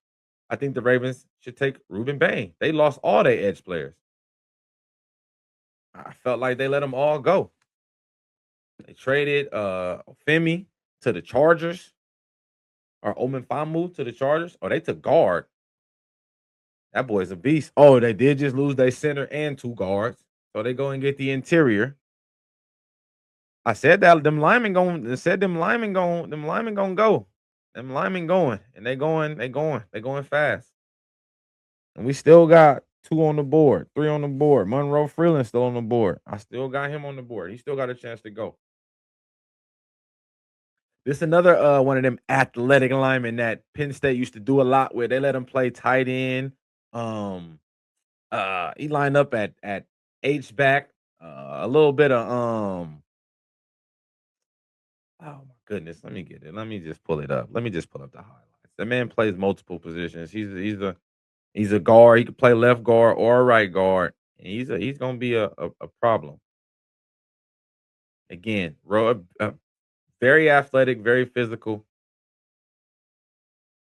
I think the Ravens should take Ruben Bain. They lost all their edge players. I felt like they let them all go. They traded Femi to the Chargers or Omen Famu to the Chargers. Oh, they took guard. That boy's a beast. Oh, they did just lose their center and 2 guards. So they go and get the interior. I said that them linemen going said them linemen going go. Them linemen going. And they going fast. And we still got 2 on the board, 3 on the board. Monroe Freeland still on the board. I still got him on the board. He still got a chance to go. This another one of them athletic linemen that Penn State used to do a lot with. They let him play tight end. Um, he lined up at H back. A little bit of oh my goodness, let me get it. Let me just pull it up. Let me just pull up the highlights. The man plays multiple positions. He's a guard. He could play left guard or right guard. And he's gonna be a problem. Again, very athletic, very physical.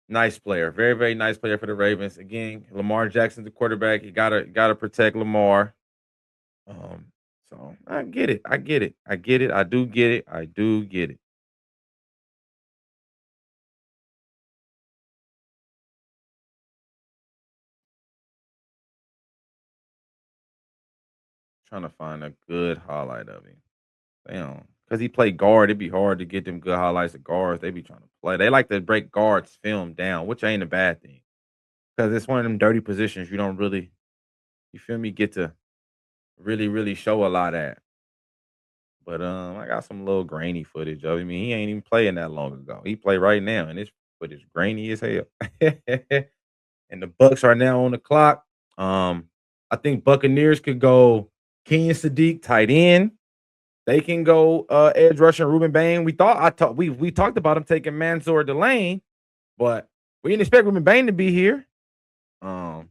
Nice player, very, very nice player for the Ravens. Again, Lamar Jackson's the quarterback. You gotta protect Lamar. Um, so I get it. I get it. I get it. I do get it. I do get it. Trying to find a good highlight of him. Damn. Because he played guard, it'd be hard to get them good highlights of guards. They be trying to play. They like to break guards film down, which ain't a bad thing. Because it's one of them dirty positions you don't really, you feel me, get to really, really show a lot at. But I got some little grainy footage of him. I mean, he ain't even playing that long ago. He play right now, and this footage grainy as hell. And the Bucks are now on the clock. I think Buccaneers could go Kenyon Sadiq tight end. They can go edge rusher Ruben Bain. We talked about him taking Mansour Delane, but we didn't expect Ruben Bain to be here. Um,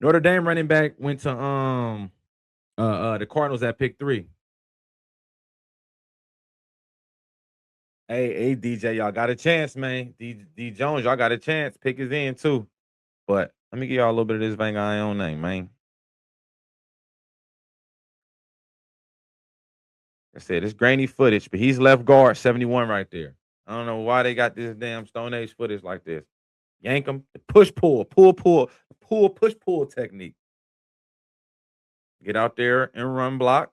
Notre Dame running back went to the Cardinals at pick 3. Hey, DJ, y'all got a chance, man. D Jones, y'all got a chance. Pick is in too. But let me give y'all a little bit of this Van Guy own name, man. I said it's grainy footage, but he's left guard 71 right there. I don't know why they got this damn Stone Age footage like this. Yank him, push push pull technique. Get out there and run block.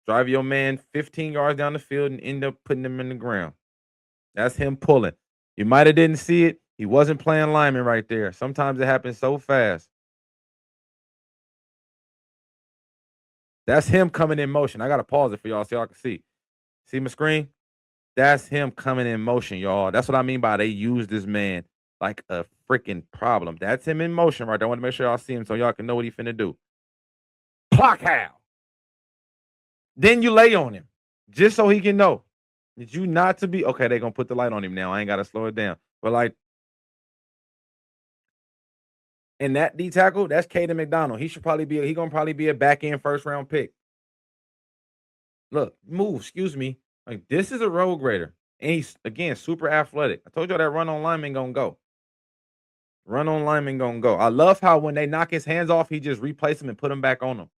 Drive your man 15 yards down the field and end up putting him in the ground. That's him pulling. You might have didn't see it. He wasn't playing lineman right there. Sometimes it happens so fast. That's him coming in motion. I gotta pause it for y'all so y'all can see. See my screen? That's him coming in motion, y'all. That's what I mean by they use this man like a freaking problem. That's him in motion right there. I want to make sure y'all see him so y'all can know what he finna do. Clock how. Then you lay on him just so he can know. Did you not to be okay? They're gonna put the light on him now. I ain't gotta slow it down. But like in that D tackle, that's Caden McDonald. He gonna probably be a back end first round pick. Look, move, excuse me. Like this is a road grader. And he's again super athletic. I told y'all that run on lineman gonna go. Run on lineman gonna go. I love how when they knock his hands off, he just replace them and put them back on them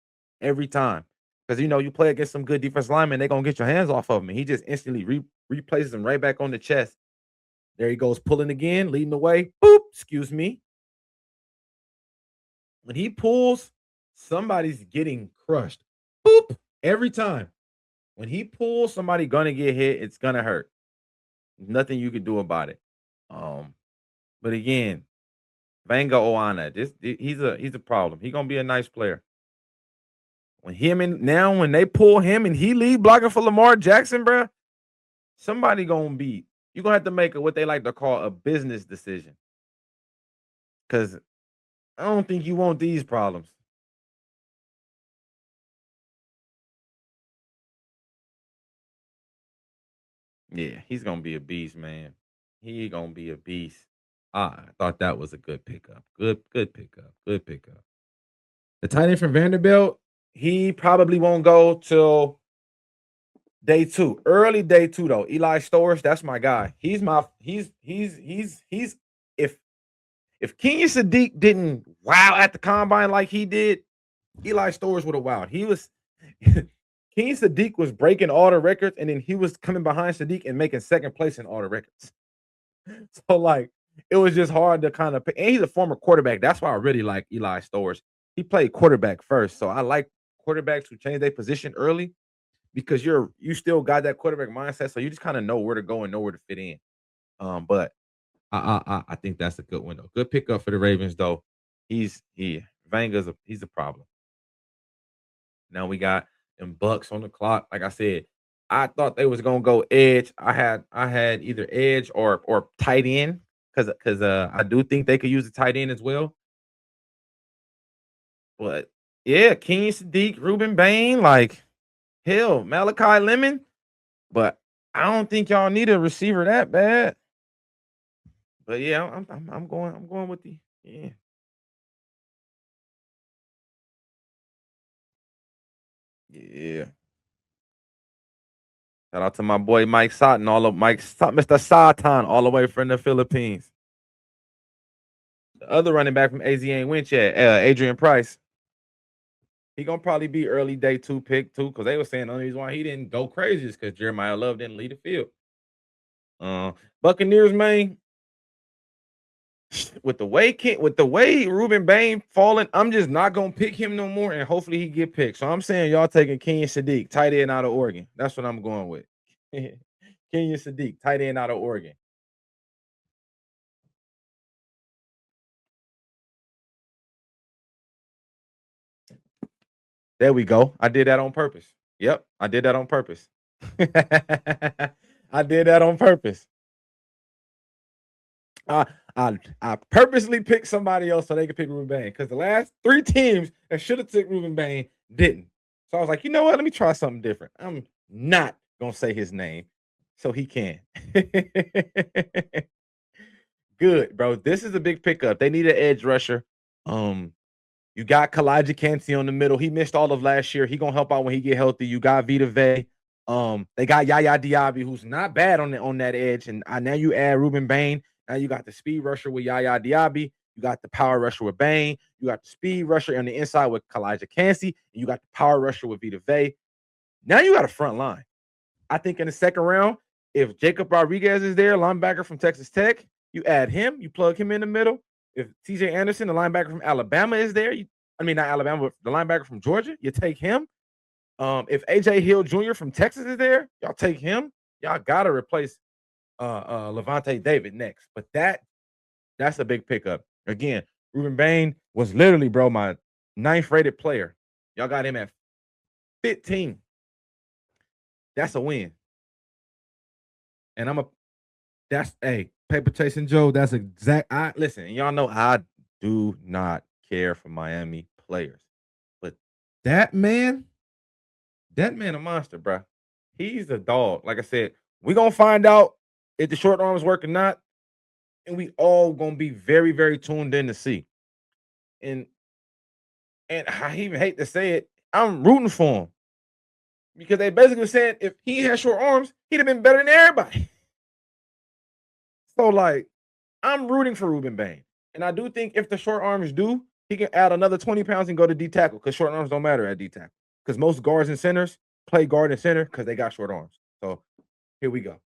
every time. Because you play against some good defense linemen, they're gonna get your hands off of him. And he just instantly replaces them right back on the chest. There he goes, pulling again, leading the way. Boop, excuse me. When he pulls, somebody's getting crushed. Boop, every time. When he pulls, somebody gonna get hit. It's gonna hurt. Nothing you can do about it. But again, Vanga Oana, he's a problem. He's gonna be a nice player. When they pull him and he lead blocking for Lamar Jackson, bro, somebody you're gonna have to make what they like to call a business decision. Cause I don't think you want these problems. Yeah, he's gonna be a beast, man. He gonna be a beast. I thought that was a good pickup. Good pickup. Good pickup. The tight end from Vanderbilt, he probably won't go till day 2. Early day 2, though. Eli Storrs, that's my guy. He's if Kenyon Sadiq didn't wow at the combine like he did, Eli Storrs would have wowed. Kenyon Sadiq was breaking all the records, and then he was coming behind Sadiq and making second place in all the records. So, like, it was just hard to kind of pick. And he's a former quarterback. That's why I really like Eli Storrs. He played quarterback first. So I like quarterbacks who change their position early because you still got that quarterback mindset. So you just kind of know where to go and know where to fit in. But I think that's a good one though. Good pickup for the Ravens though. He's a problem. Now we got them Bucks on the clock. Like I said, I thought they was gonna go edge. I had either edge or tight end because I do think they could use a tight end as well. But yeah, Kenyon Sadiq, Ruben Bain, like hell, Malachi Lemon. But I don't think y'all need a receiver that bad. But yeah, I'm going with the yeah. Yeah. Shout out to my boy Mike Sutton, Mr. Satan, all the way from the Philippines. The other running back from AZ ain't went yet, Adrian Price. He gonna probably be early day 2 pick too, because they were saying the only reason why he didn't go crazy is because Jeremiah Love didn't lead the field. Buccaneers, man, with the way Ruben Bain falling, I'm just not gonna pick him no more, and hopefully he get picked. So I'm saying y'all taking Kenyon Sadiq, tight end out of Oregon. That's what I'm going with. Kenyon Sadiq, tight end out of Oregon. There we go. I did that on purpose. Yep, I did that on purpose. I did that on purpose. I purposely picked somebody else so they could pick Ruben Bain because the last 3 teams that should have took Ruben Bain didn't. So I was like, you know what? Let me try something different. I'm not gonna say his name so he can. Good, bro. This is a big pickup. They need an edge rusher. You got Kalijah Cansey on the middle. He missed all of last year. He gonna help out when he get healthy. You got Vita Vey. They got Yaya Diaby, who's not bad on that edge. And now you add Ruben Bain. Now you got the speed rusher with Yaya Diaby. You got the power rusher with Bain. You got the speed rusher on the inside with Kalijah Cansey. And you got the power rusher with Vita Vey. Now you got a front line. I think in the second round, if Jacob Rodriguez is there, linebacker from Texas Tech, you add him, you plug him in the middle. If TJ Anderson, the linebacker from Alabama, is there, not Alabama, but the linebacker from Georgia, you take him. If AJ Hill Jr. from Texas is there, y'all take him. Y'all gotta replace Levante David next. But that's a big pickup. Again, Ruben Bain was literally, bro, my 9th rated player. Y'all got him at 15. That's a win. And hey, paper chasing Joe. That's exact. Listen, y'all know I do not care for Miami players, but that man, a monster, bro. He's a dog. Like I said, we gonna find out if the short arms work or not, and we all gonna be very, very tuned in to see. And I even hate to say it, I'm rooting for him because they basically said if he had short arms, he'd have been better than everybody. So like, I'm rooting for Ruben Bain, and I do think if the short arms do, he can add another 20 pounds and go to D tackle because short arms don't matter at D tackle because most guards and centers play guard and center because they got short arms. So here we go.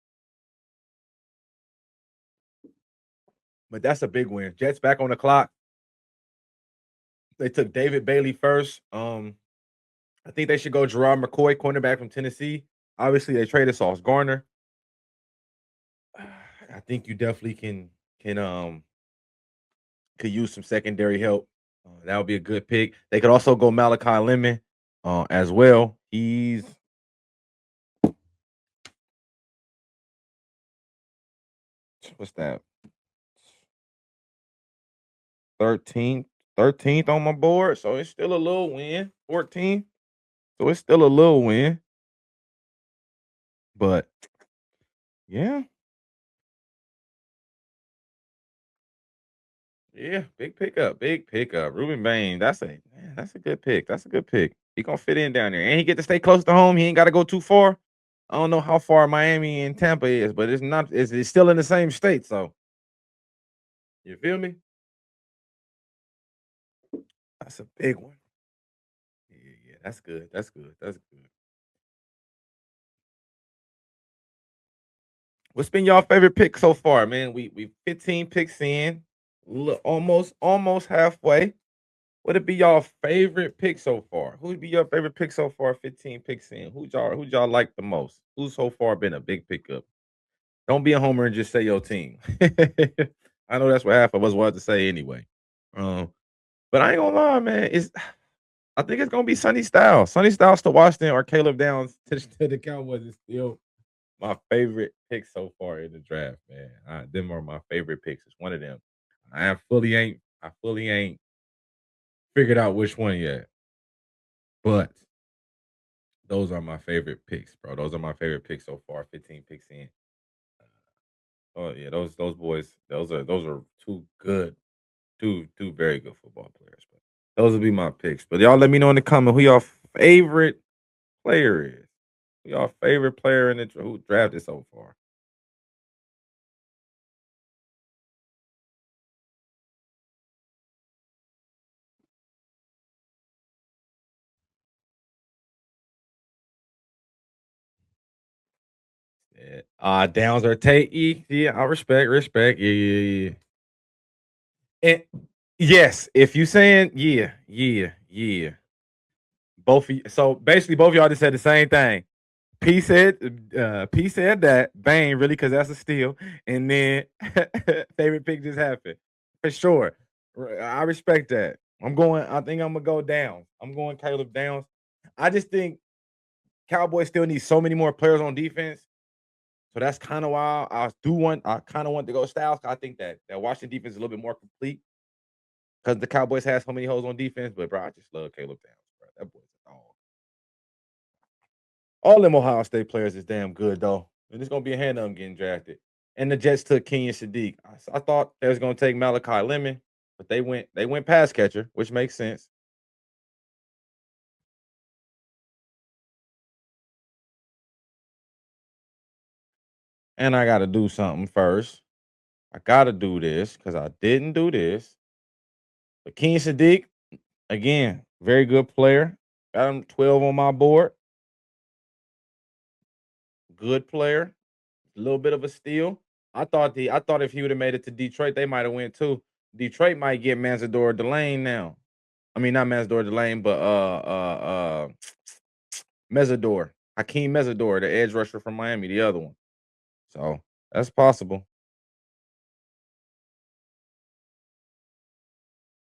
But that's a big win. Jets back on the clock. They took David Bailey first. I think they should go Gerard McCoy, cornerback from Tennessee. Obviously, they traded Sauce Garner. I think you definitely could use some secondary help. That would be a good pick. They could also go Malachi Lemon as well. He's what's that? 13th, 13th on my board. So it's still a little win. 14. So it's still a little win. But yeah. Yeah, big pickup, big pickup. Ruben Bain, that's a good pick. That's a good pick. He gonna fit in down there, and he get to stay close to home. He ain't got to go too far. I don't know how far Miami and Tampa is, but it's not. It's still in the same state. So you feel me? That's a big one. Yeah, yeah, that's good. That's good. That's good. What's been y'all favorite pick so far, man? We 15 picks in, almost halfway. What would be y'all favorite pick so far? Who'd be your favorite pick so far? 15 picks in. Who y'all like the most? Who's so far been a big pickup? Don't be a homer and just say your team. I know that's what half of us wanted to say anyway. Um, but I ain't gonna lie, man. I think it's gonna be Sonny Styles. Sonny Styles to Washington or Caleb Downs to the Cowboys is still my favorite pick so far in the draft, man. Them are my favorite picks. It's one of them. I fully ain't figured out which one yet. But those are my favorite picks, bro. Those are my favorite picks so far. 15 picks in. Oh yeah, those boys. Those are two very good football players. But those would be my picks. But y'all let me know in the comment who y'all favorite player is. Who y'all favorite player in who drafted so far. Yeah. Downs or Tate. Yeah, I respect. Yeah. And yes, if you saying yeah. Both of you, so basically both of y'all just said the same thing. P said that Bane really because that's a steal, and then favorite pick just happened for sure. I respect that. I think I'm gonna go down. I'm going Caleb Downs. I just think Cowboys still need so many more players on defense. So that's kind of why I kind of want to go Styles. I think that Washington defense is a little bit more complete because the Cowboys have so many holes on defense. But bro, I just love Caleb Downs, bro. That boy's a dog. All them Ohio State players is damn good though, and it's gonna be a hand of them getting drafted. And the Jets took Kenyon Sadiq. I thought they was gonna take Malachi Lemon, but they went pass catcher, which makes sense. And I got to do something first. I got to do this because I didn't do this. But Kenyon Sadiq, again, very good player. Got him 12 on my board. Good player. A little bit of a steal. I thought if he would have made it to Detroit, they might have went too. Detroit might get Manzador Delane now. I mean, not Mansador Delane, but Mesador. Hakeem Mesador, the edge rusher from Miami, the other one. So that's possible.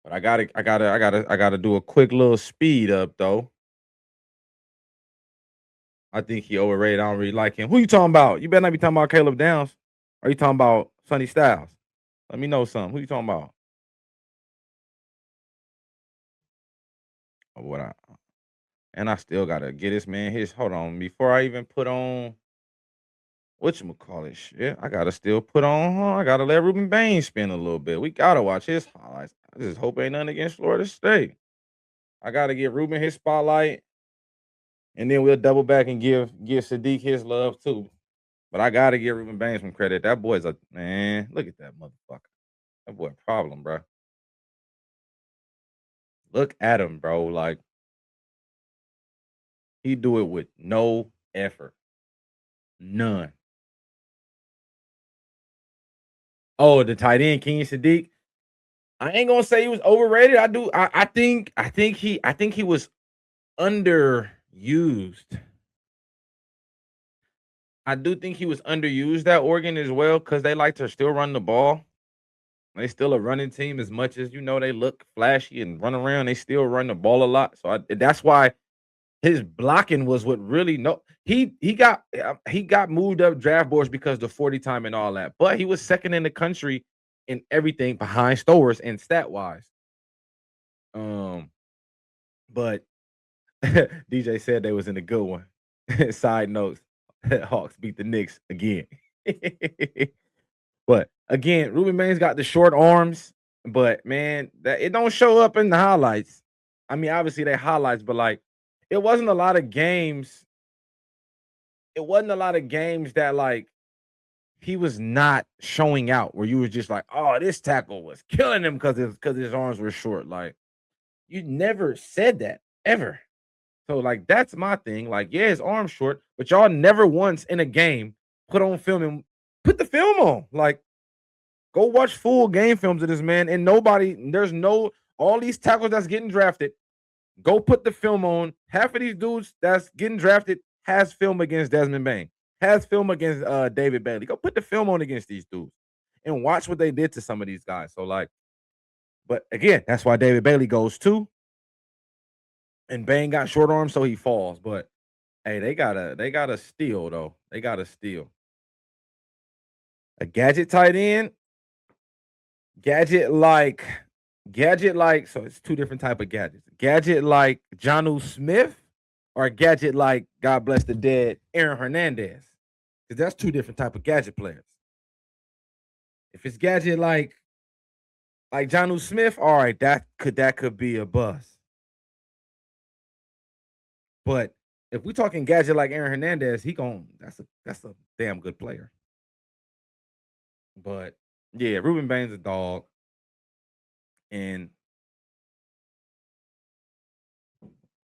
But I gotta do a quick little speed up though. I think he overrated. I don't really like him. Who you talking about? You better not be talking about Caleb Downs. Are you talking about Sonny Styles? Let me know something. Who you talking about? Or what I and I still gotta get this man his hold on. Before I even put on whatchamacallit shit, I gotta still put on I gotta let Ruben Baines spin a little bit. We gotta watch his highlights. I just hope ain't nothing against Florida State. I gotta give Ruben his spotlight, and then we'll double back and give Sadiq his love too. But I gotta give Ruben Baines some credit. That boy's a man. Look at that motherfucker. That boy a problem, bro. Look at him, bro. Like he do it with no effort. None. Oh, the tight end, Kenyon Sadiq. I ain't gonna say he was overrated. I think he was underused. I do think he was underused at Oregon as well because they like to still run the ball. They still a running team as much as they look flashy and run around. They still run the ball a lot. So that's why his blocking was what really no he got moved up draft boards because the 40 time and all that. But he was second in the country in everything behind Stowers and stat wise. Um, but DJ said they was in a good one. Side notes: Hawks beat the Knicks again. But again, Ruben Baines got the short arms, but man, that it don't show up in the highlights. I mean, obviously they highlights, but like it wasn't a lot of games. It wasn't a lot of games that like he was not showing out where you was just like, oh, this tackle was killing him because his arms were short. Like you never said that ever. So like that's my thing. Like, yeah, his arm's short, but y'all never once in a game put on film and put the film on. Like, go watch full game films of this man. And there's no all these tackles that's getting drafted. Go put the film on. Half of these dudes that's getting drafted has film against Desmond Bain, has film against David Bailey. Go put the film on against these dudes and watch what they did to some of these guys. So like, but again, that's why David Bailey goes too. And Bain got short arms, so he falls. But hey, they gotta steal though. They gotta steal. A gadget tight end, gadget like so it's two different type of gadgets. Gadget like Jonnu Smith or a gadget like God bless the dead Aaron Hernandez. Because that's two different type of gadget players. If it's gadget like Jonnu Smith, all right, that could be a bust. But if we talking gadget like Aaron Hernandez, that's a damn good player. But yeah, Ruben Baines a dog. And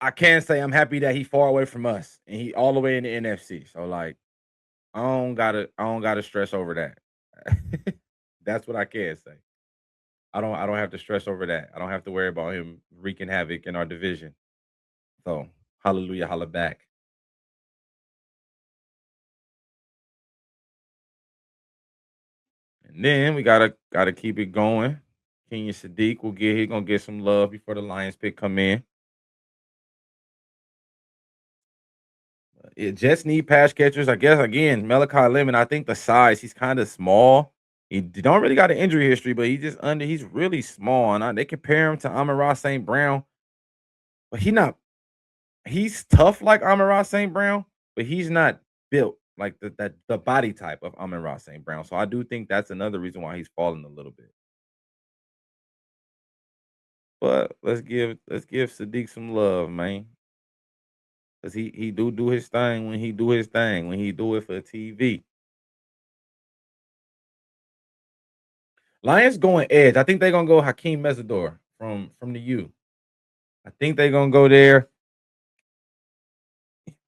I can say I'm happy that he far away from us and he all the way in the NFC. So like I don't gotta stress over that. That's what I can say. I don't have to stress over that. I don't have to worry about him wreaking havoc in our division. So hallelujah, holla back. And then we gotta keep it going. Kenyon Sadiq will get he gonna get some love before the Lions pick come in. It just need pass catchers. I guess again, Malachi Lemon. I think the size, he's kind of small. He don't really got an injury history, but he's really small. And they compare him to Amon-Ra St. Brown, but he's tough like Amon-Ra St. Brown, but he's not built like the body type of Amon-Ra St. Brown. So I do think that's another reason why he's falling a little bit. But let's give Sadiq some love, man. Cause he do his thing when he do his thing, when he do it for TV. Lions going edge. I think they're gonna go Hakeem Mesidor from the U. I think they're gonna go there.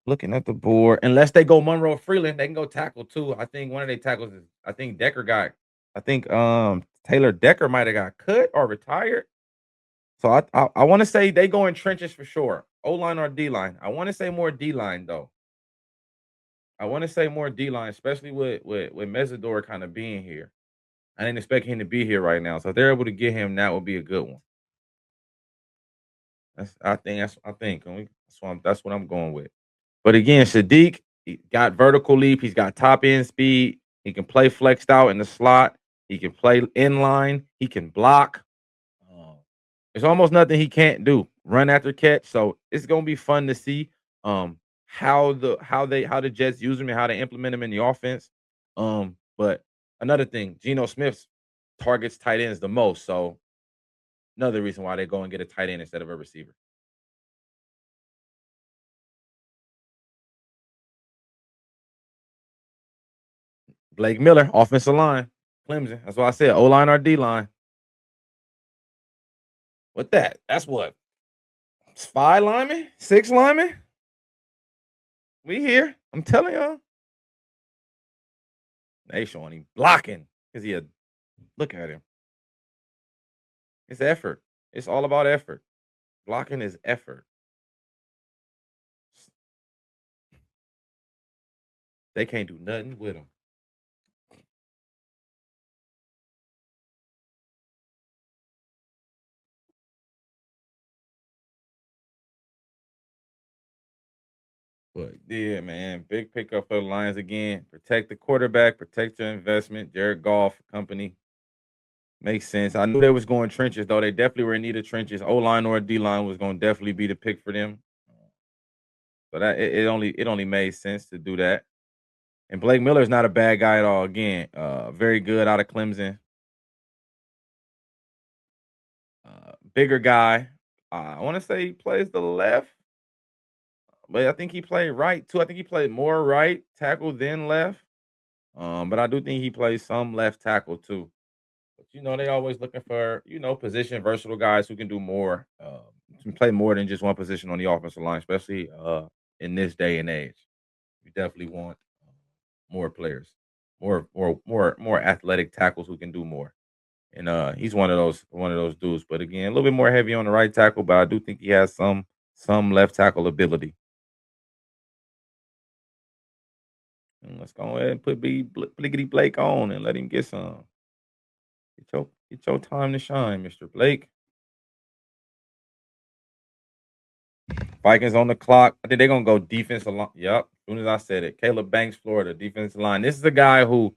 Looking at the board, unless they go Monroe Freeland, they can go tackle too. I think one of their tackles is. I think Decker got. I think Taylor Decker might have got cut or retired. So I want to say they go in trenches for sure. O line or D line. I want to say more D line though. I want to say more D line, especially with Mesidor kind of being here. I didn't expect him to be here right now. So if they're able to get him, that would be a good one. I think. That's what I'm going with. But again, Sadiq, he got vertical leap. He's got top end speed. He can play flexed out in the slot. He can play inline. He can block. Um, there's almost nothing he can't do. Run after catch. So it's gonna be fun to see how the Jets use him and how they implement him in the offense. But another thing, Geno Smith targets tight ends the most. So another reason why they go and get a tight end instead of a receiver. Blake Miller, offensive line, Clemson. That's why I said O line or D line. What that? That's what? It's 5 linemen? 6 linemen? We here. I'm telling y'all. They showing him blocking because he had look at him. It's effort. It's all about effort. Blocking is effort. They can't do nothing with him. But yeah, man, big pickup for the Lions again. Protect the quarterback, protect your investment. Jared Goff company makes sense. I knew they was going trenches though. They definitely were in need of trenches. O line or D line was going to definitely be the pick for them. So that it only made sense to do that. And Blake Miller is not a bad guy at all. Again, very good out of Clemson. Bigger guy. I want to say he plays the left, but I think he played right too. I think he played more right tackle than left. But I do think he plays some left tackle too. But they always looking for position versatile guys who can do more, can play more than just one position on the offensive line, especially in this day and age. You definitely want more players, more athletic tackles who can do more. And he's one of those dudes. But again, a little bit more heavy on the right tackle, but I do think he has some left tackle ability. And let's go ahead and put Bliggity Blake on and let him get some. Get your time to shine, Mr. Blake. Vikings on the clock. I think they're gonna go defensive line. Yep. As soon as I said it. Caleb Banks, Florida, defensive line. This is a guy who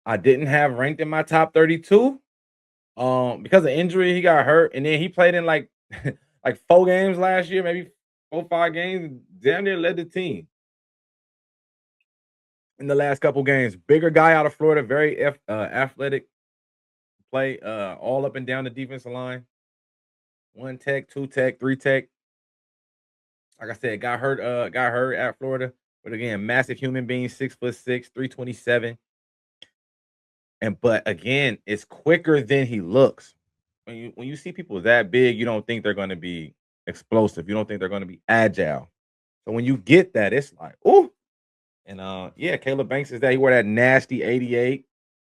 I didn't have ranked in my top 32. Because of injury, he got hurt, and then he played in like like 4 games last year, maybe 4, 5 games, and damn near led the team in the last couple games. Bigger guy out of Florida, very athletic, play all up and down the defensive line. 1 tech, 2 tech, 3 tech. Like I said, got hurt at Florida, but again, massive human being, 6'6", 327. But again, it's quicker than he looks. When you see people that big, you don't think they're going to be explosive. You don't think they're going to be agile. So when you get that, it's like, ooh. And yeah, Caleb Banks is that. He wore that nasty 88.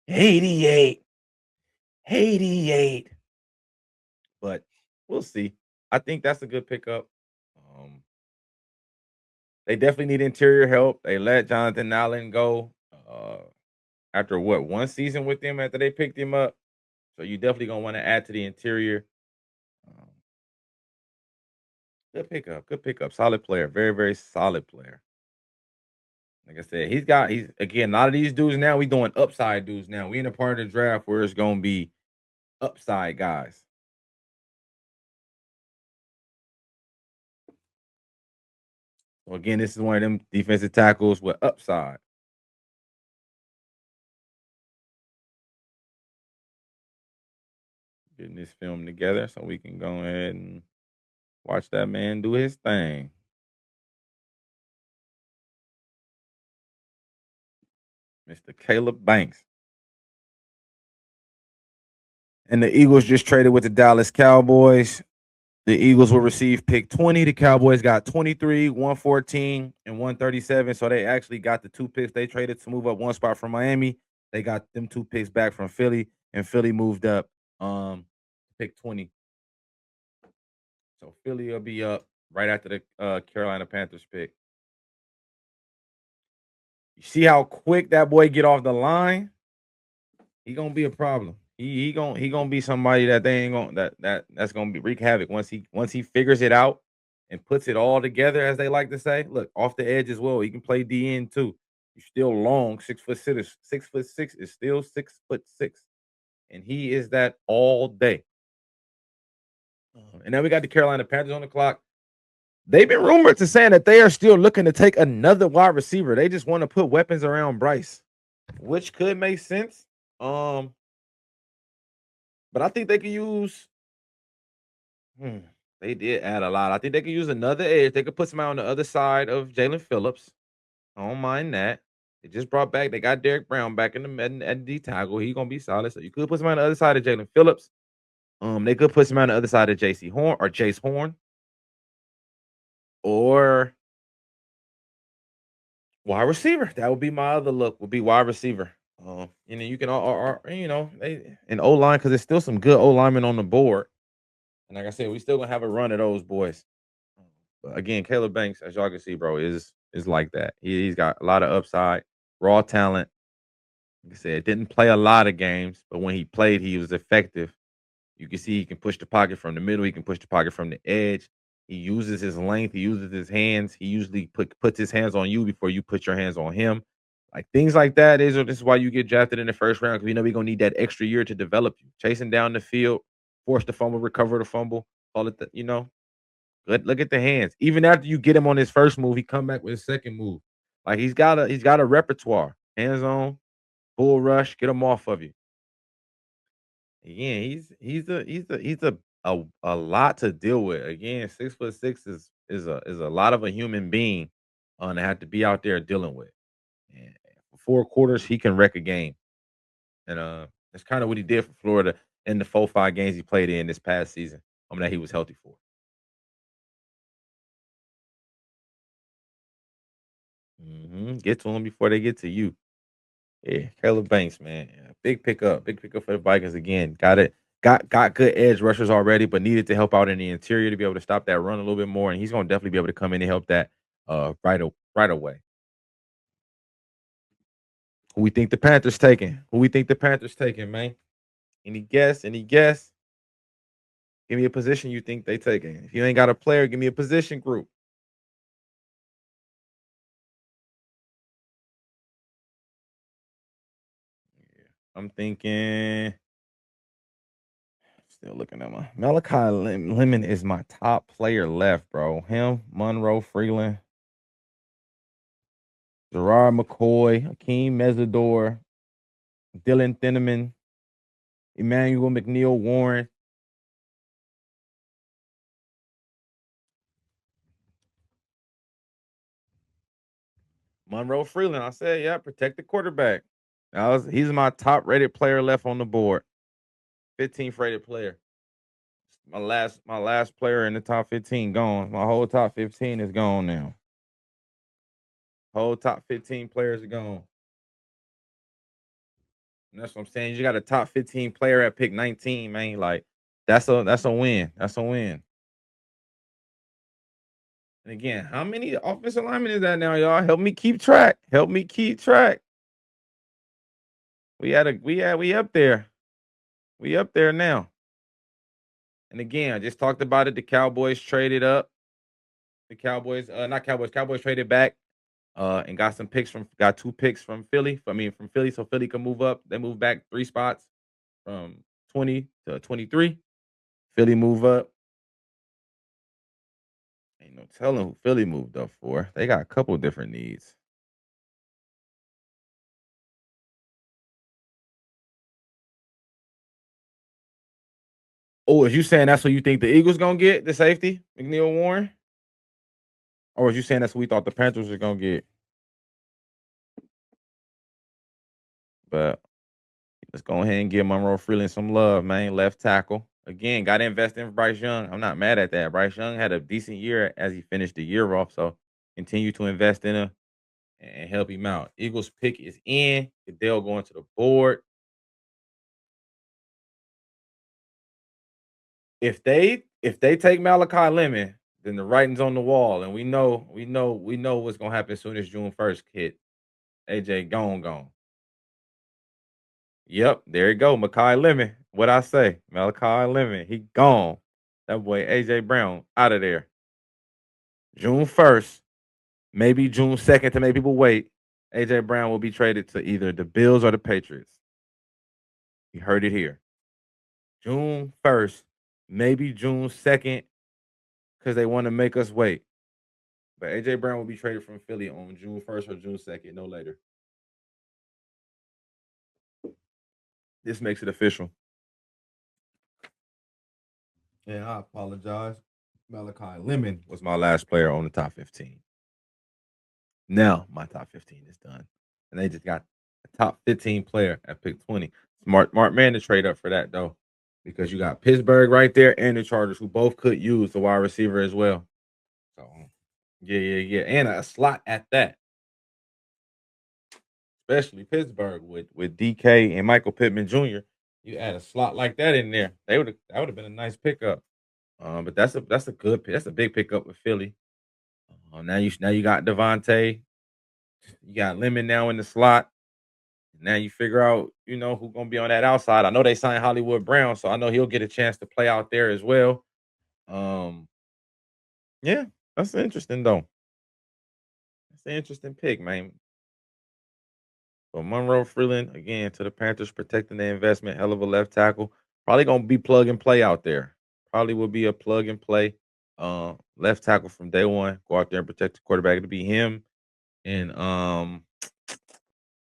88. 88. But we'll see. I think that's a good pickup. Um, they definitely need interior help. They let Jonathan Allen go after what, 1 season with him after they picked him up. So you definitely gonna want to add to the interior. Um, good pickup. Good pickup. Solid player. Very, very solid player. Like I said, he's again, a lot of these dudes now, we doing upside dudes now. We in a part of the draft where it's gonna be upside guys. So again, this is one of them defensive tackles with upside. Getting this film together so we can go ahead and watch that man do his thing. Mr. Caleb Banks. And the Eagles just traded with the Dallas Cowboys. The Eagles will receive pick 20. The Cowboys got 23, 114, and 137. So they actually got the 2 picks they traded to move up one spot from Miami. They got them 2 picks back from Philly, and Philly moved up pick 20. So Philly will be up right after the Carolina Panthers pick. You see how quick that boy get off the line? He gonna be a problem. He gonna be somebody that they ain't gonna that's gonna be wreak havoc once he figures it out and puts it all together, as they like to say. Look, off the edge as well. He can play DN too. He's still long, 6'6". 6'6" is still 6'6", and he is that all day. And then we got the Carolina Panthers on the clock. They've been rumored to saying that they are still looking to take another wide receiver. They just want to put weapons around Bryce, which could make sense. But I think they could use. They did add a lot. I think they could use another edge. They could put somebody on the other side of Jalen Phillips. I don't mind that. They just brought back. They got Derek Brown back in the at D tackle. He's gonna be solid. So you could put somebody on the other side of Jalen Phillips. They could put somebody on the other side of JC Horn or Chase Horn, or wide receiver. That would be my other look. Would be wide receiver. And then you can, they in O line, because there's still some good O linemen on the board. And like I said, we still gonna have a run of those boys. But again, Caleb Banks, as y'all can see, bro, is like that. He's got a lot of upside, raw talent. Like I said, didn't play a lot of games, but when he played, he was effective. You can see he can push the pocket from the middle. He can push the pocket from the edge. He uses his length. He uses his hands. He usually puts his hands on you before you put your hands on him. Like things like that. This is why you get drafted in the first round, because we know we're gonna need that extra year to develop you. Chasing down the field, force the fumble, recover the fumble. Call it look at the hands. Even after you get him on his first move, he come back with his second move. Like he's got a repertoire. Hands on, bull rush, get him off of you. Again, he's a lot to deal with. Again, 6'6" is a lot of a human being to have to be out there dealing with. And for 4 quarters, he can wreck a game. And that's kind of what he did for Florida in the 4-5 games he played in this past season. That he was healthy for. Get to them before they get to you. Yeah, Caleb Banks, man. Yeah, big pickup for the Vikings again. Got it. Got good edge rushers already, but needed to help out in the interior to be able to stop that run a little bit more. And he's going to definitely be able to come in and help that right away. Who we think the Panthers taking? Who we think the Panthers taking, man? Any guess? Any guess? Give me a position you think they taking. If you ain't got a player, give me a position group. Yeah, I'm thinking. Still looking at my Malachi Lemon is my top player left, bro. Him, Monroe Freeland, Gerard McCoy, Akeem Mesidor, Dylan Thineman, Emmanuel McNeil Warren. Monroe Freeland. I said, yeah, protect the quarterback. He's my top rated player left on the board. 15th rated player. My last player in the top 15 gone. My whole top 15 is gone now. Whole top 15 players are gone. And that's what I'm saying. You got a top 15 player at pick 19, man. Like that's a win. That's a win. And again, how many offensive linemen is that now, y'all? Help me keep track. Help me keep track. We up there. We up there now. And again, I just talked about it. The Cowboys traded up. The Cowboys, not Cowboys. Cowboys traded back, and got 2 picks from Philly. From Philly, so Philly can move up. They move back 3 spots from 20 to 23. Philly move up. Ain't no telling who Philly moved up for. They got a couple different needs. Oh, is you saying that's what you think the Eagles gonna get, the safety, McNeil Warren? Or is you saying that's what we thought the Panthers were gonna get? But let's go ahead and give Monroe Freeland some love, man. Left tackle. Again, got to invest in Bryce Young. I'm not mad at that. Bryce Young had a decent year as he finished the year off. So continue to invest in him and help him out. Eagles pick is in. Goodell going to the board. If they take Malachi Lemon, then the writing's on the wall, and we know what's gonna happen as soon as June 1st hit. AJ gone. Yep, there you go. Malachi Lemon. What I say? Malachi Lemon. He gone. That boy AJ Brown out of there. June 1st, maybe June 2nd to make people wait, A.J. Brown will be traded to either the Bills or the Patriots. You heard it here. June 1st, maybe June 2nd, because they want to make us wait. But A.J. Brown will be traded from Philly on June 1st or June 2nd, no later. This makes it official. And I apologize. Malachi Lemon was my last player on the top 15. Now my top 15 is done. And they just got a top 15 player at pick 20. Smart man to trade up for that, though, because you got Pittsburgh right there and the Chargers, who both could use the wide receiver as well. So, yeah. And a slot at that. Especially Pittsburgh with DK and Michael Pittman Jr. You add a slot like that in there, that would have been a nice pickup. But that's a good that's a big pickup with Philly. Now you got Devontae, you got Lemon now in the slot. Now you figure out who's gonna be on that outside. I know they signed Hollywood Brown, so I know he'll get a chance to play out there as well. Um, yeah, that's interesting though. That's an interesting pick, man. So Monroe Freeland again to the Panthers, protecting the investment. Hell of a left tackle. Probably gonna be plug and play out there. Probably will be a plug and play left tackle from day one. Go out there and protect the quarterback. It'll be him and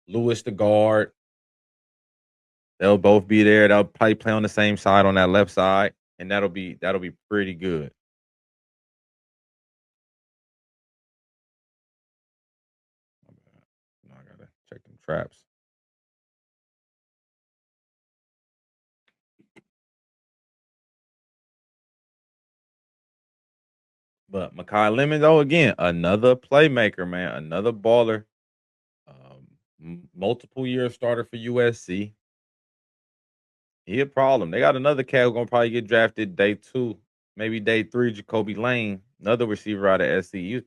Lewis the guard. They'll both be there. They'll probably play on the same side on that left side, and that'll be pretty good. I gotta check them traps. But Makai Lemon, though, again, another playmaker, man, another baller. Multiple year starter for USC. He a problem. They got another cat who's gonna probably get drafted day 2, maybe day 3. Jacoby Lane, another receiver out of SC. He was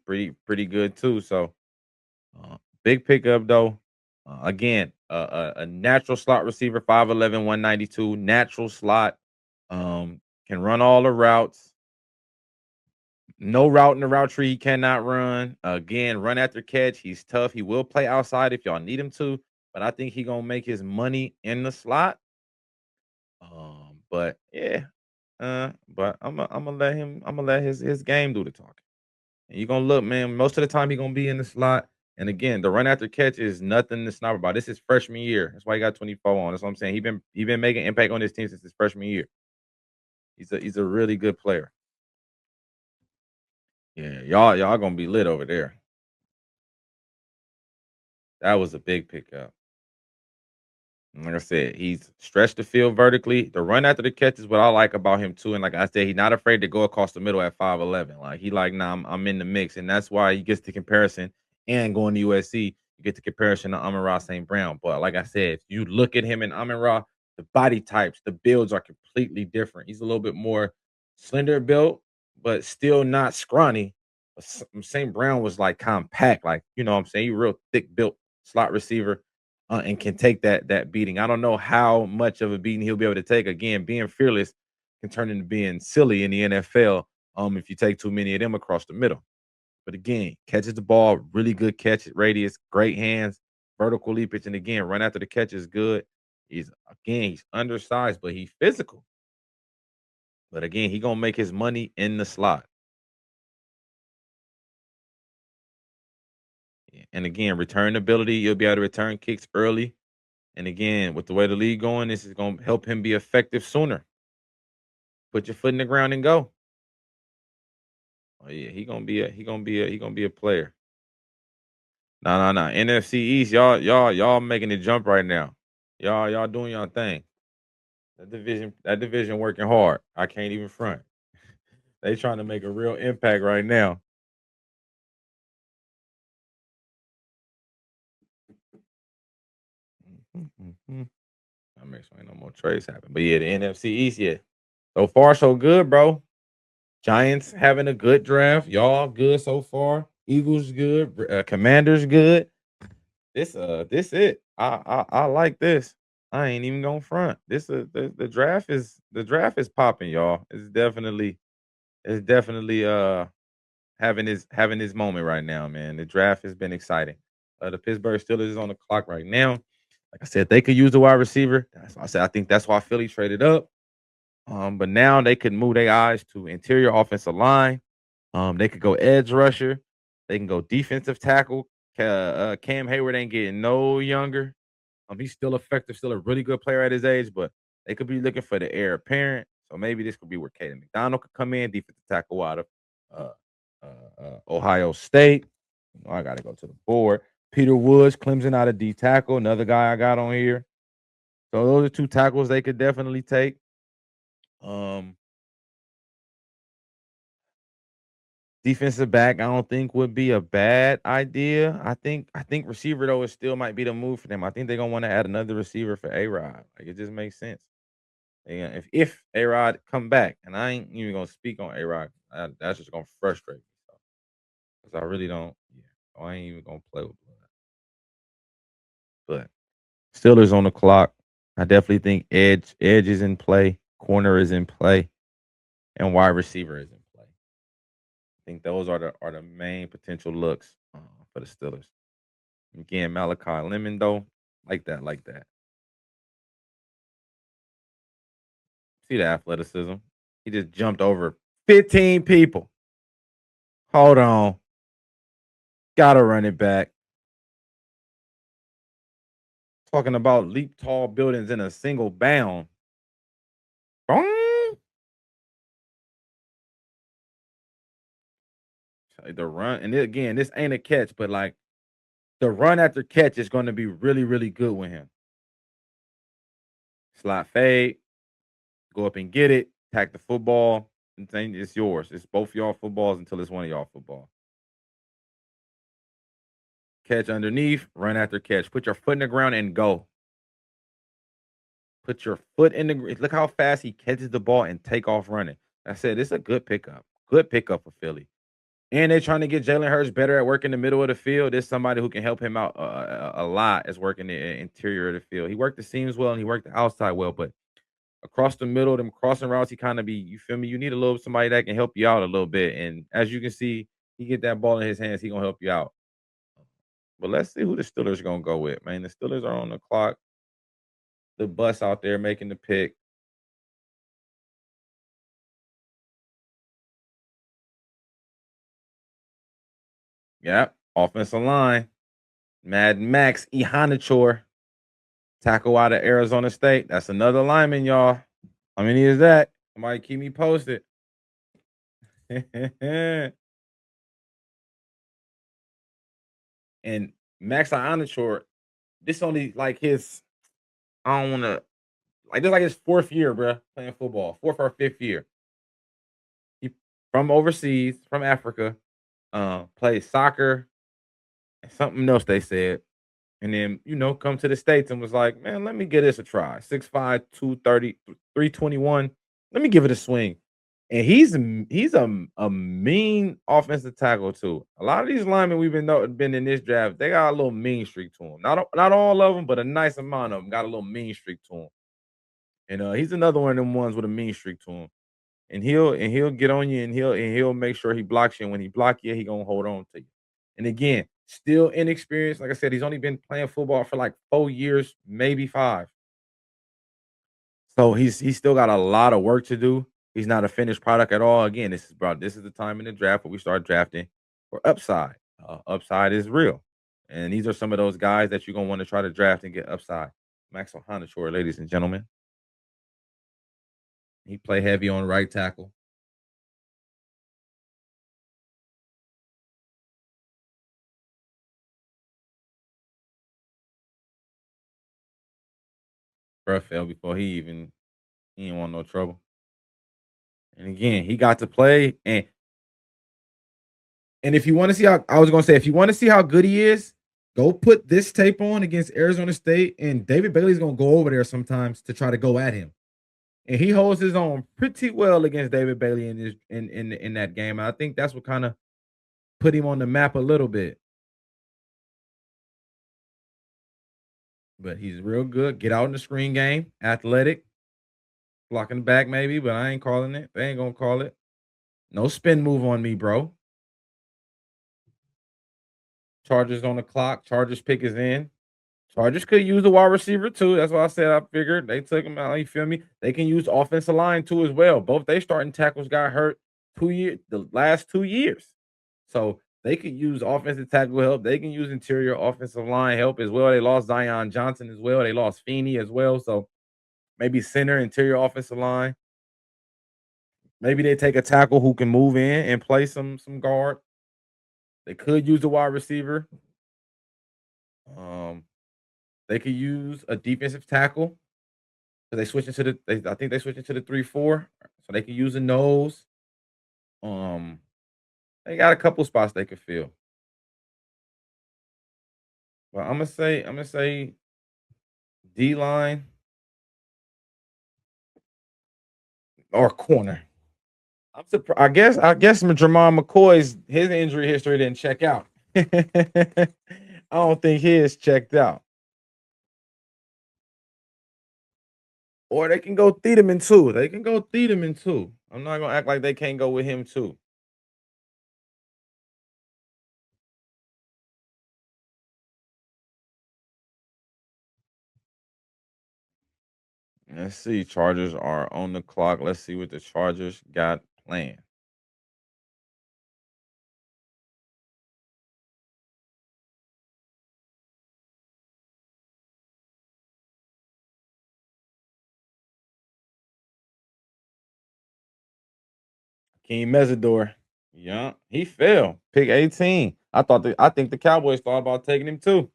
pretty good too. So big pickup though. Again, a natural slot receiver, 5'11", 192, natural slot. Can run all the routes. No route in the route tree he cannot run. Again, run after catch. He's tough. He will play outside if y'all need him to, but I think he gonna make his money in the slot. But yeah, but I'm gonna let his game do the talking. And you're gonna look, man. Most of the time he gonna be in the slot. And again, the run after catch is nothing to snob about. This is freshman year. That's why he got 24 on. That's what I'm saying. He been making impact on this team since his freshman year. He's a really good player. Yeah, y'all gonna be lit over there. That was a big pickup. Like I said, he's stretched the field vertically. The run after the catch is what I like about him too. And like I said, he's not afraid to go across the middle at 5'11". Like he like, nah, I'm in the mix, and that's why he gets the comparison. And going to USC, you get the comparison to Amon-Ra St. Brown. But like I said, if you look at him and Amon-Ra, the body types, the builds are completely different. He's a little bit more slender built, but still not scrawny. St. Brown was like compact, like what I'm saying, he real thick built slot receiver and can take that beating. I don't know how much of a beating he'll be able to take. Again, being fearless can turn into being silly in the NFL if you take too many of them across the middle. But again, catches the ball, really good catch radius, great hands, vertical leapage, and again, run after the catch is good. He's undersized, but he's physical. But again, he gonna make his money in the slot. And again, return ability, you'll be able to return kicks early. And again, with the way the league going, this is going to help him be effective sooner. Put your foot in the ground and go. Oh yeah, he gonna be a player. No. NFC East, y'all making the jump right now. Y'all doing y'all thing. That division working hard. I can't even front. They trying to make a real impact right now. Mhm. I make sure ain't no more trades happen. But yeah, the NFC East, yeah. So far, so good, bro. Giants having a good draft. Y'all good so far. Eagles good. Commanders good. This it. I like this. I ain't even gonna front. The draft is popping, y'all. It's definitely having his moment right now, man. The draft has been exciting. The Pittsburgh Steelers is on the clock right now. Like I said, they could use a wide receiver. That's why I said I think that's why Philly traded up. But now they could move their eyes to interior offensive line. They could go edge rusher. They can go defensive tackle. Cam Hayward ain't getting no younger. He's still effective, still a really good player at his age, but they could be looking for the heir apparent. So maybe this could be where Caden McDonald could come in, defensive tackle out of uh, Ohio State. I got to go to the board. Peter Woods, Clemson out of D tackle, another guy I got on here. So those are two tackles they could definitely take. Um, Defensive back, I don't think would be a bad idea. I think receiver though is still might be the move for them. I think they're gonna want to add another receiver for A-Rod. Like it just makes sense. And if A-Rod come back, and I ain't even gonna speak on A-Rod, that's just gonna frustrate me. Because I really don't. Yeah, I ain't even gonna play with blood. But Steelers on the clock. I definitely think edge is in play, corner is in play, and wide receiver is in play. I think those are the main potential looks for the Steelers. Again, Malachi Lemon though, like that, like that. See the athleticism. He just jumped over 15 people. Hold on. Gotta run it back. Talking about leap tall buildings in a single bound. Boom. The run, and again, this ain't a catch, but like the run after catch is going to be really, really good with him. Slot fade, go up and get it, tack the football, and think it's yours. It's both y'all footballs until it's one of y'all football. Catch underneath, run after catch. Put your foot in the ground and go. Put your foot in the look how fast he catches the ball and take off running. I said it's a good pickup. Good pickup for Philly. And they're trying to get Jalen Hurts better at working the middle of the field. There's somebody who can help him out a lot as working the interior of the field. He worked the seams well and he worked the outside well, but across the middle, them crossing routes, he kind of be, you feel me? You need a little somebody that can help you out a little bit. And as you can see, he get that ball in his hands, he gonna help you out. But let's see who the Steelers are gonna go with, man. The Steelers are on the clock. The bus out there making the pick. Yep. Offensive line. Mad Max Ihanachor. Tackle out of Arizona State. That's another lineman, y'all. How many is that? Somebody keep me posted. And Max Ihanachor, this only like his, I don't want to, like this like his fourth year, bro, playing football. Fourth or fifth year. He from overseas, from Africa, plays soccer and something else they said. And then, come to the States and was like, man, let me give this a try. 6'5", 230, 321. Let me give it a swing. And he's a mean offensive tackle too. A lot of these linemen we've been in this draft, they got a little mean streak to them. Not all of them, but a nice amount of them got a little mean streak to them. And he's another one of them ones with a mean streak to him. And he'll get on you and he'll make sure he blocks you. And when he block you, he gonna hold on to you. And again, still inexperienced. Like I said, he's only been playing football for like 4 years, maybe 5. So he's still got a lot of work to do. He's not a finished product at all. Again, this is the time in the draft where we start drafting for upside. Upside is real. And these are some of those guys that you're gonna want to try to draft and get upside. Max Ohanachor, ladies and gentlemen. He play heavy on right tackle. Bruh fell before he didn't want no trouble. And again, he got to play. And if you want to see how I was gonna say, if you want to see how good he is, go put this tape on against Arizona State, and David Bailey's gonna go over there sometimes to try to go at him. And he holds his own pretty well against David Bailey in that game. And I think that's what kind of put him on the map a little bit. But he's real good. Get out in the screen game, athletic, blocking the back maybe, but I ain't calling it. They ain't gonna call it. No spin move on me, bro. Chargers on the clock. Chargers pick is in. Chargers could use the wide receiver too. That's why I said I figured they took him out. You feel me? They can use offensive line too as well. Both they starting tackles got hurt the last 2 years. So they could use offensive tackle help. They can use interior offensive line help as well. They lost Zion Johnson as well. They lost Feeney as well. So maybe center, interior offensive line. Maybe they take a tackle who can move in and play some guard. They could use a wide receiver. Um, they could use a defensive tackle. So they switch into I think they switch into the 3-4, so they can use a nose. Um, they got a couple spots they could fill. But I'm gonna say D line or corner. I'm surprised. I guess Jermon McCoy's his injury history didn't check out. I don't think his checked out. Or they can go Thiedemann too. They can go Thiedemann too. I'm not gonna act like they can't go with him too. Let's see. Chargers are on the clock. Let's see what the Chargers got planned. King Mesidor. Yeah, he fell. Pick 18. I think the Cowboys thought about taking him too.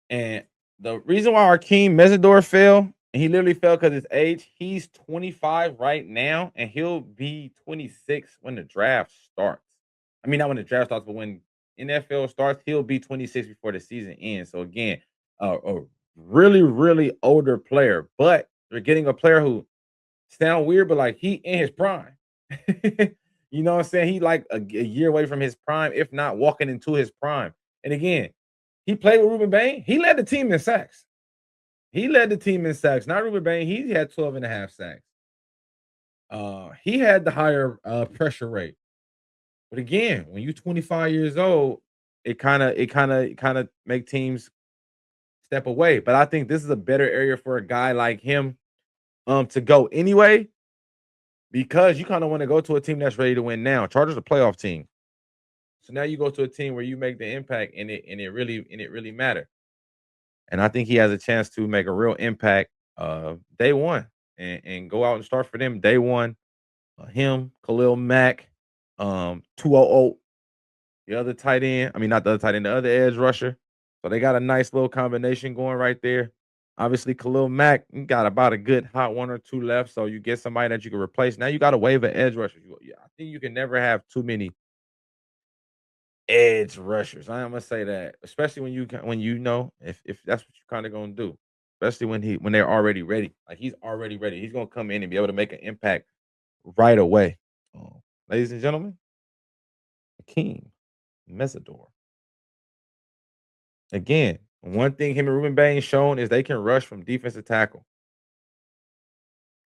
And the reason why Akeem Mesidor fell, and he literally fell because his age, he's 25 right now, and he'll be 26 when the draft starts. I mean, not when the draft starts, but when NFL starts, he'll be 26 before the season ends. So again, a really, really older player, but they're getting a player who sound weird, but like he in his prime. You know what I'm saying? He like a year away from his prime, if not walking into his prime. And again, he played with Ruben Bain. He led the team in sacks. He led the team in sacks. Not Ruben Bain. He had 12 and a half sacks. He had the higher pressure rate. But again, when you're 25 years old, it kind of make teams step away. But I think this is a better area for a guy like him to go anyway, because you kind of want to go to a team that's ready to win now. Chargers a playoff team. So now you go to a team where you make the impact and it really matter. And I think he has a chance to make a real impact day one and go out and start for them day one. Him, Khalil Mack, 200, the other tight end. I mean, not the other tight end, the other edge rusher. So they got a nice little combination going right there. Obviously, Khalil Mack got about a good hot one or two left. So you get somebody that you can replace. Now you got a wave of edge rushers. I think you can never have too many edge rushers. I'm gonna say that, especially when you know if that's what you're kind of gonna do, especially when they're already ready. Like he's already ready. He's gonna come in and be able to make an impact right away. Ladies and gentlemen, Akeem Mesidor. Again, one thing him and Ruben Bain shown is they can rush from defensive tackle,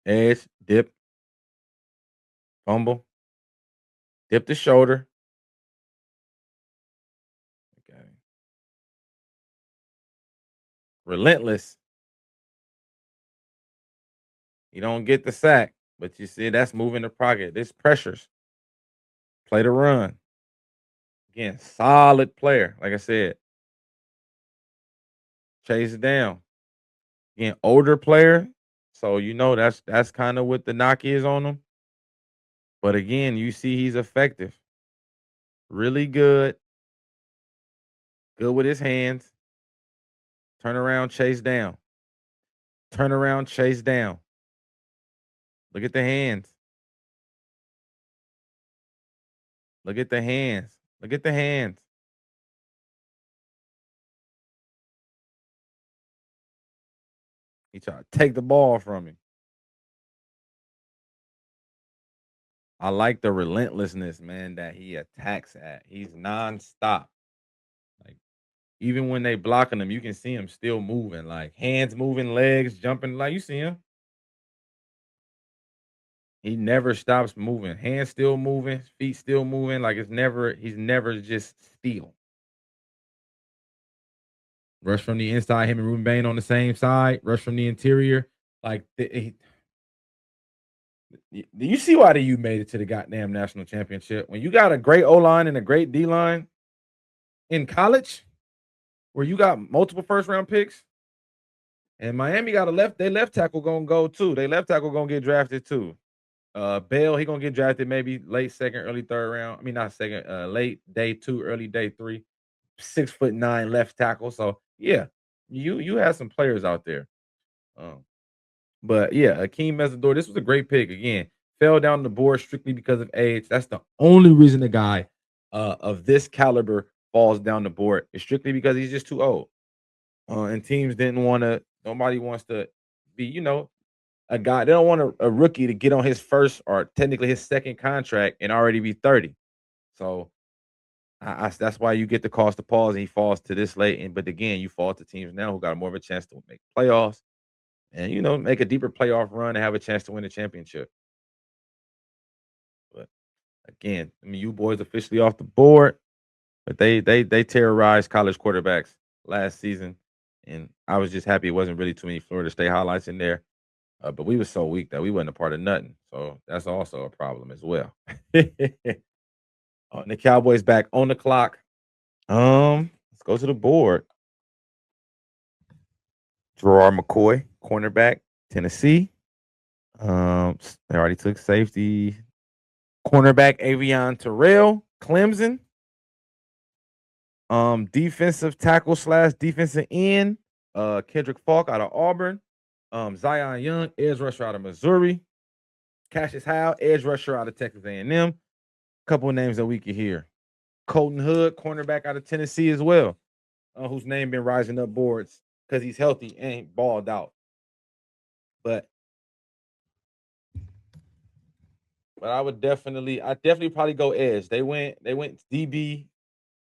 edge, dip, fumble, dip the shoulder. Okay, relentless. You don't get the sack, but you see that's moving the pocket. This pressures. Play the run. Again, solid player. Like I said, chase it down. Again, older player. So you know that's kind of what the knock is on him. But again, you see he's effective. Really good. Good with his hands. Turn around, chase down. Turn around, chase down. Look at the hands. Look at the hands. Look at the hands. He tried to take the ball from him. I like the relentlessness, man, that he attacks at. He's nonstop. Like even when they blocking him, you can see him still moving, like hands moving, legs jumping. Like you see him, he never stops moving. Hands still moving, feet still moving. Like it's never, he's never just still. Rush from the inside, him and Ruben Bain on the same side. Rush from the interior. Like, do you see why the U made it to the goddamn national championship? When you got a great O line and a great D line in college, where you got multiple first round picks, and Miami got a left tackle gonna go too. They left tackle gonna get drafted too. Bell, he gonna get drafted maybe late second, early third round. I mean, not second, late day 2, early day 3. 6'9" left tackle. So yeah, you had some players out there. Um, but yeah, Akeem Mesidor, this was a great pick. Again, fell down the board strictly because of age. That's the only reason a guy of this caliber falls down the board is strictly because he's just too old. And teams didn't want to. Nobody wants to be, a guy. They don't want a rookie to get on his first or technically his second contract and already be 30. So that's why you get the cost of pause and he falls to this late. But again, you fall to teams now who got more of a chance to make playoffs and make a deeper playoff run and have a chance to win a championship. But again, I mean, you boys officially off the board, but they terrorized college quarterbacks last season, and I was just happy it wasn't really too many Florida State highlights in there. But we were so weak that we wasn't a part of nothing, so that's also a problem as well. The Cowboys back on the clock. Let's go to the board. Gerard McCoy, cornerback, Tennessee. They already took safety. Cornerback Avion Terrell, Clemson. Defensive tackle / defensive end, Kendrick Falk out of Auburn. Zion Young, edge rusher out of Missouri. Cassius Howe, edge rusher out of Texas A&M. Couple of names that we could hear. Colton Hood, cornerback out of Tennessee as well, whose name been rising up boards because he's healthy and he balled out. But I definitely probably go edge. They went DB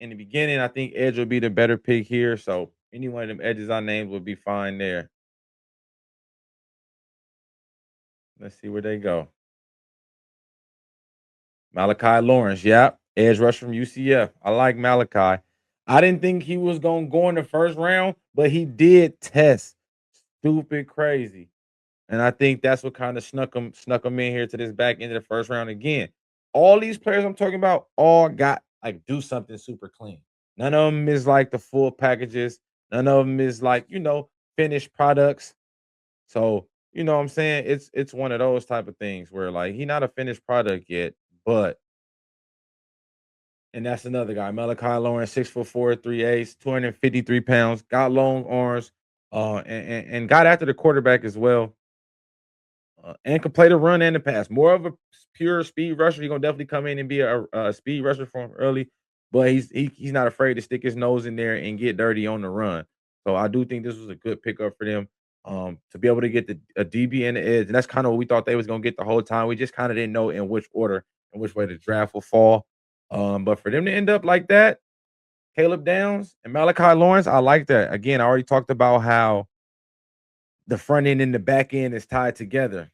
in the beginning. I think edge would be the better pick here. So any one of them edges I named would be fine there. Let's see where they go. Malachi Lawrence, edge rush from UCF. I like Malachi. I didn't think he was gonna go in the first round, but he did test stupid crazy. And I think that's what kind of snuck him in here to this back end of the first round again. All these players I'm talking about all got like do something super clean. None of them is like the full packages. None of them is like, finished products. So, you know what I'm saying? It's one of those type of things where like he not a finished product yet, but and that's another guy, Malachi Lawrence, 6'4", 3/8, 253 pounds, got long arms, and got after the quarterback as well. And can play the run and the pass. More of a pure speed rusher. He's gonna definitely come in and be a speed rusher for him early, but he's not afraid to stick his nose in there and get dirty on the run. So I do think this was a good pickup for them to be able to get a DB and the edge, and that's kind of what we thought they was gonna get the whole time. We just kind of didn't know in which order and which way the draft will fall. But for them to end up like that, Caleb Downs and Malachi Lawrence, I like that. Again, I already talked about how the front end and the back end is tied together.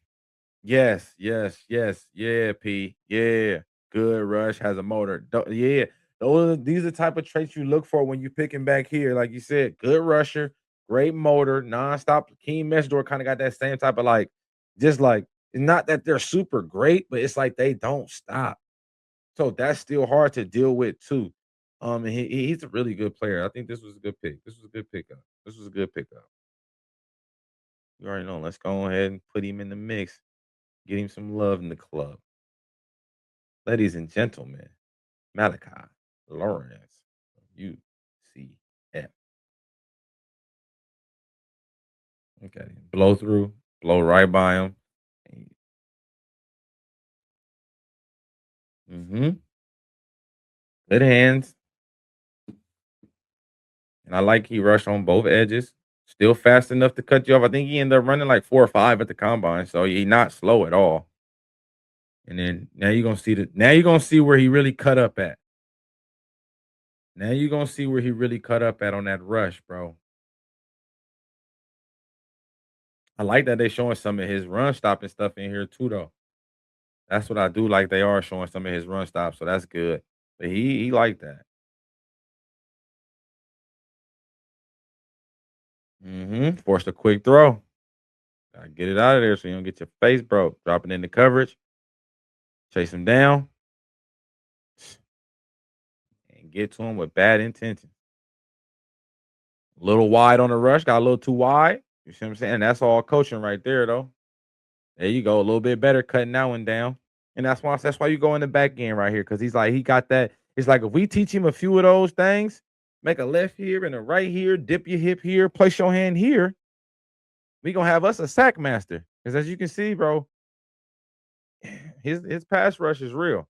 Yes, yes, yes. Yeah, P. Yeah. Good rush, has a motor. Yeah. These are the type of traits you look for when you picking back here. Like you said, good rusher, great motor, nonstop. Keen Mesdor kind of got that same type of like, just like, not that they're super great, but it's like they don't stop. So that's still hard to deal with too. And he's a really good player. I think this was a good pick. This was a good pickup. This was a good pickup. You already know. Let's go ahead and put him in the mix. Get him some love in the club. Ladies and gentlemen, Malachi Lawrence, UCF. Okay. Blow through, blow right by him. Mm-hmm. Good hands. And I like he rushed on both edges. Still fast enough to cut you off. I think he ended up running like 4 or 5 at the combine. So he not slow at all. And then now you're gonna see where he really cut up at. Now you're gonna see where he really cut up at on that rush, bro. I like that they showing some of his run stopping stuff in here too, though. That's what I do like. They are showing some of his run stops, so that's good. But he like that. Forced a quick throw. Gotta get it out of there so you don't get your face broke. Dropping into coverage, chase him down, and get to him with bad intention. A little wide on the rush, got a little too wide. You see what I'm saying? That's all coaching right there, though. There you go, a little bit better cutting that one down. And that's why you go in the back end right here, because he's like, he got that. It's like if we teach him a few of those things, make a left here and a right here, dip your hip here, place your hand here, we gonna have us a sack master. Because as you can see, bro, his pass rush is real.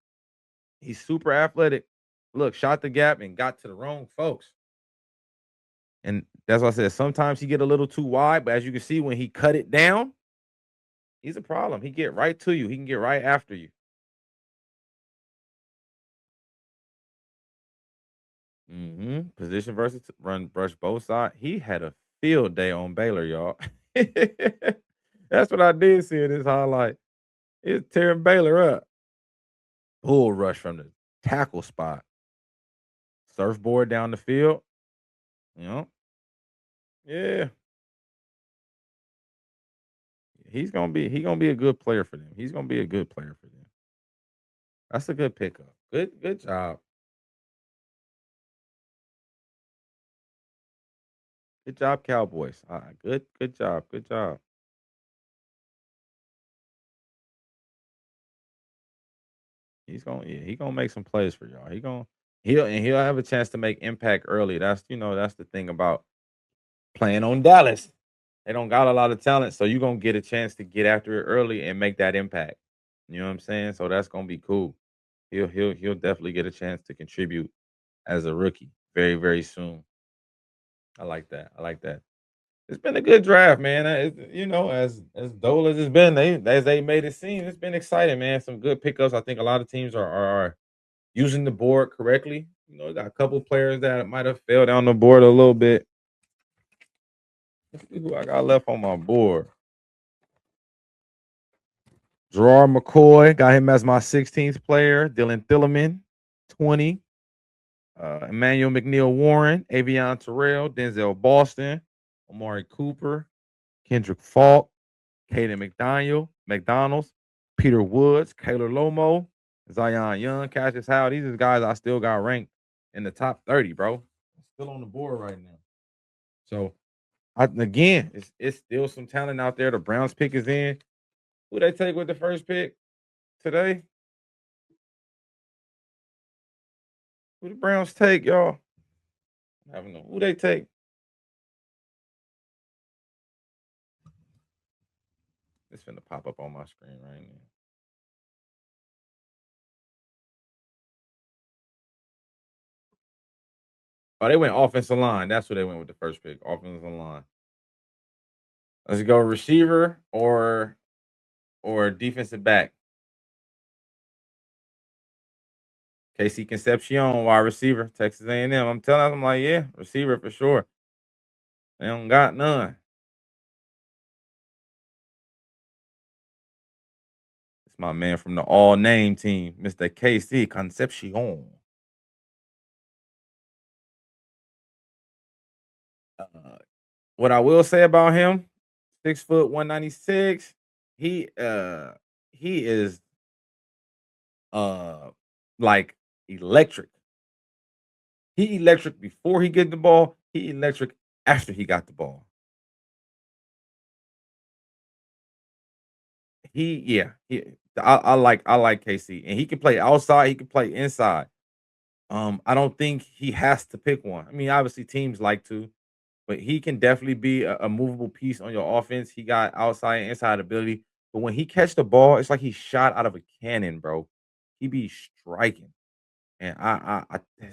He's super athletic. Look, shot the gap and got to the wrong folks. And that's why I said sometimes he get a little too wide, but as you can see, when he cut it down, he's a problem. He get right to you. He can get right after you. Position versus run brush both sides. He had a field day on Baylor, y'all. That's what I did see in this highlight. It's tearing Baylor up. Bull rush from the tackle spot. Surfboard down the field. You know, yeah. He gonna be a good player for them. He's gonna be a good player for them. That's a good pickup. Good job. Good job, Cowboys. Good job. Good job. He gonna make some plays for y'all. He'll have a chance to make impact early. That's the thing about playing on Dallas. They don't got a lot of talent, so you're gonna get a chance to get after it early and make that impact. You know what I'm saying? So that's gonna be cool. He'll definitely get a chance to contribute as a rookie very, very soon. I like that. I like that. It's been a good draft, man. As dull as it's been, they made it seem, it's been exciting, man. Some good pickups. I think a lot of teams are using the board correctly. Got a couple players that might have fell down the board a little bit. Let's see who I got left on my board. Gerard McCoy, got him as my 16th player. Dylan Thielemann, 20. Emmanuel McNeil Warren, Avion Terrell, Denzel Boston, Amari Cooper, Kendrick Falk, Caden McDonald's, Peter Woods, Kaylor Lomo, Zion Young, Cassius Howard. These are guys I still got ranked in the top 30, bro. Still on the board right now. So again, it's still some talent out there. The Browns pick is in. Who they take with the first pick today? Who the Browns take, y'all? I don't know. Who they take? It's finna pop up on my screen right now. Oh, they went offensive line. That's what they went with the first pick. Offensive line. Let's go receiver or defensive back. KC Concepcion, wide receiver, Texas A&M. I'm telling them, like, yeah, receiver for sure. They don't got none. It's my man from the all name team, Mr. KC Concepcion. Uh, what I will say about him, 6 foot 196. He is uh like electric. He electric before he get the ball. He electric after he got the ball. I like KC, and he can play outside. He can play inside. I don't think he has to pick one. I mean, obviously teams like to, but he can definitely be a movable piece on your offense. He got outside and inside ability, but when he catch the ball, it's like he shot out of a cannon, bro. He be striking, and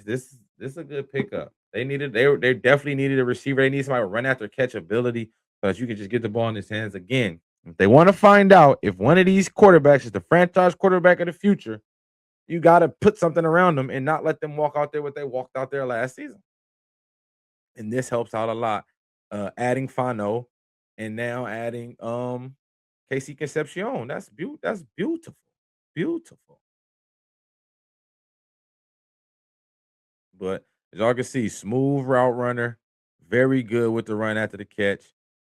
this is a good pickup. They definitely needed a receiver. They need somebody to run after catch ability so that you can just get the ball in his hands again. If they want to find out if one of these quarterbacks is the franchise quarterback of the future, you got to put something around them and not let them walk out there what they walked out there last season. And this helps out a lot. Adding Fano and now adding Casey Concepcion. That's beautiful. Beautiful. But as y'all can see, smooth route runner, very good with the run after the catch.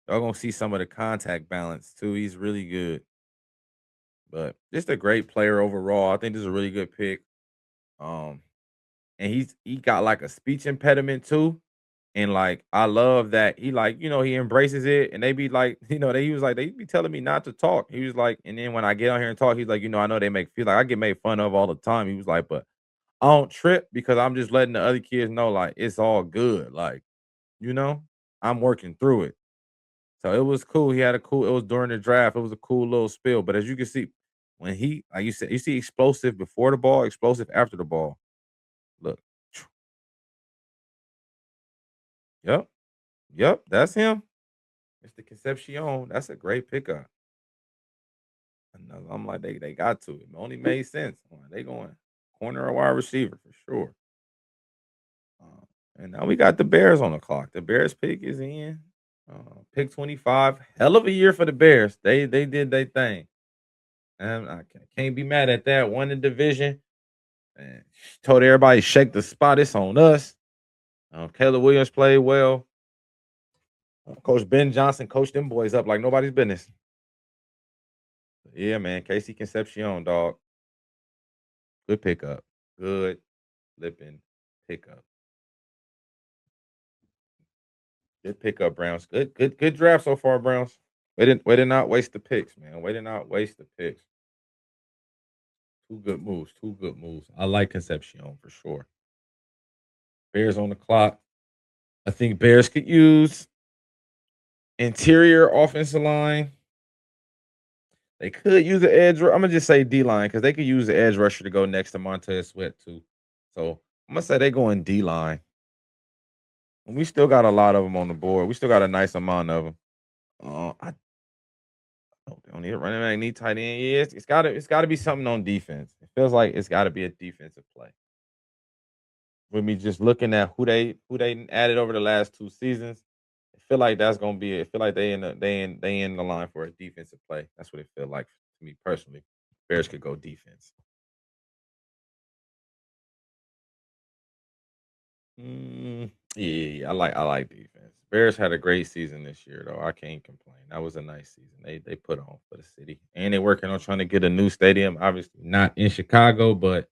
Y'all gonna see some of the contact balance too. He's really good. But just a great player overall. I think this is a really good pick. Um, and he got like a speech impediment too. And like I love that he like, he embraces it and they be like, he was like, they be telling me not to talk. He was like, and then when I get on here and talk, he's like, I know they make feel like I get made fun of all the time. He was like, but I don't trip because I'm just letting the other kids know like it's all good. Like, you know, I'm working through it. So it was cool. It was during the draft. It was a cool little spill. But as you can see, when he like you said, you see explosive before the ball, explosive after the ball. Look. Yep. Yep. That's him. Mr. Concepcion. That's a great pickup. I'm like, they got to. It only made sense. I'm like, they going corner or wide receiver for sure. And now we got the Bears on the clock. The Bears pick is in. Pick 25. Hell of a year for the Bears. They did their thing. And I can't be mad at that. Won the division. And told everybody shake the spot. It's on us. Caleb Williams played well. Coach Ben Johnson coached them boys up like nobody's business. Yeah, man. Casey Concepcion, dog. Good pickup. Good flipping pickup. Good pickup, Browns. Good draft so far, Browns. Way to not waste the picks, man. Way to not waste the picks. Two good moves. Two good moves. I like Concepcion for sure. Bears on the clock. I think Bears could use interior offensive line. They could use the edge. I'm gonna just say D line because they could use the edge rusher to go next to Montez Sweat too. So I'm gonna say they go in D line. And we still got a lot of them on the board. We still got a nice amount of them. I don't need a running back, need tight end. Yeah, it's gotta be something on defense. It feels like it's gotta be a defensive play. With me just looking at who they added over the last 2 seasons, I feel like that's gonna be it. I feel like they in the line for a defensive play. That's what it feel like to me personally. Bears could go defense. Yeah, I like defense. Bears had a great season this year though. I can't complain. That was a nice season. They put on for the city. And they're working on trying to get a new stadium. Obviously not in Chicago, but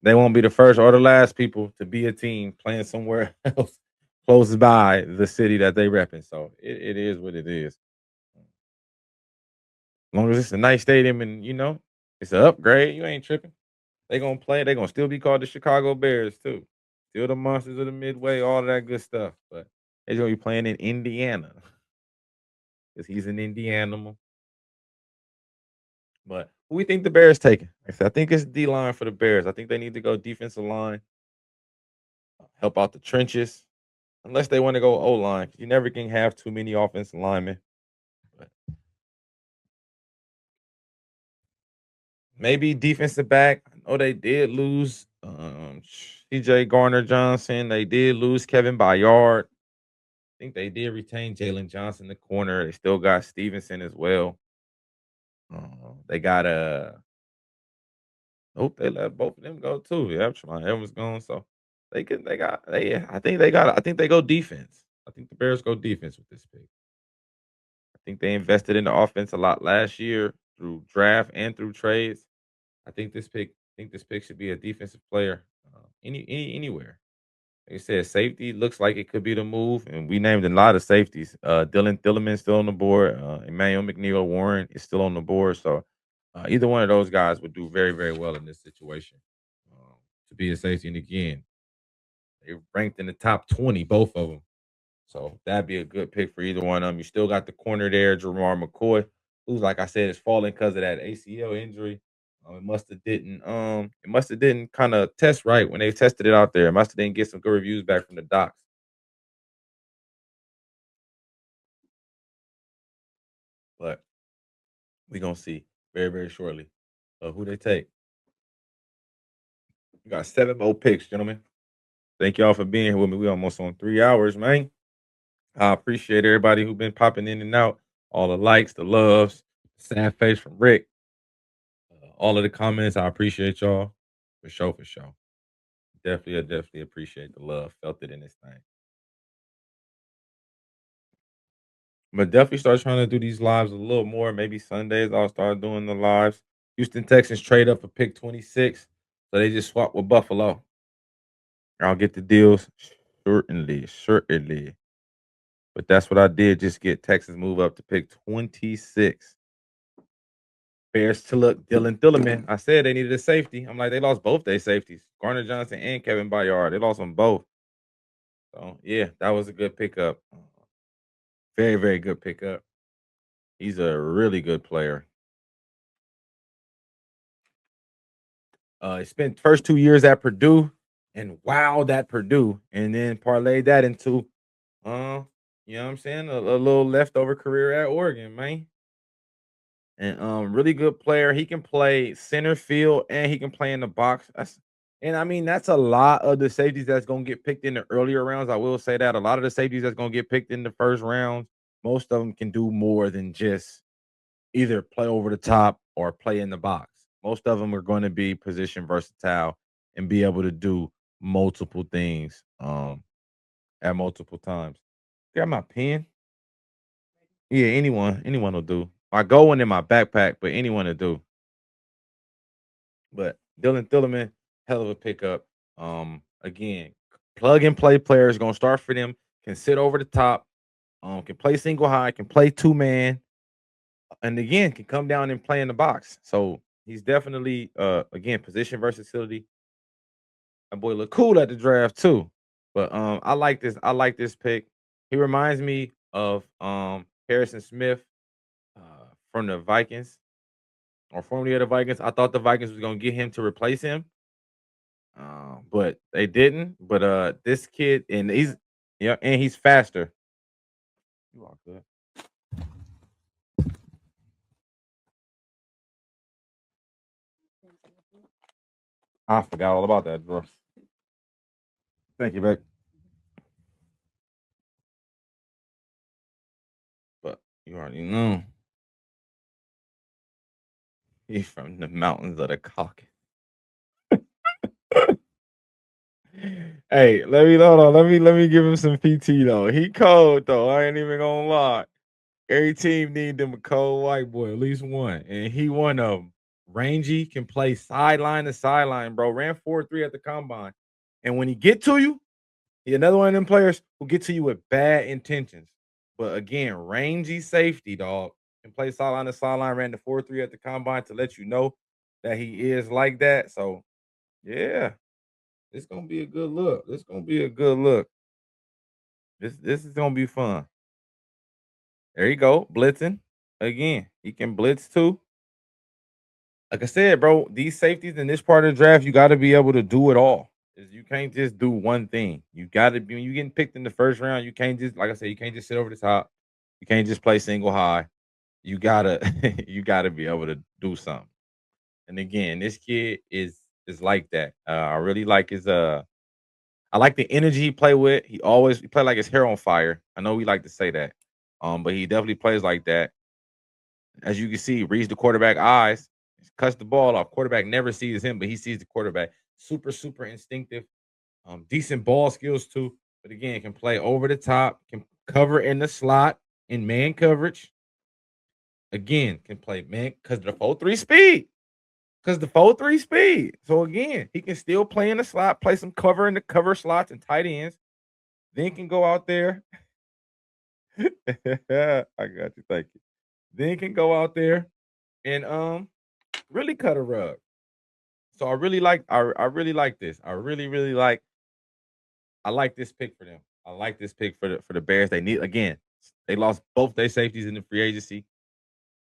they won't be the first or the last people to be a team playing somewhere else close by the city that they repping. So it is what it is. As long as it's a nice stadium and it's an upgrade, you ain't tripping. They gonna play. They gonna still be called the Chicago Bears too. Still the monsters of the Midway, all of that good stuff. But they're gonna be playing in Indiana because he's an Indianimal. But who we think the Bears taking? Like I said, I think it's D line for the Bears. I think they need to go defensive line, help out the trenches, unless they want to go O line. You never can have too many offensive linemen. But maybe defensive back. I know they did lose CJ Garner Johnson. They did lose Kevin Byard. I think they did retain Jalen Johnson, the corner. They still got Stevenson as well. They got nope, they let both of them go too. Yeah, Tremont Evans gone. So I think they go defense. I think the Bears go defense with this pick. I think they invested in the offense a lot last year through draft and through trades. I think this pick should be a defensive player anywhere. Like I said, safety looks like it could be the move, and we named a lot of safeties. Dylan Thieleman's still on the board. Emmanuel McNeil Warren is still on the board. So either one of those guys would do very, very well in this situation to be a safety. And again, they ranked in the top 20, both of them. So that'd be a good pick for either one of them. You still got the corner there, Jamar McCoy, who's like I said is falling because of that ACL injury. It must have didn't kind of test right when they tested it out there. It must have didn't get some good reviews back from the docs. But we're gonna see very, very shortly who they take. We got 7 more picks, gentlemen. Thank y'all for being here with me. We almost on 3 hours, man. I appreciate everybody who been popping in and out. All the likes, the loves, sad face from Rick, all of the comments. I appreciate y'all for sure, for sure. Definitely appreciate the love. Felt it in this thing. But definitely start trying to do these lives a little more. Maybe Sundays I'll start doing the lives. Houston Texans trade up for pick 26. So they just swap with Buffalo. I'll get the deals. Certainly. But that's what I did. Just get Texas move up to pick 26. Bears to look Dylan Thielemann. I said they needed a safety. I'm like, they lost both their safeties. Garner Johnson and Kevin Byard. They lost them both. So yeah, that was a good pickup. Very, very good pickup. He's a really good player. He spent first 2 years at Purdue and wowed at Purdue, and then parlayed that into, you know what I'm saying, a little leftover career at Oregon, man. And really good player. He can play center field and he can play in the box. And I mean that's a lot of the safeties that's gonna get picked in the earlier rounds. I will say that a lot of the safeties that's gonna get picked in the first round, most of them can do more than just either play over the top or play in the box. Most of them are going to be position versatile and be able to do multiple things at multiple times. Got my pen? Yeah, anyone will do. I go one in my backpack, but anyone will do. But Dylan Thielemann, hell of a pickup. Again, plug and play players gonna start for them. Can sit over the top. Can play single high. Can play 2-man. And again, can come down and play in the box. So he's definitely again position versatility. That boy look cool at the draft too. But I like this. I like this pick. He reminds me of Harrison Smith from the Vikings or formerly of the Vikings. I thought the Vikings was gonna get him to replace him. But they didn't. But this kid and he's faster. You all good. I forgot all about that, bro. Thank you, babe. But you already know. He's from the mountains of the Caucasus. Hey, let me hold on. Let me give him some PT though. He cold though. I ain't even gonna lie. Every team need them a cold white boy, at least one, and he one of them. Rangy can play sideline to sideline, bro. Ran 4.3 at the combine, and when he get to you, he another one of them players who get to you with bad intentions. But again, rangy safety dog can play sideline to sideline. Ran the 4.3 at the combine to let you know that he is like that. So yeah, it's gonna be a good look. It's gonna be a good look. This is gonna be fun. There you go, blitzing again. He can blitz too. Like I said, bro, these safeties in this part of the draft, you got to be able to do it all. You can't just do one thing. You got to be when you getting picked in the first round. You can't just like I said, you can't just sit over the top. You can't just play single high. You gotta you gotta be able to do something. And again, this kid is like that. I really like his I like the energy he play with. He play like his hair on fire. I know we like to say that. But he definitely plays like that. As you can see, reads the quarterback eyes, cuts the ball off. Quarterback never sees him, but he sees the quarterback. Super instinctive. Decent ball skills too. But again, can play over the top, can cover in the slot in man coverage. Again, can play man because the 4.3 speed. Because the 4.3 speed. So again, he can still play in the slot, play some cover in the cover slots and tight ends. Then can go out there. I got you. Thank you. Then can go out there and really cut a rug. So I really like this. Really like I like this pick for them. I like this pick for the Bears. They need again, they lost both their safeties in the free agency.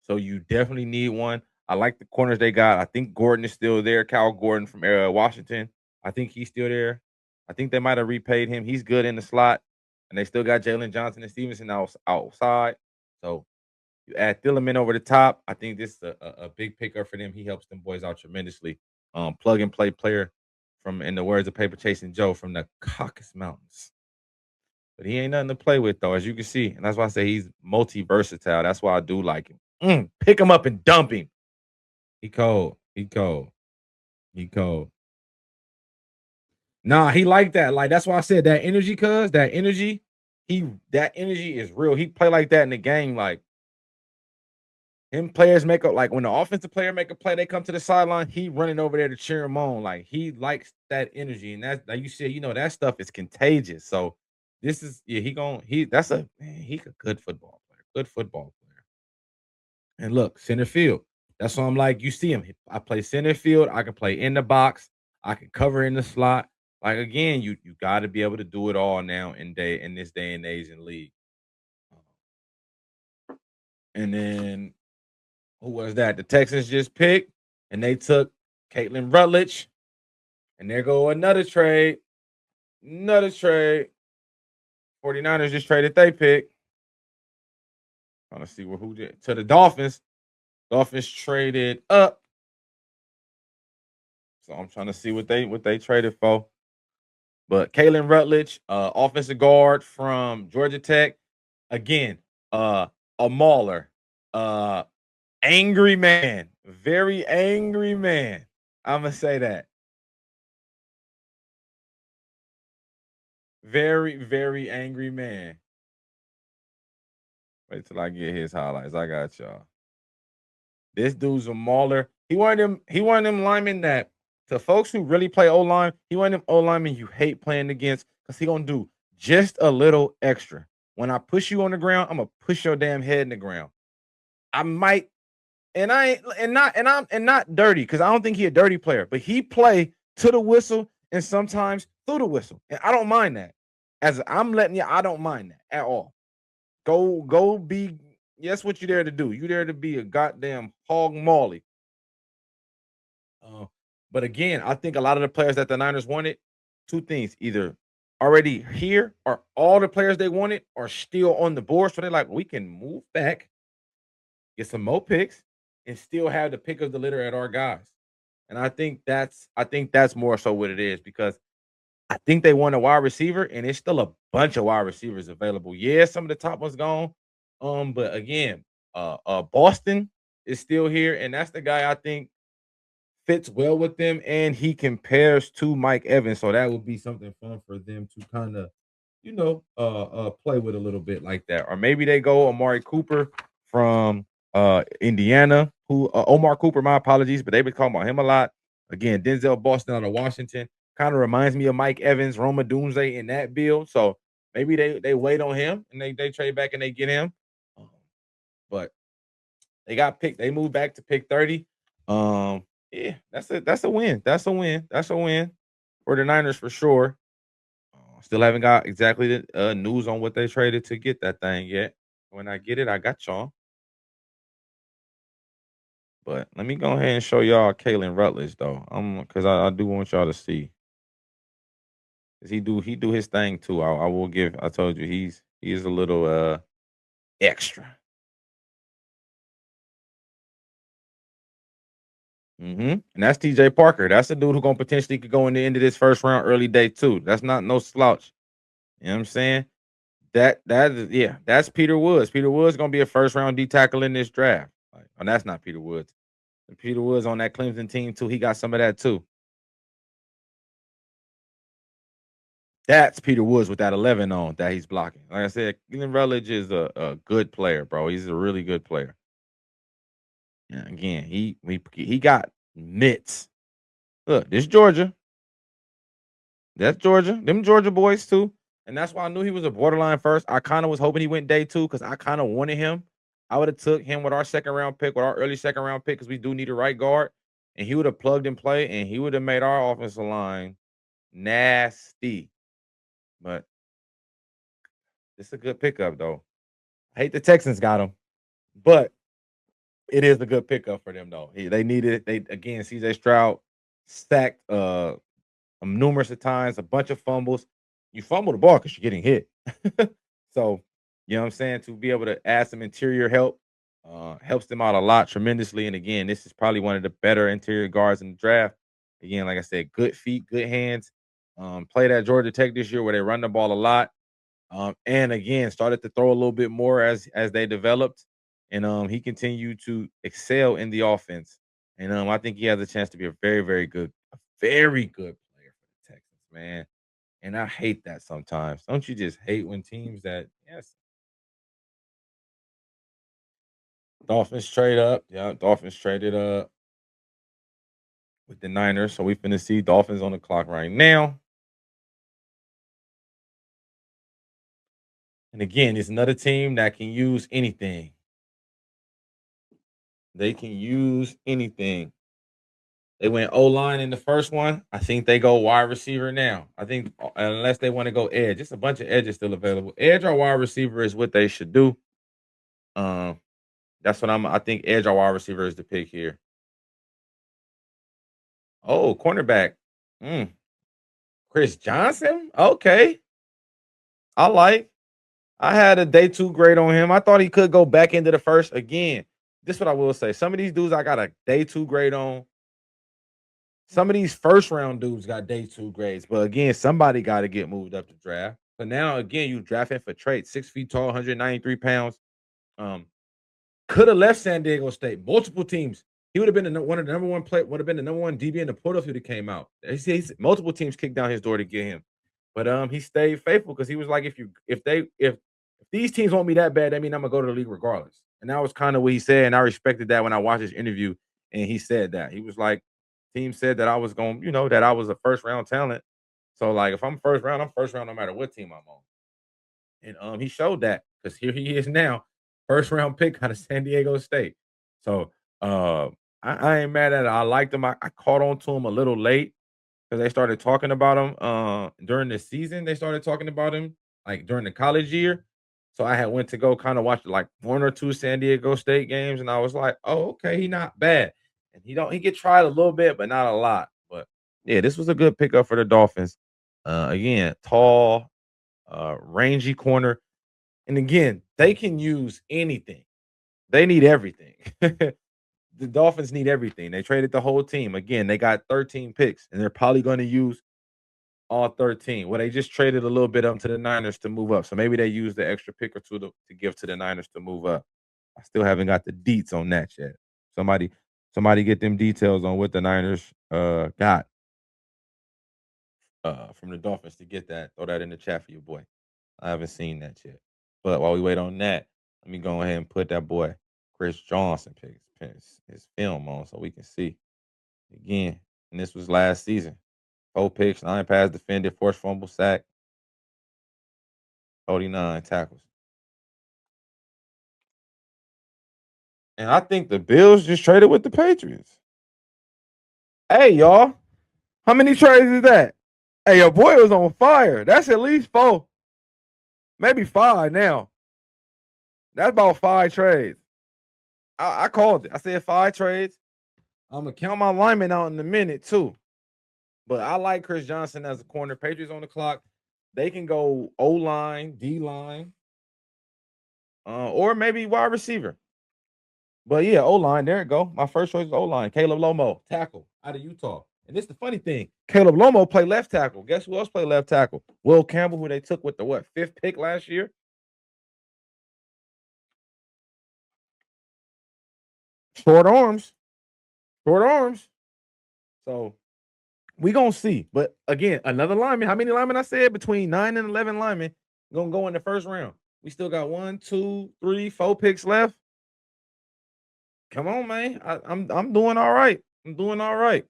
So you definitely need one. I like the corners they got. I think Gordon is still there. Cal Gordon from Washington. I think he's still there. I think they might have repaid him. He's good in the slot. And they still got Jalen Johnson and Stevenson outside. So You add Thielemann over the top. I think this is a big pickup for them. He helps them boys out tremendously. Plug and play player from, in the words of Paper Chasing Joe, from the Caucasus Mountains. But he ain't nothing to play with, though, as you can see. And that's why I say he's multi versatile. That's why I do like him. Pick him up and dump him. He cold. He cold. He cold. Nah, he like that. Like, that's why I said that energy, cuz that energy, that energy is real. He play like that in the game. Like, him players make up, like when the offensive player make a play, they come to the sideline, he running over there to cheer him on. Like, he likes that energy. And that's, like you said, that stuff is contagious. So this is, yeah, that's a man, he a good football player. Good football player. And look, center field. That's why I'm like, you see him. I play center field. I can play in the box. I can cover in the slot. Like, again, you got to be able to do it all now in this day and age in league. And then who was that? The Texans just picked, and they took Caitlin Rutledge. And there go another trade. Another trade. 49ers just traded they pick. Trying to see who did. To the Dolphins. Dolphins traded up. So I'm trying to see what they traded for. But Caitlin Rutledge, offensive guard from Georgia Tech. Again, a mauler. Angry man. Very angry man. I'm going to say that. Very, very angry man. Wait till I get his highlights. I got y'all. This dude's a mauler. He one of them linemen that, to folks who really play O-line, he one of them O-linemen you hate playing against because he gonna do just a little extra. When I push you on the ground, I'm gonna push your damn head in the ground. I might, and I ain't and not dirty, because I don't think he a dirty player, but he play to the whistle and sometimes through the whistle. And I don't mind that. As I'm letting you, I don't mind that at all. Go be, that's what you're there to do. You're there to be a goddamn hog molly. But again, I think a lot of the players that the Niners wanted, two things: either already here or all the players they wanted are still on the board. So they're like, we can move back, get some more picks, and still have the pick of the litter at our guys. And I think that's more so what it is, because I think they want a wide receiver, and it's still a bunch of wide receivers available. Yeah, some of the top ones gone. But again, Boston is still here, and that's the guy I think fits well with them, and he compares to Mike Evans. So that would be something fun for them to kind of, play with a little bit like that. Or maybe they go Amari Cooper from Indiana, who Omar Cooper, my apologies, but they've been talking about him a lot. Again, Denzel Boston out of Washington kind of reminds me of Mike Evans, Roma Doomsday in that build. So maybe they wait on him and they trade back and they get him. But they got picked. They moved back to pick 30. Yeah, that's a win. That's a win. That's a win for the Niners for sure. Still haven't got exactly the news on what they traded to get that thing yet. When I get it, I got y'all. But let me go ahead and show y'all Kalen Rutledge though. Because I do want y'all to see. Cause he do his thing too. I will give. I told you he is a little extra. And that's TJ Parker. That's the dude who gonna potentially could go in the end of this first round early day too. That's not no slouch. You know what I'm saying? That is, yeah, that's Peter Woods. Peter Woods gonna be a first round D tackle in this draft. Like, and that's not Peter Woods. And Peter Woods on that Clemson team too. He got some of that too. That's Peter Woods with that 11 on that he's blocking. Like I said, Keelan Rutledge is a good player, bro. He's a really good player. And again, he got mitts. Look, this Georgia. That's Georgia. Them Georgia boys too. And that's why I knew he was a borderline first. I kind of was hoping he went day 2 because I kind of wanted him. I would have took him with our second round pick, with our early second round pick, because we do need a right guard. And he would have plugged and play, and he would have made our offensive line nasty. But it's a good pickup, though. I hate the Texans got him, but it is a good pickup for them, though. They needed it. They again, CJ Stroud sacked numerous of times, a bunch of fumbles. You fumble the ball because you're getting hit. So, you know what I'm saying? To be able to add some interior help, Helps them out a lot tremendously. And again, this is probably one of the better interior guards in the draft. Again, like I said, good feet, good hands. Played at Georgia Tech this year where they run the ball a lot. And again, started to throw a little bit more as they developed. And he continued to excel in the offense. And I think he has a chance to be a very good player for the Texans, man. And I hate that sometimes. Don't you just hate when teams that yes, Dolphins trade up. Yeah, Dolphins traded up with the Niners. So we finna see Dolphins on the clock right now. And again, it's another team that can use anything. They can use anything. They went O line in the first one. I think they go wide receiver now. I think unless they want to go edge, just a bunch of edges still available. Edge or wide receiver is what they should do. That's what I think edge or wide receiver is the pick here. Oh, cornerback. Mm, Chris Johnson. Okay, I like. I had a day 2 grade on him. I thought he could go back into the first again. This is what I will say. Some of these dudes I got a day 2 grade on. Some of these first round dudes got day 2 grades, but again, somebody got to get moved up to draft. But now again, you drafting for traits, 6 feet tall, 193 pounds. Um, could have left San Diego State. Multiple teams. He would have been one of the number one play. Would have been the number one DB in the portal if he would have came out. Multiple teams kicked down his door to get him, but he stayed faithful because he was like, if these teams want me that bad, that means I'm gonna go to the league regardless. And that was kind of what he said, and I respected that when I watched his interview, and he said that he was like, team said that I was going, that I was a first round talent. So like, if I'm first round, I'm first round no matter what team I'm on. And he showed that because here he is now, first round pick out of San Diego State. So I ain't mad at it. I liked him. I caught on to him a little late because they started talking about him during the season. They started talking about him like during the college year. So I had went to go kind of watch like 1 or 2 San Diego State games, and I was like, oh, okay, he not bad. And he get tried a little bit, but not a lot. But yeah, this was a good pickup for the Dolphins. Again, tall, rangy corner. And again, they can use anything. They need everything. The Dolphins need everything. They traded the whole team. Again, they got 13 picks, and they're probably going to use all 13. Well, they just traded a little bit up to the Niners to move up. So maybe they used the extra pick or two to give to the Niners to move up. I still haven't got the deets on that yet. Somebody, somebody get them details on what the Niners got from the Dolphins to get that. Throw that in the chat for you, boy. I haven't seen that yet. But while we wait on that, let me go ahead and put that boy Chris Johnson his film on so we can see again. And this was last season. 4 picks, 9 passes defended, forced fumble, sack, 49 tackles. And I think the Bills just traded with the Patriots. Hey, y'all. How many trades is that? Hey, your boy was on fire. That's at least 4. Maybe 5 now. That's about 5 trades. I called it. I said 5 trades. I'm gonna count my linemen out in a minute too. But I like Chris Johnson as a corner. Patriots on the clock. They can go O line, D line, or maybe wide receiver. But yeah, O line. There it go. My first choice is O line. Caleb Lomo, tackle out of Utah. And this is the funny thing. Caleb Lomo played left tackle. Guess who else played left tackle? Will Campbell, who they took with the 5th pick last year. Short arms. Short arms. So we gonna see. But again, another lineman. How many linemen I said? Between 9 and 11 linemen gonna go in the first round. We still got 1, 2, 3, 4 picks left. Come on, man. I'm doing all right. I'm doing all right.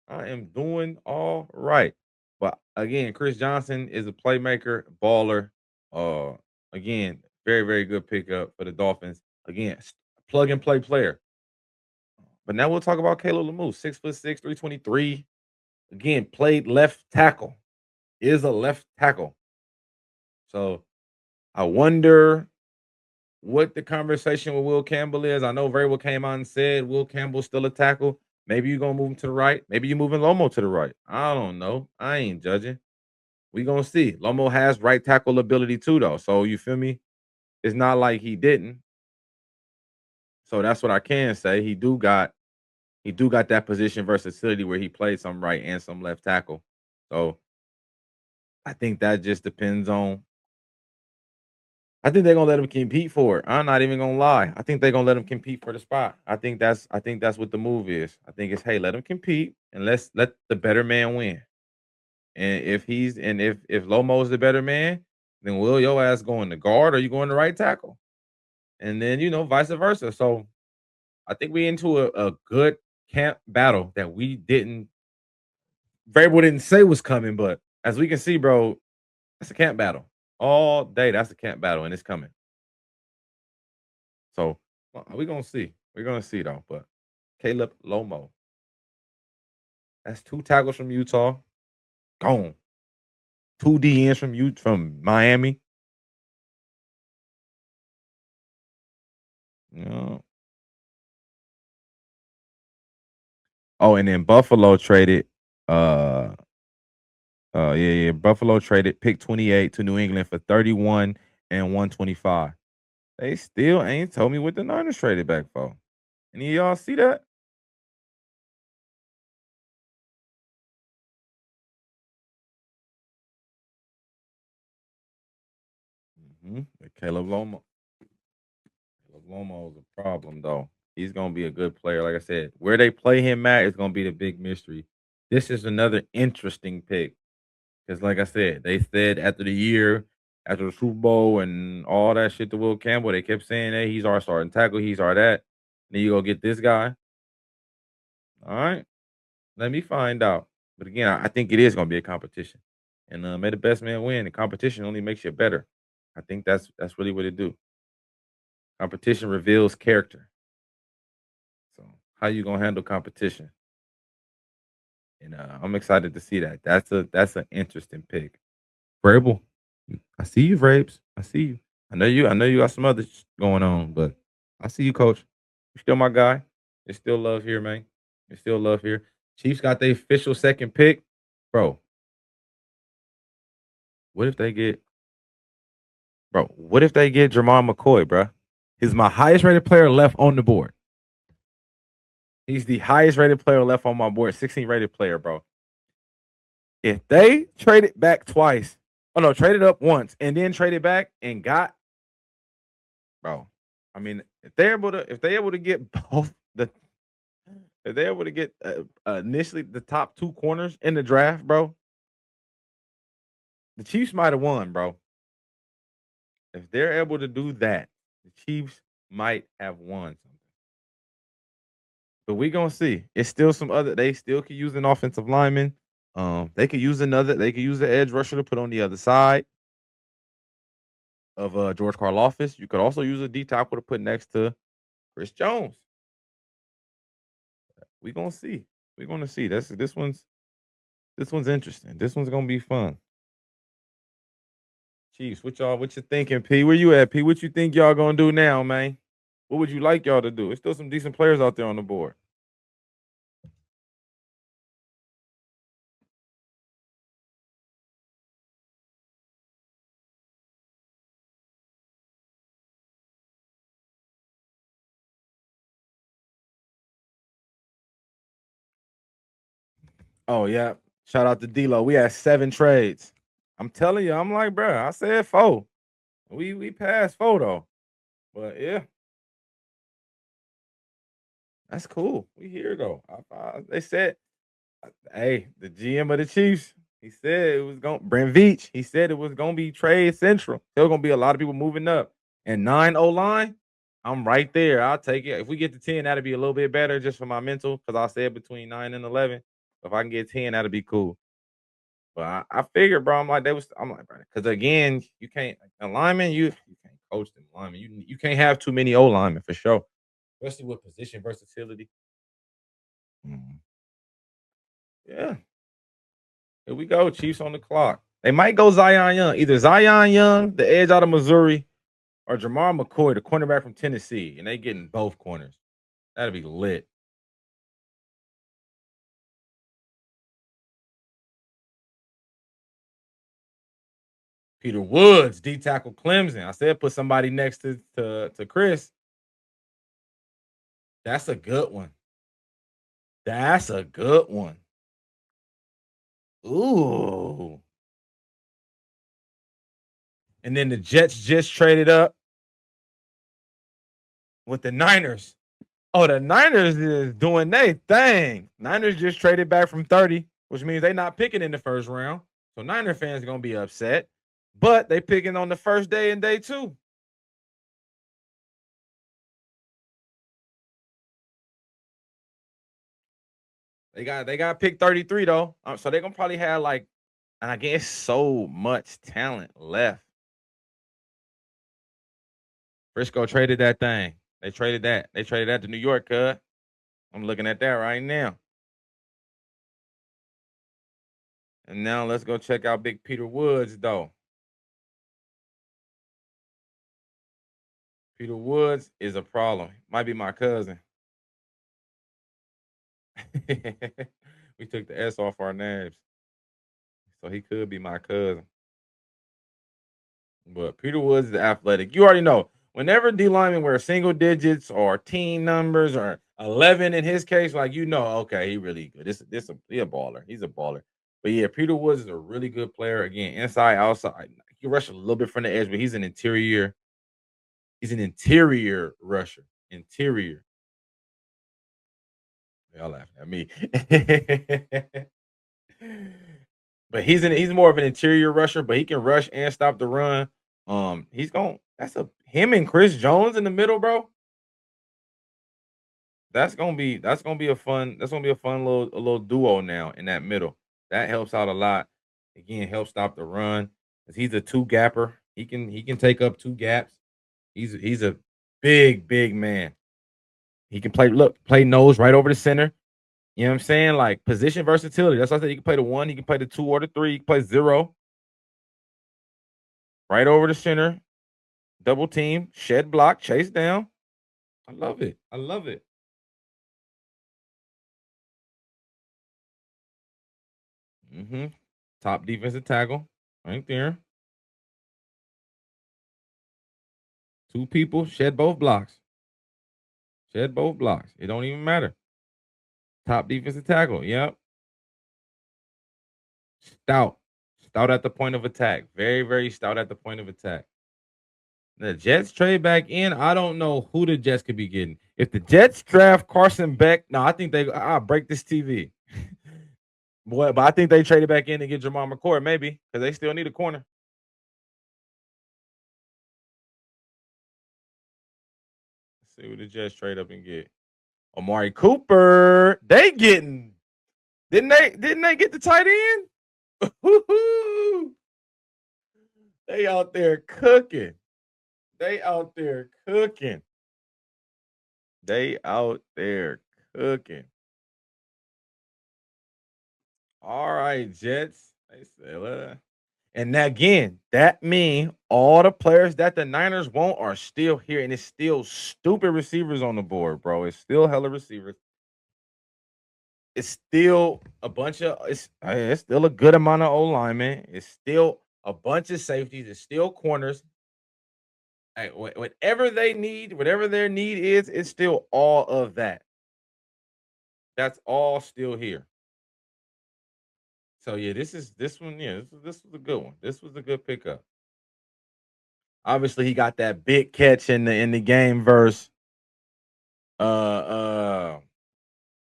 I am doing all right. But again, Chris Johnson is a playmaker, baller. Uh, again, very, very good pickup for the Dolphins. Again, plug and play player. But now we'll talk about Caleb Lemieux, 6'6", 323. Again, played left tackle. Is a left tackle. So I wonder what the conversation with Will Campbell is. I know Vrabel came out and said Will Campbell's still a tackle. Maybe you're gonna move him to the right. Maybe you're moving Lomo to the right. I don't know. I ain't judging. We gonna see. Lomo has right tackle ability too, though. So you feel me? It's not like he didn't. So that's what I can say. He do got that position versatility where he plays some right and some left tackle. So I think that just depends on. I think they're gonna let him compete for it. I'm not even gonna lie. I think they're gonna let him compete for the spot. I think that's what the move is. I think it's, hey, let him compete and let the better man win. And if Lomo's the better man, then will your ass go in the guard or you go in the right tackle? And then vice versa. So I think we into a good camp battle that we didn't Vrabel didn't say was coming, but as we can see, bro, that's a camp battle all day. That's a camp battle, and it's coming. So we're gonna see. We're gonna see though. But Caleb Lomo, that's two tackles from Utah, gone. Two DNs from Miami. You know. Oh, and then Buffalo traded. Uh, yeah. Buffalo traded pick 28 to New England for 31 and 125. They still ain't told me what the Niners traded back for. Any of y'all see that? Caleb Lomo. Caleb Lomo is a problem though. He's gonna be a good player. Like I said, where they play him at is gonna be the big mystery. This is another interesting pick because, like I said, they said after the year, after the Super Bowl and all that shit to Will Campbell, they kept saying, "Hey, he's our starting tackle. He's our that." Then you go get this guy. All right, let me find out. But again, I think it is gonna be a competition, and may the best man win. The competition only makes you better. I think that's really what it do. Competition reveals character. So how you gonna handle competition? And I'm excited to see that. That's an interesting pick. Vrabel, I see you, Vrabes. I see you. I know you got some other going on, but I see you, Coach. You're still my guy. There's still love here, man. There's still love here. Chiefs got their official second pick, bro. What if they get, bro? What if they get Jermon McCoy, bro? He's my highest rated player left on the board. He's the highest rated player left on my board, 16 rated player, bro. If they traded back twice, oh no, traded up once and then traded back and got, bro. I mean, if they able to get both the if they're able to get initially the top two corners in the draft, bro, the Chiefs might have won, bro. If they're able to do that, the Chiefs might have won. But we gonna see. It's still some other. They still could use an offensive lineman. They could use another. They could use the edge rusher to put on the other side of George Karlaftis. You could also use a D tackle to put next to Chris Jones. We gonna see. We're gonna see. This one's interesting. This one's gonna be fun. Chiefs, what you thinking, P? Where you at, P? What you think y'all gonna do now, man? What would you like y'all to do? There's still some decent players out there on the board. Oh yeah. Shout out to D-Lo. We had 7 trades. I'm telling you, I'm like, bro, I said 4. We passed 4 though. But yeah, that's cool. We here though. They said, hey, the GM of the Chiefs, he said it was going Brent Veach. He said it was gonna be trade central. There's gonna be a lot of people moving up. And 9 O line, I'm right there. I'll take it. If we get to 10, that'll be a little bit better just for my mental. Cause I said between 9 and 11. If I can get 10, that'll be cool. But I figured, bro. I'm like, bro, because again, you can't a lineman, you can't coach them linemen. You can't have too many O linemen for sure, especially with position versatility. Mhm. Yeah, here we go. Chiefs on the clock. They might go Zion Young, either Zion Young, the edge out of Missouri, or Jamar McCoy, the cornerback from Tennessee, and they getting both corners. That'd be lit. Peter Woods, D tackle Clemson. I said put somebody next to Chris. That's a good one. That's a good one. Ooh. And then the Jets just traded up with the Niners. Oh, the Niners is doing their thing. Niners just traded back from 30, which means they're not picking in the first round. So Niner fans are gonna be upset. But they picking on the first day and day two. They got pick 33 though. So they're gonna probably have like, and I guess so much talent left. Frisco traded that thing. They traded that. They traded that to New York, cut. I'm looking at that right now. And now let's go check out Big Peter Woods, though. Peter Woods is a problem. Might be my cousin. We took the S off our names. So he could be my cousin. But Peter Woods is athletic. You already know. Whenever D linemen wear single digits or team numbers or 11 in his case, like okay, he really good. He a baller. He's a baller. But yeah, Peter Woods is a really good player. Again, inside, outside. He can rush a little bit from the edge, but he's an interior. He's an interior rusher. Interior. Y'all laughing at me. But he's more of an interior rusher, but he can rush and stop the run. He's going that's a him and Chris Jones in the middle, bro. That's gonna be a fun little duo now in that middle. That helps out a lot. Again, helps stop the run. 'Cause he's a two gapper. He can take up two gaps. He's a big man. He can play nose right over the center. You know what I'm saying? Like position versatility. That's why I said he can play the one, he can play the two or the three, he can play zero. Right over the center, double team, shed block, chase down. I love it. I love it. Top defensive tackle right there. Two people, shed both blocks. Shed both blocks. It don't even matter. Top defensive tackle. Yep. Stout. Stout at the point of attack. Very, very stout at the point of attack. The Jets trade back in. I don't know who the Jets could be getting. If the Jets draft Carson Beck, no, I think I'll break this TV. Boy, but I think they traded back in to get Jamal McCoy, maybe, because they still need a corner. Let's see what the Jets trade up and get. Amari Cooper. They getting didn't they get the tight end? They out there cooking. They out there cooking. They out there cooking. All right, Jets. They said, and again, that means all the players that the Niners want are still here, and it's still stupid receivers on the board, bro. It's still hella receivers. It's still a bunch of it's still a good amount of O linemen. It's still a bunch of safeties. It's still corners. Hey, whatever they need, whatever their need is, it's still all of that. That's all still here. So yeah, this one. Yeah, this was a good one. This was a good pickup. Obviously, he got that big catch in the game versus uh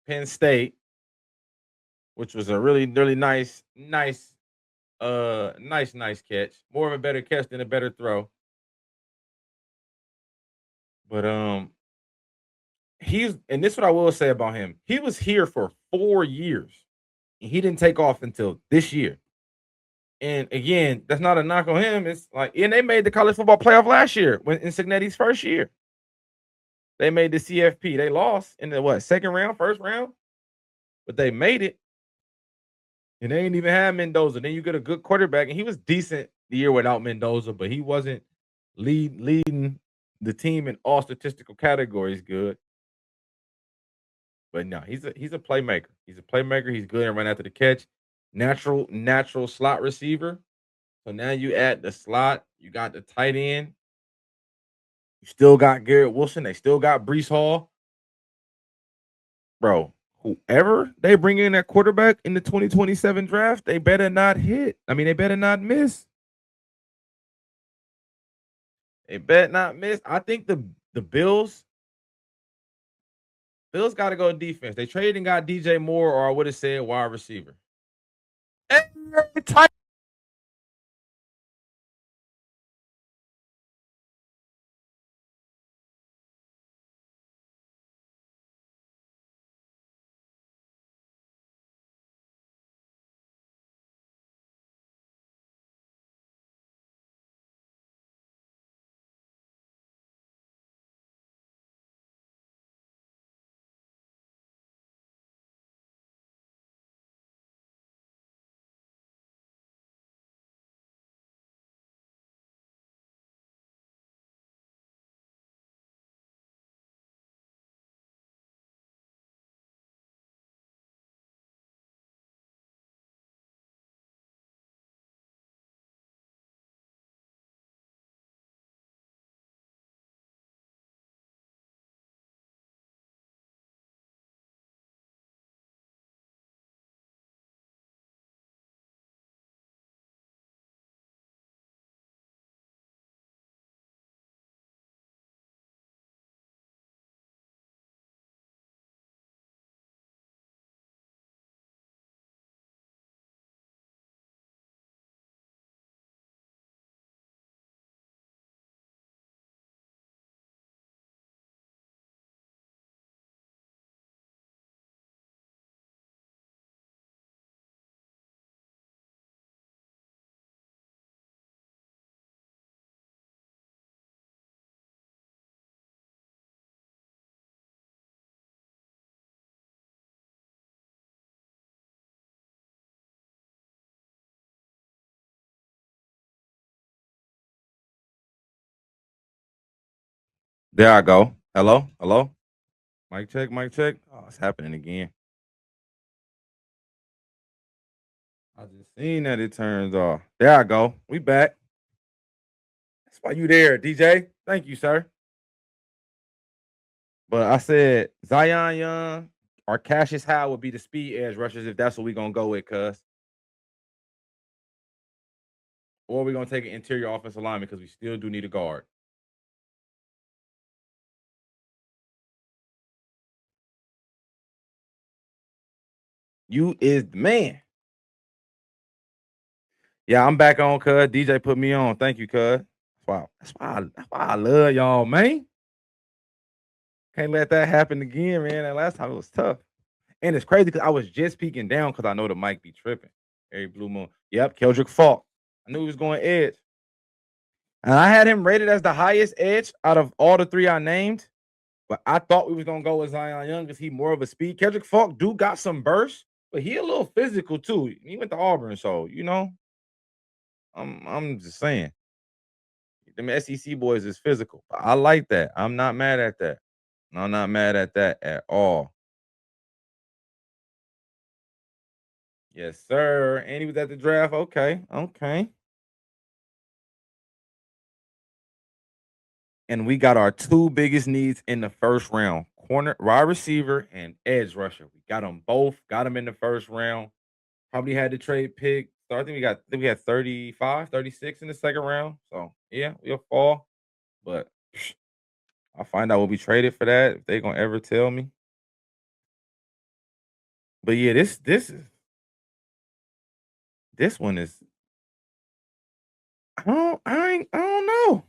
Penn State, which was a really nice catch. More of a better catch than a better throw. But and this is what I will say about him. He was here for 4 years. And he didn't take off until this year. And again, that's not a knock on him. It's like, and they made the college football playoff last year when in Cignetti's first year. They made the CFP. They lost in the second round, first round, but they made it. And they ain't even have Mendoza. Then you get a good quarterback, and he was decent the year without Mendoza, but he wasn't leading the team in all statistical categories good. But no, he's a playmaker. He's a playmaker. He's good and run after the catch. Natural slot receiver. So now you add the slot. You got the tight end. You still got Garrett Wilson. They still got Brees Hall. bro, whoever they bring in at quarterback in the 2027 draft, they better not hit. I mean, they better not miss. They better not miss. I think the Bills got to go defense. They traded and got DJ Moore, or I would have said wide receiver. Every time. There I go. Hello, hello. Mic check, mic check. Oh, it's happening again. I just seen that it turns off. There I go. We back. That's why you there, DJ. Thank you, sir. But I said Zion Young or Cassius Howard would be the speed edge rushers if that's what we're gonna go with, cuz. Or we're gonna take an interior offensive lineman because we still do need a guard. You is the man. Yeah, I'm back on, cuz. DJ put me on. Thank you, cuz. Wow. That's why I love y'all, man. Can't let that happen again, man. That last time it was tough. And it's crazy because I was just peeking down because I know the mic be tripping. Every blue moon. Yep, Keldrick Falk. I knew he was going edge. And I had him rated as the highest edge out of all the three I named. But I thought we was gonna go with Zion Young because he more of a speed. Kendrick Falk do got some burst, but he a little physical too. He went to Auburn, so you know, I'm just saying. Them SEC boys is physical. I like that. I'm not mad at that. I'm not mad at that at all. Yes, sir. And he was at the draft. Okay, okay. And we got our two biggest needs in the first round: corner, wide receiver, and edge rusher. We got them both. Got them in the first round. Probably had to trade pick. So I think we had 35, 36 in the second round. So yeah, we'll fall. But I'll find out what we traded for that if they gonna ever tell me. But yeah, this one is I don't know.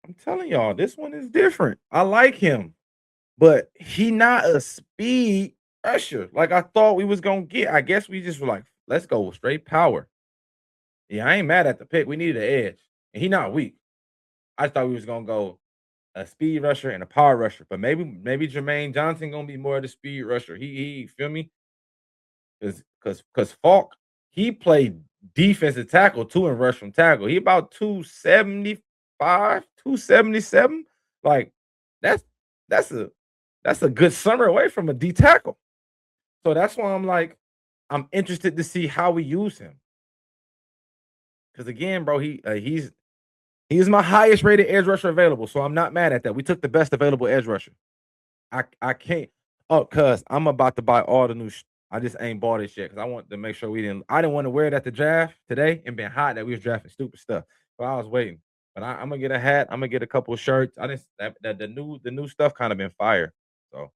I'm telling y'all, this one is different. I like him, but he not a speed rusher like I thought we was gonna get. I guess we just were like, let's go straight power. Yeah, I ain't mad at the pick. We needed an edge, and he not weak. I thought we was gonna go a speed rusher and a power rusher, but maybe Jermaine Johnson gonna be more of the speed rusher. He feel me? Because Falk he played defensive tackle too and rush from tackle. He about 275, 277. Like that's that's a that's a good summer away from a D tackle. So that's why I'm like, I'm interested to see how we use him. Because again, bro, he's my highest rated edge rusher available. So I'm not mad at that. We took the best available edge rusher. I can't. Oh, cuz I'm about to buy all the new I just ain't bought it yet because I want to make sure I didn't want to wear it at the draft today and been hot that we was drafting stupid stuff. So I was waiting. But I'm gonna get a hat. I'm gonna get a couple of shirts. I just that the new stuff kind of been fire. So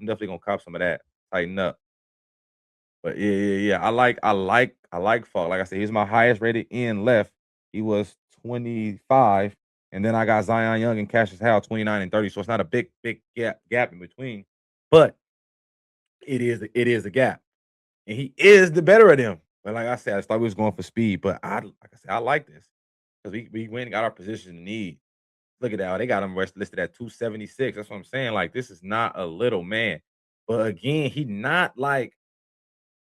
I'm definitely gonna cop some of that. Tighten up. But yeah. I like Falk. Like I said, he's my highest rated end left. He was 25. And then I got Zion Young and Cassius Howell 29 and 30. So it's not a big gap in between. But it is a gap. And he is the better of them. But like I said, I thought we was going for speed. But like I said, I like this. Because we went and got our position in need. Look at that. They got him listed at 276. That's what I'm saying. Like, this is not a little man. But again, he not like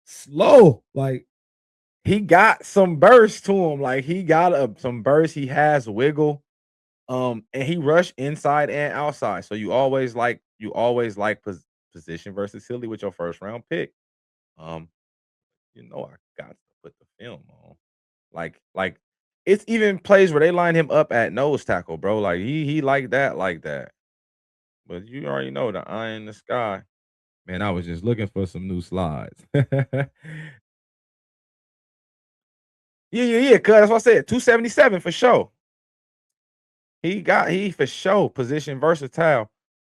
slow. Like, he got some burst to him. Like, he got some burst. He has wiggle. And he rushed inside and outside. So you always like position versatility with your first round pick. Um, I got to put the film on. Like it's even plays where they line him up at nose tackle, bro. Like he like that. But you already know the eye in the sky. Man, I was just looking for some new slides. Yeah. Cuz that's what I said. 277 for sure. He for sure position versatile.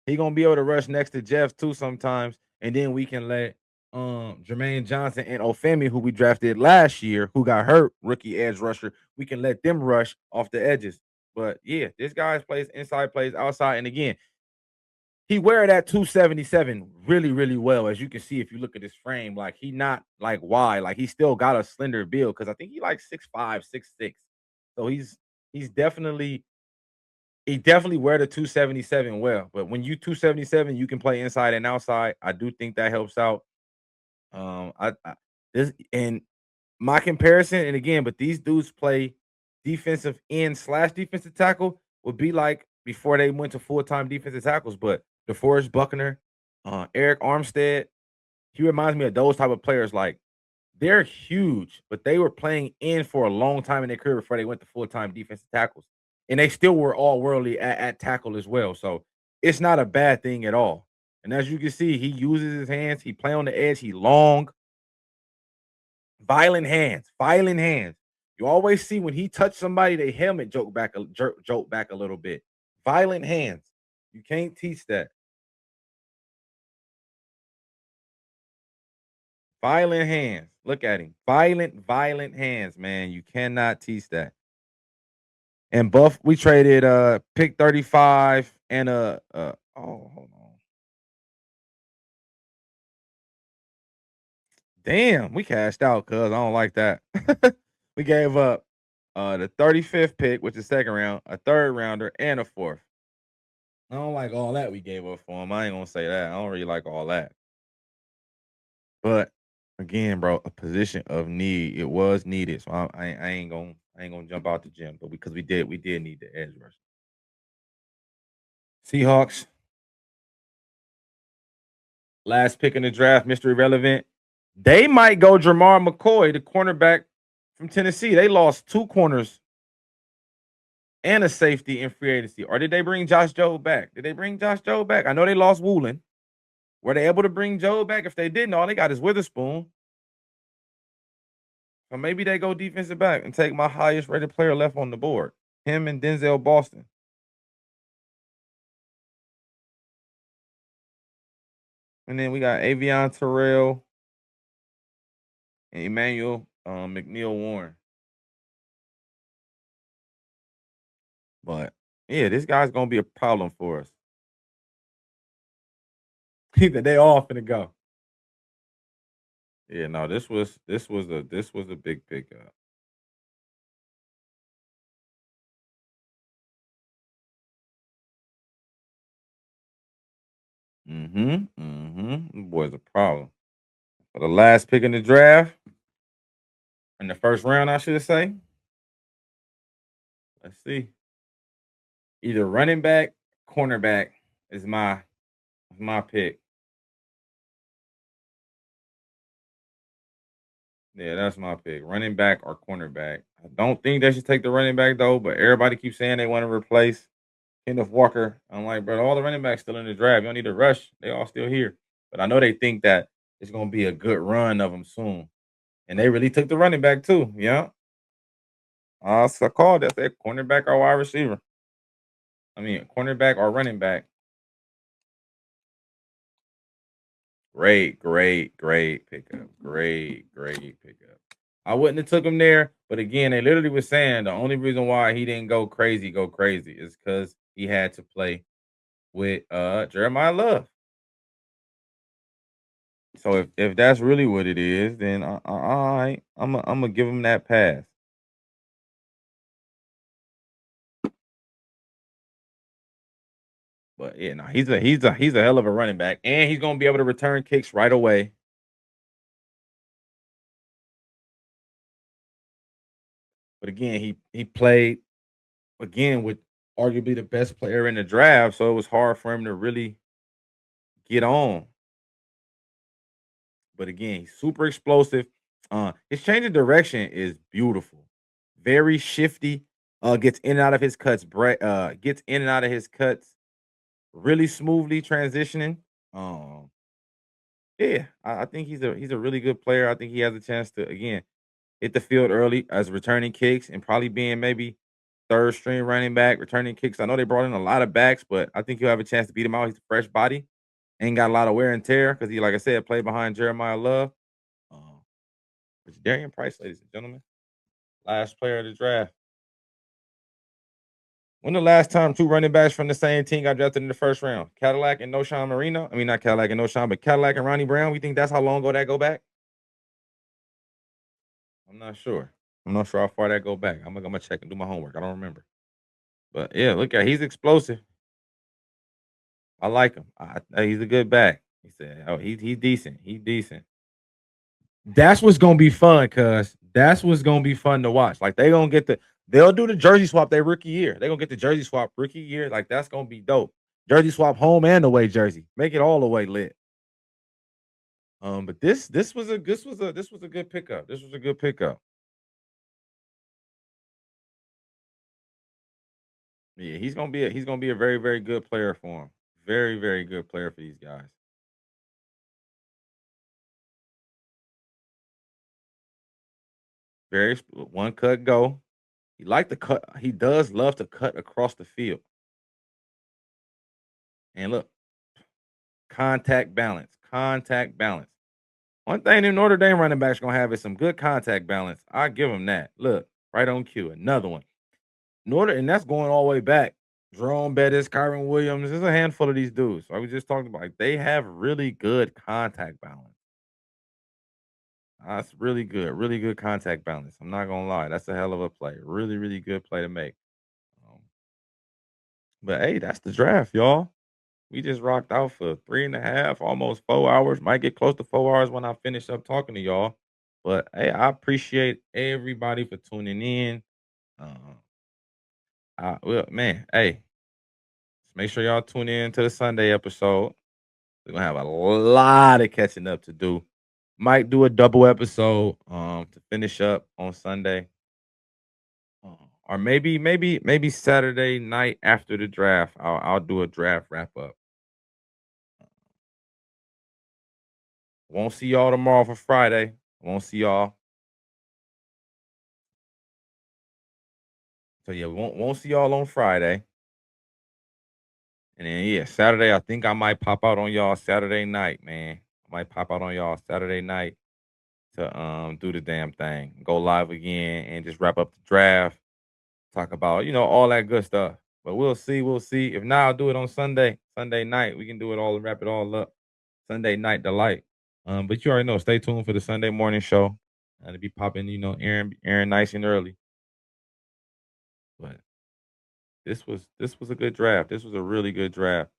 He gonna be able to rush next to Jeff too sometimes, and then we can let Jermaine Johnson and Ofemi, who we drafted last year, who got hurt, rookie edge rusher, we can let them rush off the edges. But yeah, this guy plays inside, plays outside, and again, he wear that 277 really, really well. As you can see, if you look at his frame, like he not like wide, like he still got a slender build because I think he like 6'5", 6'6". So he's definitely wear the 277 well. But when you 277, you can play inside and outside. I do think that helps out. I this and my comparison, and again, but these dudes play defensive end slash defensive tackle would be like before they went to full time defensive tackles. But DeForest Buckner, Eric Armstead, he reminds me of those type of players. Like they're huge, but they were playing in for a long time in their career before they went to full time defensive tackles, and they still were all worldly at tackle as well. So it's not a bad thing at all. And as you can see, he uses his hands. He play on the edge. He long, violent hands, violent hands. You always see when he touched somebody, they helmet joke back a little bit. Violent hands. You can't teach that. Violent hands. Look at him. Violent hands, man. You cannot teach that. And Buff, we traded pick 35 and hold on. Damn, we cashed out cuz I don't like that. We gave up the 35th pick, which is second round, a third rounder, and a fourth. I don't like all that we gave up for him. I ain't gonna say that. I don't really like all that. But again, bro, a position of need. It was needed. So I ain't gonna jump out the gym. But because we did need the edge rush. Seahawks, last pick in the draft, Mr. Irrelevant. They might go Jamar McCoy, the cornerback from Tennessee. They lost two corners and a safety in free agency. Or did they bring Josh Jobe back? Did they bring Josh Jobe back? I know they lost Woolen. Were they able to bring Jobe back? If they didn't, all they got is Witherspoon. So maybe they go defensive back and take my highest rated player left on the board. Him and Denzel Boston. And then we got Avion Terrell and Emmanuel McNeil Warren. But yeah, this guy's gonna be a problem for us. Either they all finna go. Yeah, no, this was a big pickup. Boy's a problem. For the last pick in the draft, in the first round, I should say. Let's see. Either running back, cornerback is my pick. Yeah, that's my pick. Running back or cornerback. I don't think they should take the running back though, but everybody keeps saying they want to replace Kenneth Walker. I'm like, bro, all the running backs still in the draft. You don't need to rush. They all still here. But I know they think that it's gonna be a good run of them soon. And they really took the running back too. Yeah. So I called that. Said cornerback or wide receiver. I mean, cornerback or running back. Great pickup. Great pickup. I wouldn't have took him there, but again, they literally was saying the only reason why he didn't go crazy is because he had to play with Jeremiah Love. So if that's really what it is, then all right, I'm gonna give him that pass. But yeah, no, he's a hell of a running back, and he's gonna be able to return kicks right away. But again, he played again with arguably the best player in the draft, so it was hard for him to really get on. But again, he's super explosive. His change of direction is beautiful. Very shifty. Gets in and out of his cuts. Gets in and out of his cuts really smoothly transitioning. Um, yeah, I think he's a really good player. I think he has a chance to again hit the field early as returning kicks and probably being maybe third string running back, returning kicks. I know they brought in a lot of backs, but I think he'll have a chance to beat him out. He's a fresh body, ain't got a lot of wear and tear because he, like I said, played behind Jeremiah Love. Um, it's Darian Price, ladies and gentlemen, last player of the draft. When the last time two running backs from the same team got drafted in the first round? Cadillac and Noshawn Marino. I mean, not Cadillac and Noshawn, but Cadillac and Ronnie Brown. We think that's how long ago that go back? I'm not sure. I'm not sure how far that go back. I'm gonna check and do my homework. I don't remember. But yeah, look at he's explosive. I like him. He's a good back. He said, "Oh, he's decent. He's decent." That's what's gonna be fun, cuz that's what's gonna be fun to watch. Like they'll do the jersey swap their rookie year. They're gonna get the jersey swap rookie year. Like that's gonna be dope. Jersey swap home and away jersey. Make it all the way lit. But this was a good pickup. This was a good pickup. Yeah, he's gonna be a very good player for him. Very good player for these guys. One cut go. He like to cut. He does love to cut across the field. And look, contact balance. Contact balance. One thing the Notre Dame running backs gonna have is some good contact balance. I give them that. Look, right on cue. Another one. And that's going all the way back. Jerome Bettis, Kyron Williams. There's a handful of these dudes. So I was just talking about like, they have really good contact balance. That's really good contact balance. I'm not gonna lie. That's a hell of a play. Really good play to make. Um, but hey, that's the draft, y'all. We just rocked out for 3.5, almost 4 hours. Might get close to 4 hours when I finish up talking to y'all. But hey, I appreciate everybody for tuning in. Uh, well, man, hey, make sure y'all tune in to the Sunday episode. We're gonna have a lot of catching up to do. Might do a double episode to finish up on Sunday. Or maybe Saturday night after the draft. I'll do a draft wrap up. Won't see y'all tomorrow for Friday. Won't see y'all. So yeah, we won't see y'all on Friday. And then yeah, Saturday, I think I might pop out on y'all Saturday night, man. I might pop out on y'all Saturday night to do the damn thing. Go live again and just wrap up the draft. Talk about, all that good stuff. But we'll see. If not, I'll do it on Sunday. Sunday night. We can do it all and wrap it all up. Sunday night delight. But you already know, stay tuned for the Sunday morning show. To be popping, Aaron nice and early. But this was a good draft. This was a really good draft.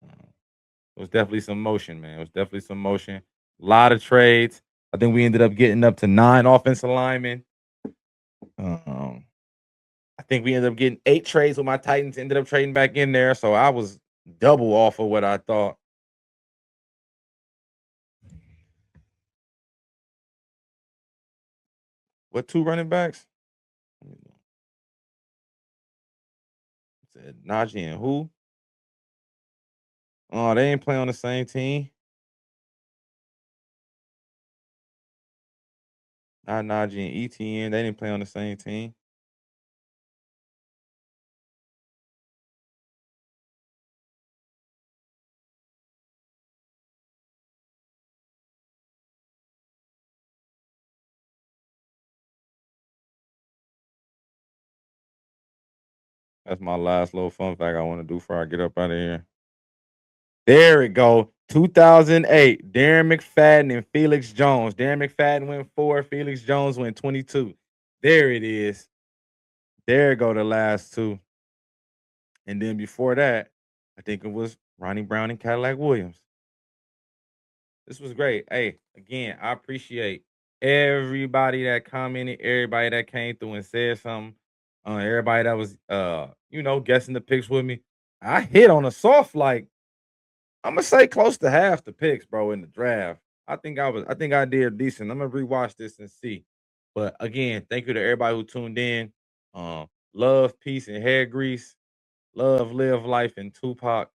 It was definitely some motion, man. It was definitely some motion. A lot of trades. I think we ended up getting up to 9 offensive linemen. Um, I think we ended up getting 8 trades with my Titans. Ended up trading back in there, so I was double off of what I thought. What 2 running backs? Said Najee and who? Oh, they ain't playing on the same team. Najee and ETN, they didn't play on the same team. That's my last little fun fact I want to do before I get up out of here. There it go. 2008, Darren McFadden and Felix Jones. Darren McFadden went 4, Felix Jones went 22. There it is. There go the last two. And then before that, I think it was Ronnie Brown and Cadillac Williams. This was great. Hey, again, I appreciate everybody that commented, everybody that came through and said something, everybody that was guessing the picks with me. I hit on a soft like I'm gonna say close to half the picks, bro, in the draft. I think I did decent. I'm gonna rewatch this and see. But again, thank you to everybody who tuned in. Love, peace, and hair grease. Love, live life, and Tupac.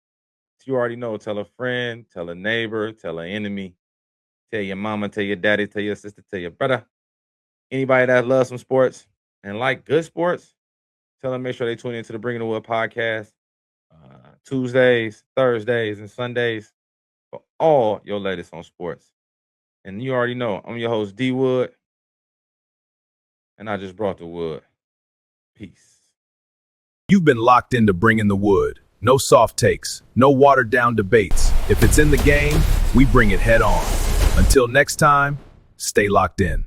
You already know. Tell a friend, tell a neighbor, tell an enemy, tell your mama, tell your daddy, tell your sister, tell your brother. Anybody that loves some sports and like good sports, tell them make sure they tune into the Bringing the Wood podcast Tuesdays, Thursdays, and Sundays for all your latest on sports. And you already know, I'm your host, D Wood, and I just brought the wood. Peace. You've been locked into Bringing the Wood. No soft takes, no watered down debates. If it's in the game, we bring it head on. Until next time, stay locked in.